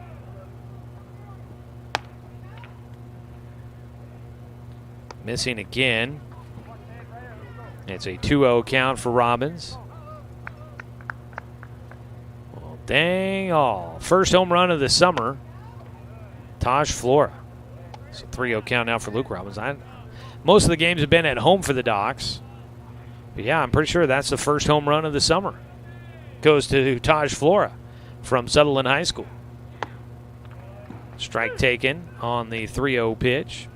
Missing again. It's a 2-0 count for Robbins. Well, dang all. First home run of the summer. Taj Flora. It's a 3-0 count now for Luke Robbins. Most of the games have been at home for the Docs. But yeah, I'm pretty sure that's the first home run of the summer. Goes to Taj Flora from Sutherland High School. Strike taken on the 3-0 pitch.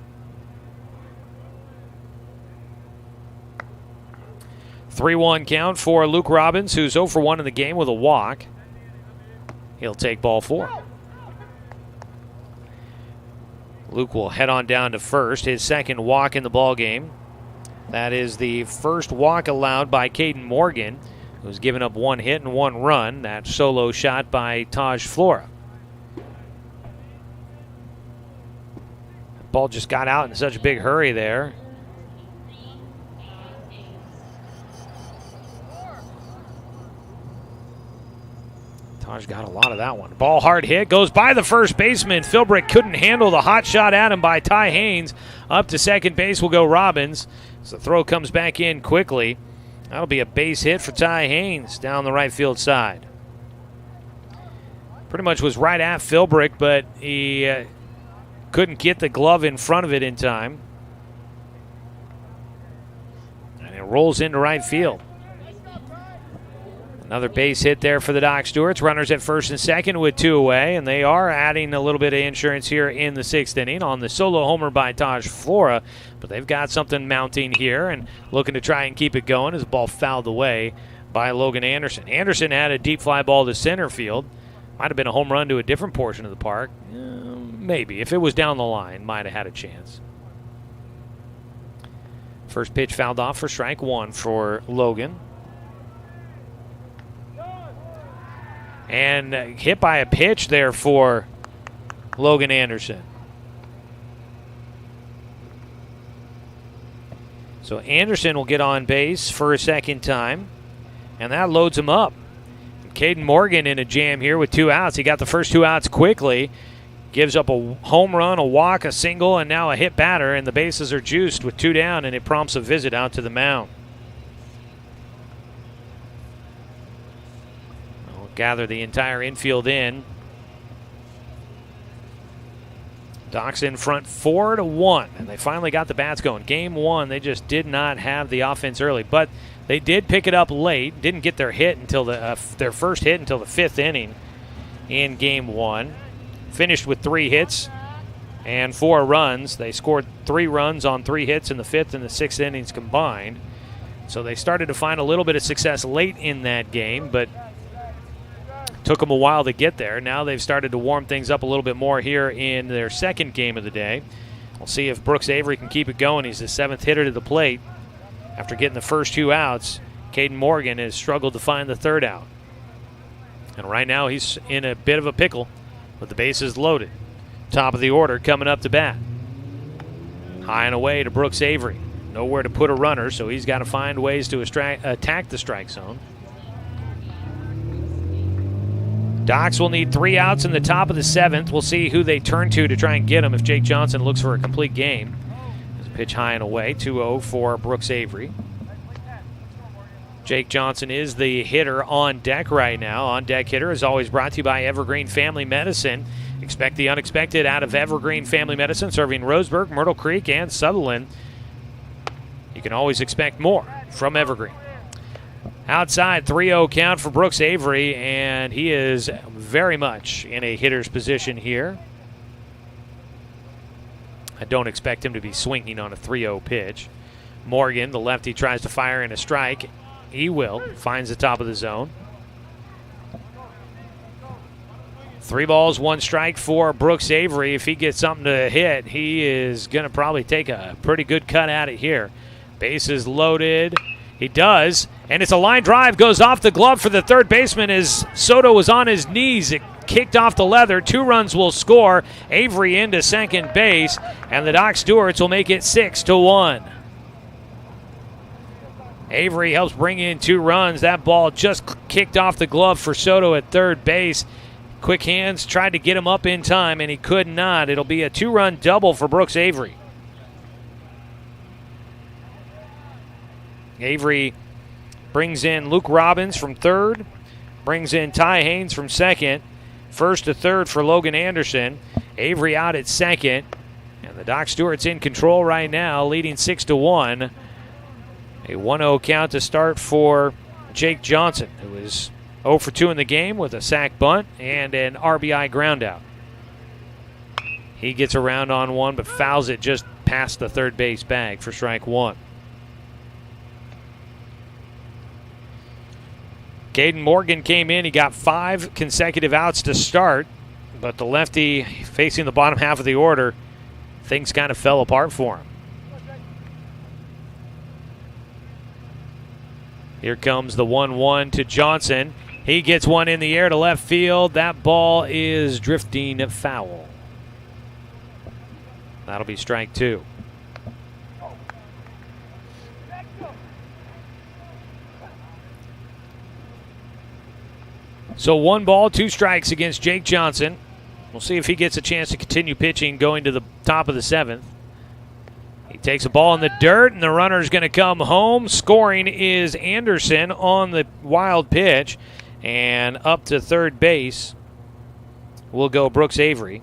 3-1 count for Luke Robbins, who's 0 for 1 in the game with a walk. He'll take ball 4. Luke will head on down to first, his second walk in the ball game. That is the first walk allowed by Caden Morgan, who's given up 1 hit and 1 run. That solo shot by Taj Flora. The ball just got out in such a big hurry there. Taj got a lot of that one. Ball hard hit, goes by the first baseman. Philbrick couldn't handle the hot shot at him by Ty Haynes. Up to second base will go Robbins. So the throw comes back in quickly. That'll be a base hit for Ty Haynes down the right field side. Pretty much was right at Philbrick, but he couldn't get the glove in front of it in time. And it rolls into right field. Another base hit there for the Doc Stewarts. Runners at first and second with 2 away, and they are adding a little bit of insurance here in the 6th inning on the solo homer by Taj Flora. But they've got something mounting here and looking to try and keep it going as the ball fouled away by Logan Anderson. Anderson had a deep fly ball to center field. Might have been a home run to a different portion of the park. Maybe. If it was down the line, might have had a chance. First pitch fouled off for strike 1 for Logan. And hit by a pitch there for Logan Anderson. So Anderson will get on base for a second time, and that loads him up. Caden Morgan in a jam here with 2 outs. He got the first 2 outs quickly. Gives up a home run, a walk, a single, and now a hit batter, and the bases are juiced with 2 down, and it prompts a visit out to the mound. Gather the entire infield in. Docs in front 4-1, and they finally got the bats going. Game 1, they just did not have the offense early, but they did pick it up late. Didn't get their hit until their first hit until the 5th inning in Game 1. Finished with 3 hits and 4 runs. They scored 3 runs on 3 hits in the 5th and the 6th innings combined. So they started to find a little bit of success late in that game, but took them a while to get there. Now they've started to warm things up a little bit more here in their second game of the day. We'll see if Brooks Avery can keep it going. He's the 7th hitter to the plate. After getting the first 2 outs, Caden Morgan has struggled to find the 3rd out. And right now he's in a bit of a pickle with the bases loaded. Top of the order coming up to bat. High and away to Brooks Avery. Nowhere to put a runner, so he's got to find ways to attack the strike zone. Docs will need 3 outs in the top of the 7th. We'll see who they turn to try and get him if Jake Johnson looks for a complete game. There's a pitch high and away, 2-0 for Brooks Avery. Jake Johnson is the hitter on deck right now. On Deck Hitter is always brought to you by Evergreen Family Medicine. Expect the unexpected out of Evergreen Family Medicine, serving Roseburg, Myrtle Creek, and Sutherland. You can always expect more from Evergreen. Outside, 3-0 count for Brooks Avery, and he is very much in a hitter's position here. I don't expect him to be swinging on a 3-0 pitch. Morgan, the lefty, tries to fire in a strike. He will. Finds the top of the zone. 3 balls, 1 strike for Brooks Avery. If he gets something to hit, he is going to probably take a pretty good cut at it here. Bases loaded. He does. And it's a line drive. Goes off the glove for the third baseman as Soto was on his knees. It kicked off the leather. 2 runs will score. Avery into second base. And the Doc Stewarts will make it 6-1. Avery helps bring in 2 runs. That ball just kicked off the glove for Soto at third base. Quick hands tried to get him up in time, and he could not. It'll be a 2-run double for Brooks Avery. Avery brings in Luke Robbins from third, brings in Ty Haynes from second, first to third for Logan Anderson. Avery out at second, and the Doc Stewart's in control right now, leading 6-1. A 1-0 count to start for Jake Johnson, who is 0 for 2 in the game with a sac bunt and an RBI groundout. He gets around on one, but fouls it just past the third base bag for strike 1. Caden Morgan came in. He got 5 consecutive outs to start, but the lefty facing the bottom half of the order, things kind of fell apart for him. Here comes the 1-1 to Johnson. He gets one in the air to left field. That ball is drifting foul. That'll be strike 2. So 1 ball, 2 strikes against Jake Johnson. We'll see if he gets a chance to continue pitching going to the top of the 7th. He takes a ball in the dirt, and the runner's going to come home. Scoring is Anderson on the wild pitch. And up to third base will go Brooks Avery.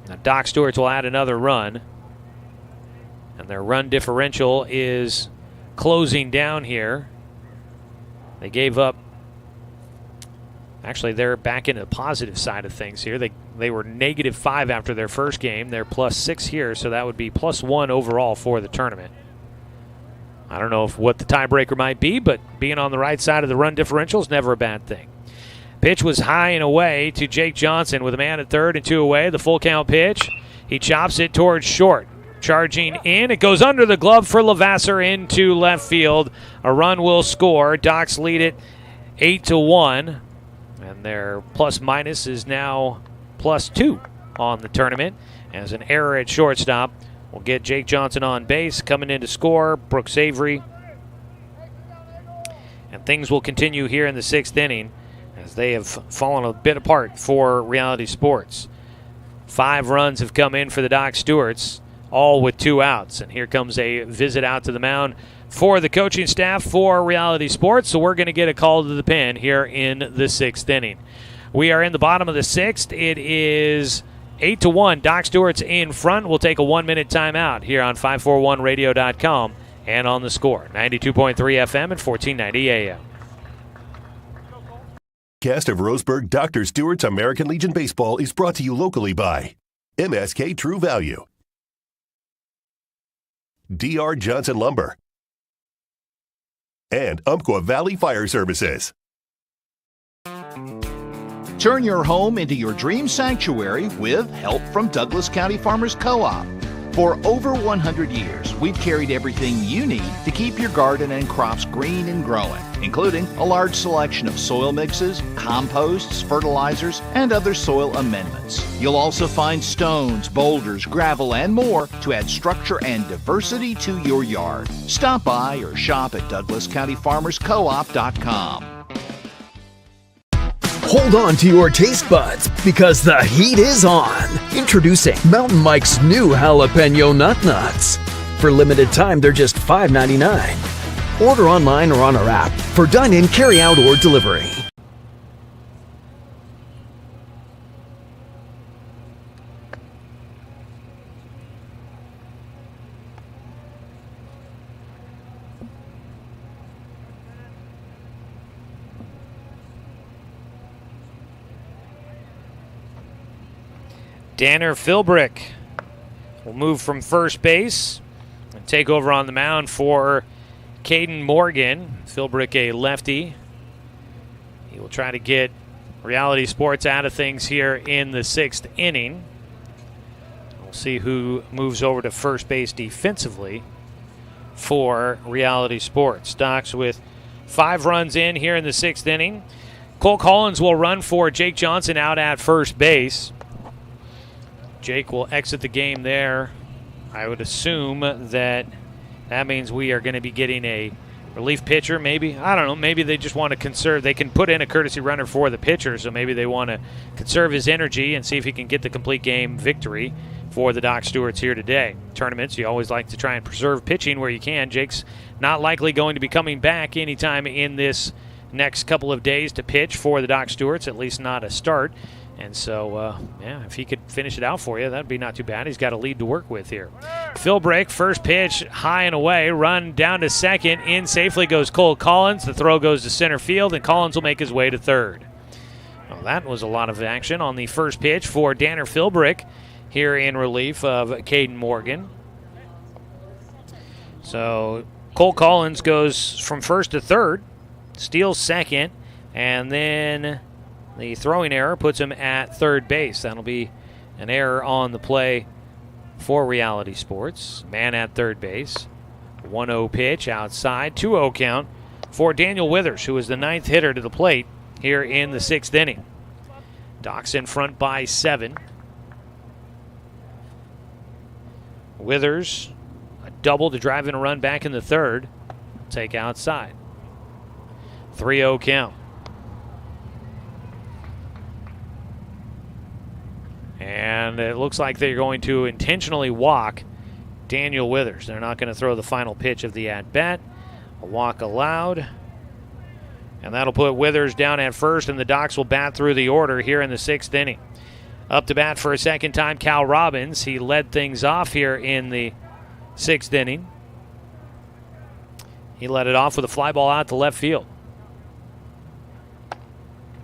Now Doc Stewart's will add another run. And their run differential is closing down here. They gave up. Actually, they're back into the positive side of things here. They were -5 after their first game. They're +6 here, so that would be +1 overall for the tournament. I don't know what the tiebreaker might be, but being on the right side of the run differential is never a bad thing. Pitch was high and away to Jake Johnson with a man at third and 2 away. The full count pitch. He chops it towards short. Charging in. It goes under the glove for Levasseur into left field. A run will score. Docs lead it 8-1. And their plus-minus is now +2 on the tournament. As an error at shortstop will get Jake Johnson on base. Coming in to score, Brooks Avery. And things will continue here in the 6th inning as they have fallen a bit apart for Reality Sports. 5 runs have come in for the Doc Stewarts, all with 2 outs. And here comes a visit out to the mound for the coaching staff for Reality Sports. So we're going to get a call to the pen here in the 6th inning. We are in the bottom of the 6th. It is 8-1. Doc Stewart's in front. We'll take a 1-minute timeout here on 541radio.com and on the Score. 92.3 FM and 1490 AM. Cast of Roseburg Dr. Stewart's American Legion Baseball is brought to you locally by MSK True Value, DR Johnson Lumber, and Umpqua Valley Fire Services. Turn your home into your dream sanctuary with help from Douglas County Farmers Co-op. For over 100 years, we've carried everything you need to keep your garden and crops green and growing, including a large selection of soil mixes, composts, fertilizers, and other soil amendments. You'll also find stones, boulders, gravel, and more to add structure and diversity to your yard. Stop by or shop at DouglasCountyFarmersCoop.com. Hold on to your taste buds because the heat is on. Introducing Mountain Mike's new jalapeno nut nuts. For limited time, they're just $5.99. Order online or on our app for dine-in, carry-out, or delivery. Danner Philbrick will move from first base and take over on the mound for Caden Morgan. Philbrick, a lefty. He will try to get Reality Sports out of things here in the 6th inning. We'll see who moves over to first base defensively for Reality Sports. Docs with 5 runs in here in the 6th inning. Cole Collins will run for Jake Johnson out at first base. Jake will exit the game there. I would assume that means we are going to be getting a relief pitcher, maybe. I don't know. Maybe they just want to conserve. They can put in a courtesy runner for the pitcher, so maybe they want to conserve his energy and see if he can get the complete game victory for the Doc Stewarts here today. Tournaments, you always like to try and preserve pitching where you can. Jake's not likely going to be coming back anytime in this next couple of days to pitch for the Doc Stewarts, at least not a start. And so, if he could finish it out for you, that'd be not too bad. He's got a lead to work with here. Philbrick, first pitch, high and away, run down to second. In safely goes Cole Collins. The throw goes to center field, and Collins will make his way to third. Well, that was a lot of action on the first pitch for Danner Philbrick here in relief of Caden Morgan. So Cole Collins goes from first to third, steals second, and then the throwing error puts him at third base. That'll be an error on the play for Reality Sports. Man at third base. 1-0 pitch outside. 2-0 count for Daniel Withers, who is the 9th hitter to the plate here in the 6th inning. Docs in front by 7. Withers, a double to drive in a run back in the 3rd. Take outside. 3-0 count. And it looks like they're going to intentionally walk Daniel Withers. They're not going to throw the final pitch of the at-bat. A walk allowed. And that'll put Withers down at first, and the Docs will bat through the order here in the 6th inning. Up to bat for a second time, Cal Robbins. He led things off here in the 6th inning. He led it off with a fly ball out to left field.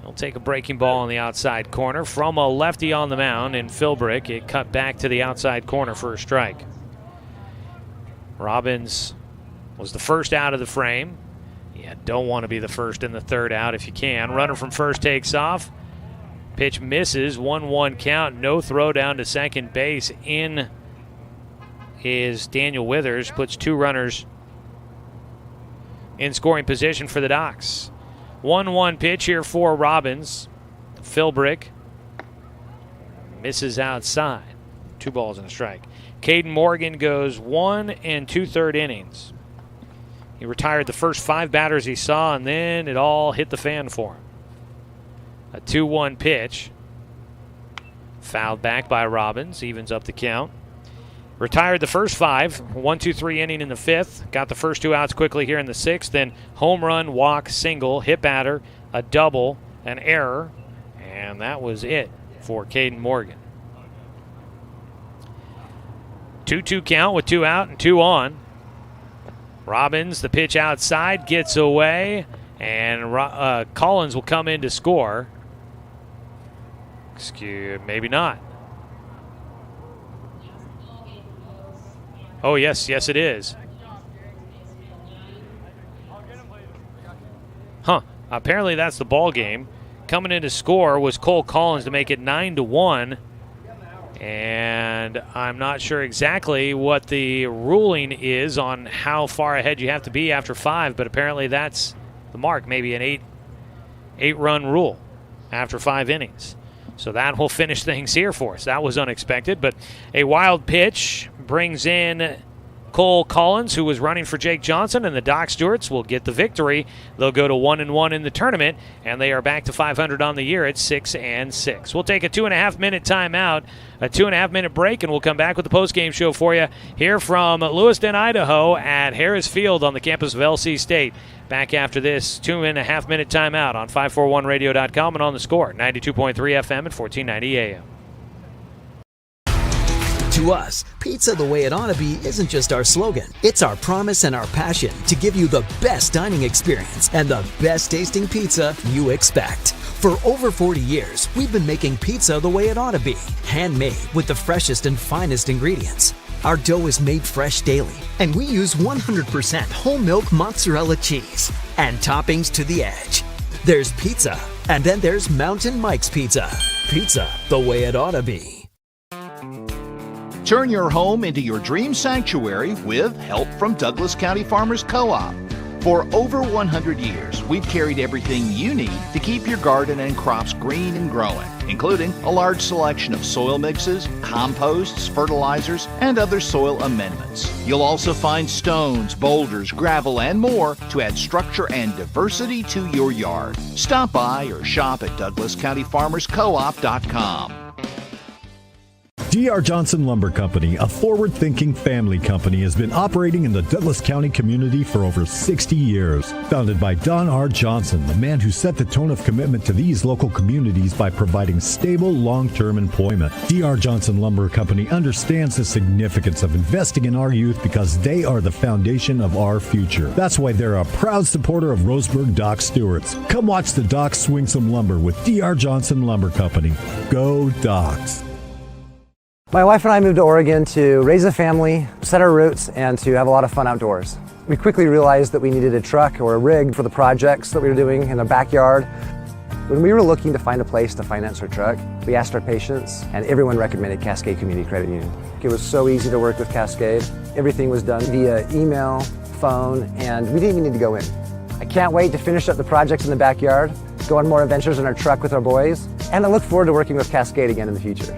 He'll take a breaking ball on the outside corner from a lefty on the mound in Philbrick. It cut back to the outside corner for a strike. Robbins was the first out of the frame. Yeah, don't want to be the first and the 3rd out if you can. Runner from first takes off. Pitch misses. 1-1 count. No throw down to second base in is Daniel Withers. Puts 2 runners in scoring position for the Docs. 1-1 pitch here for Robbins. Philbrick misses outside. 2 balls and a strike. Caden Morgan goes 1 2/3 innings. He retired the first 5 batters he saw, and then it all hit the fan for him. A 2-1 pitch. Fouled back by Robbins. Evens up the count. Retired the first 5, 1-2-3 inning in the 5th. Got the first 2 outs quickly here in the 6th. Then home run, walk, single, hit batter, a double, an error, and that was it for Caden Morgan. 2-2 count with 2 out and 2 on. Robbins, the pitch outside, gets away, and Collins will come in to score. Maybe not. Oh, yes, it is. Apparently that's the ball game. Coming in to score was Cole Collins to make it 9-1. And I'm not sure exactly what the ruling is on how far ahead you have to be after 5, but apparently that's the mark, maybe an eight-run rule after 5 innings. So that will finish things here for us. That was unexpected, but a wild pitch brings in Cole Collins, who was running for Jake Johnson, and the Doc Stewarts will get the victory. They'll go to 1-1 in the tournament, and they are back to 500 on the year at 6-6. We'll take a 2.5-minute timeout, a 2.5-minute break, and we'll come back with the postgame show for you here from Lewiston, Idaho at Harris Field on the campus of LC State. Back after this 2.5-minute timeout on 541radio.com and on the Score, 92.3 FM and 1490 AM. To us, pizza the way it ought to be isn't just our slogan. It's our promise and our passion to give you the best dining experience and the best tasting pizza you expect. For over 40 years, we've been making pizza the way it ought to be. Handmade with the freshest and finest ingredients. Our dough is made fresh daily, and we use 100% whole milk mozzarella cheese and toppings to the edge. There's pizza, and then there's Mountain Mike's Pizza. Pizza the way it ought to be. Turn your home into your dream sanctuary with help from Douglas County Farmers Co-op. For over 100 years, we've carried everything you need to keep your garden and crops green and growing, including a large selection of soil mixes, composts, fertilizers, and other soil amendments. You'll also find stones, boulders, gravel, and more to add structure and diversity to your yard. Stop by or shop at DouglasCountyFarmersCoop.com. D.R. Johnson Lumber Company, a forward-thinking family company, has been operating in the Douglas County community for over 60 years. Founded by Don R. Johnson, the man who set the tone of commitment to these local communities by providing stable, long-term employment. D.R. Johnson Lumber Company understands the significance of investing in our youth because they are the foundation of our future. That's why they're a proud supporter of Roseburg Doc Stewarts. Come watch the Docs swing some lumber with D.R. Johnson Lumber Company. Go Docs! My wife and I moved to Oregon to raise a family, set our roots, and to have a lot of fun outdoors. We quickly realized that we needed a truck or a rig for the projects that we were doing in the backyard. When we were looking to find a place to finance our truck, we asked our patients, and everyone recommended Cascade Community Credit Union. It was so easy to work with Cascade. Everything was done via email, phone, and we didn't even need to go in. I can't wait to finish up the projects in the backyard, go on more adventures in our truck with our boys, and I look forward to working with Cascade again in the future.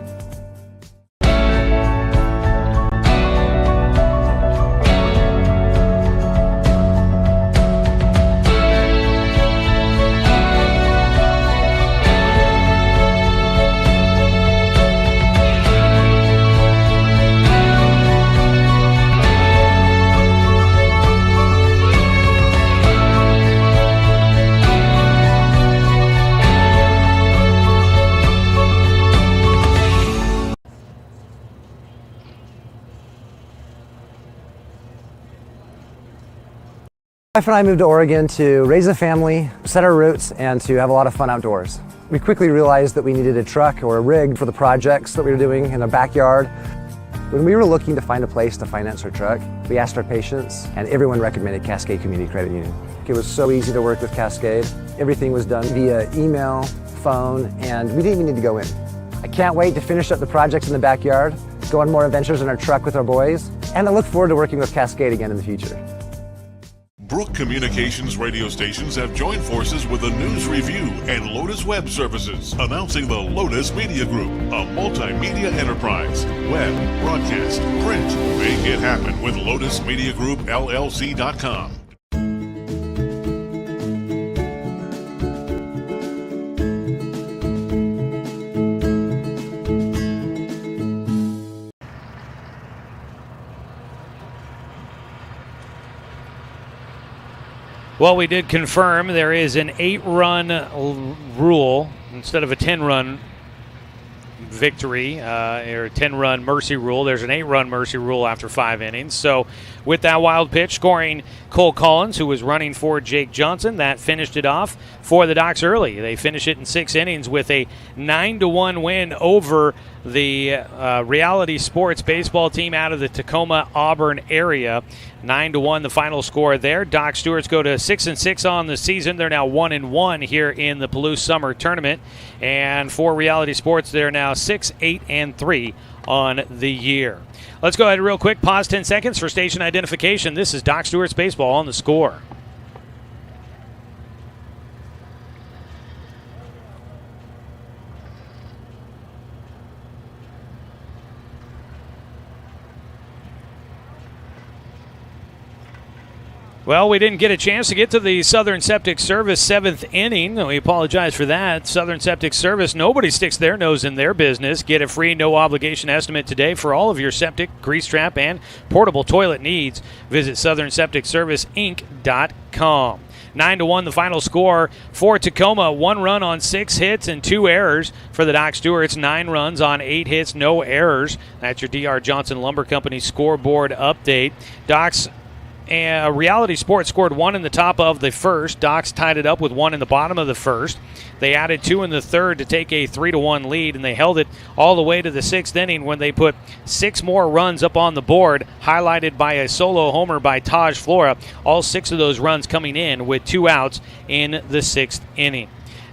My wife and I moved to Oregon to raise a family, set our roots, and to have a lot of fun outdoors. We quickly realized that we needed a truck or a rig for the projects that we were doing in the backyard. When we were looking to find a place to finance our truck, we asked our patients, and everyone recommended Cascade Community Credit Union. It was so easy to work with Cascade. Everything was done via email, phone, and we didn't even need to go in. I can't wait to finish up the projects in the backyard, go on more adventures in our truck with our boys, and I look forward to working with Cascade again in the future. Brook Communications radio stations have joined forces with the News Review and Lotus Web Services, announcing the Lotus Media Group, a multimedia enterprise. Web, broadcast, print. Make it happen with Lotus Media Group, LLC.com. Well, we did confirm there is an 8-run rule instead of a 10-run victory or 10-run mercy rule. There's an 8-run mercy rule after 5 innings. So with that wild pitch, scoring Cole Collins, who was running for Jake Johnson, that finished it off for the Docs early. They finish it in 6 innings with a 9-1 win over the Reality Sports baseball team out of the Tacoma, Auburn area. 9-1 the final score there. Doc Stewarts go to 6-6 on the season. They're now 1-1 here in the Palouse Summer Tournament. And for Reality Sports, they're now 6-8-3 on the year. Let's go ahead real quick. Pause 10 seconds for station identification. This is Doc Stewart's Baseball on the Score. Well, we didn't get a chance to get to the Southern Septic Service 7th inning. We apologize for that. Southern Septic Service, nobody sticks their nose in their business. Get a free, no-obligation estimate today for all of your septic, grease trap, and portable toilet needs. Visit SouthernSepticServiceInc.com. 9-1 the final score for Tacoma. 1 run on 6 hits and 2 errors for the Doc Stewarts. 9 runs on 8 hits, no errors. That's your D.R. Johnson Lumber Company scoreboard update. Docs Reality Sports scored 1 in the top of the first. Docs tied it up with 1 in the bottom of the first. They added 2 in the third to take a 3-1 lead, and they held it all the way to the 6th inning when they put 6 more runs up on the board, highlighted by a solo homer by Taj Flora. All 6 of those runs coming in with 2 outs in the 6th inning.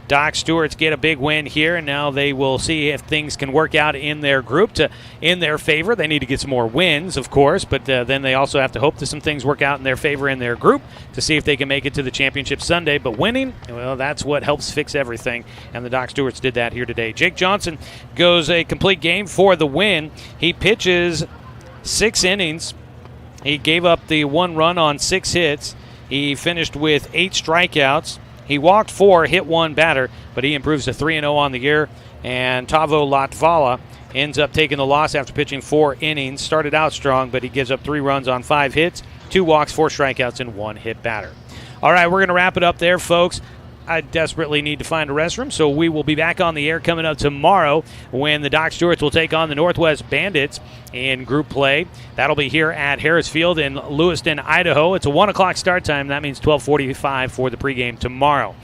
Doc Stewarts get a big win here, and now they will see if things can work out in their group in their favor. They need to get some more wins, of course, but then they also have to hope that some things work out in their favor in their group to see if they can make it to the championship Sunday. But winning, well, that's what helps fix everything, and the Doc Stewarts did that here today. Jake Johnson goes a complete game for the win. He pitches 6 innings. He gave up the 1 run on 6 hits. He finished with 8 strikeouts. He walked 4, hit 1 batter, but he improves to 3-0 on the year. And Tavo Latvala ends up taking the loss after pitching 4 innings. Started out strong, but he gives up 3 runs on 5 hits, 2 walks, 4 strikeouts, and 1 hit batter. All right, we're going to wrap it up there, folks. I desperately need to find a restroom, so we will be back on the air coming up tomorrow when the Doc Stewarts will take on the Northwest Bandits in group play. That'll be here at Harris Field in Lewiston, Idaho. It's a 1 o'clock start time. That means 12:45 for the pregame tomorrow.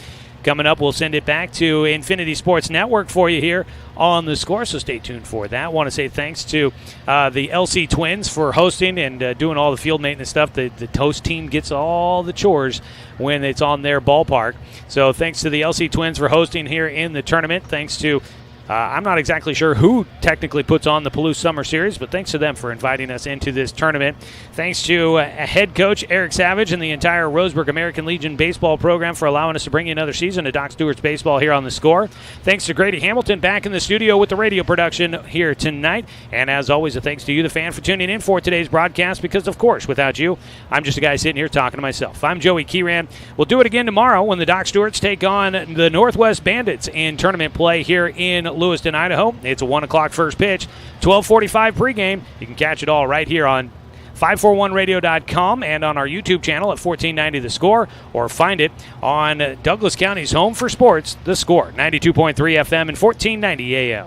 Coming up, we'll send it back to Infinity Sports Network for you here on the Score, so stay tuned for that. I want to say thanks to the LC Twins for hosting and doing all the field maintenance stuff. The host team gets all the chores when it's on their ballpark. So thanks to the LC Twins for hosting here in the tournament. Thanks to I'm not exactly sure who technically puts on the Palouse Summer Series, but thanks to them for inviting us into this tournament. Thanks to head coach Eric Savage and the entire Roseburg American Legion baseball program for allowing us to bring you another season of Doc Stewart's Baseball here on the Score. Thanks to Grady Hamilton back in the studio with the radio production here tonight. And as always, a thanks to you, the fan, for tuning in for today's broadcast, because, of course, without you, I'm just a guy sitting here talking to myself. I'm Joey Kieran. We'll do it again tomorrow when the Doc Stewarts take on the Northwest Bandits in tournament play here in Lewiston, Idaho. It's a 1 o'clock first pitch, 12:45 pregame. You can catch it all right here on 541radio.com and on our YouTube channel at 1490 The Score, or find it on Douglas County's home for sports, The Score, 92.3 FM and 1490 AM.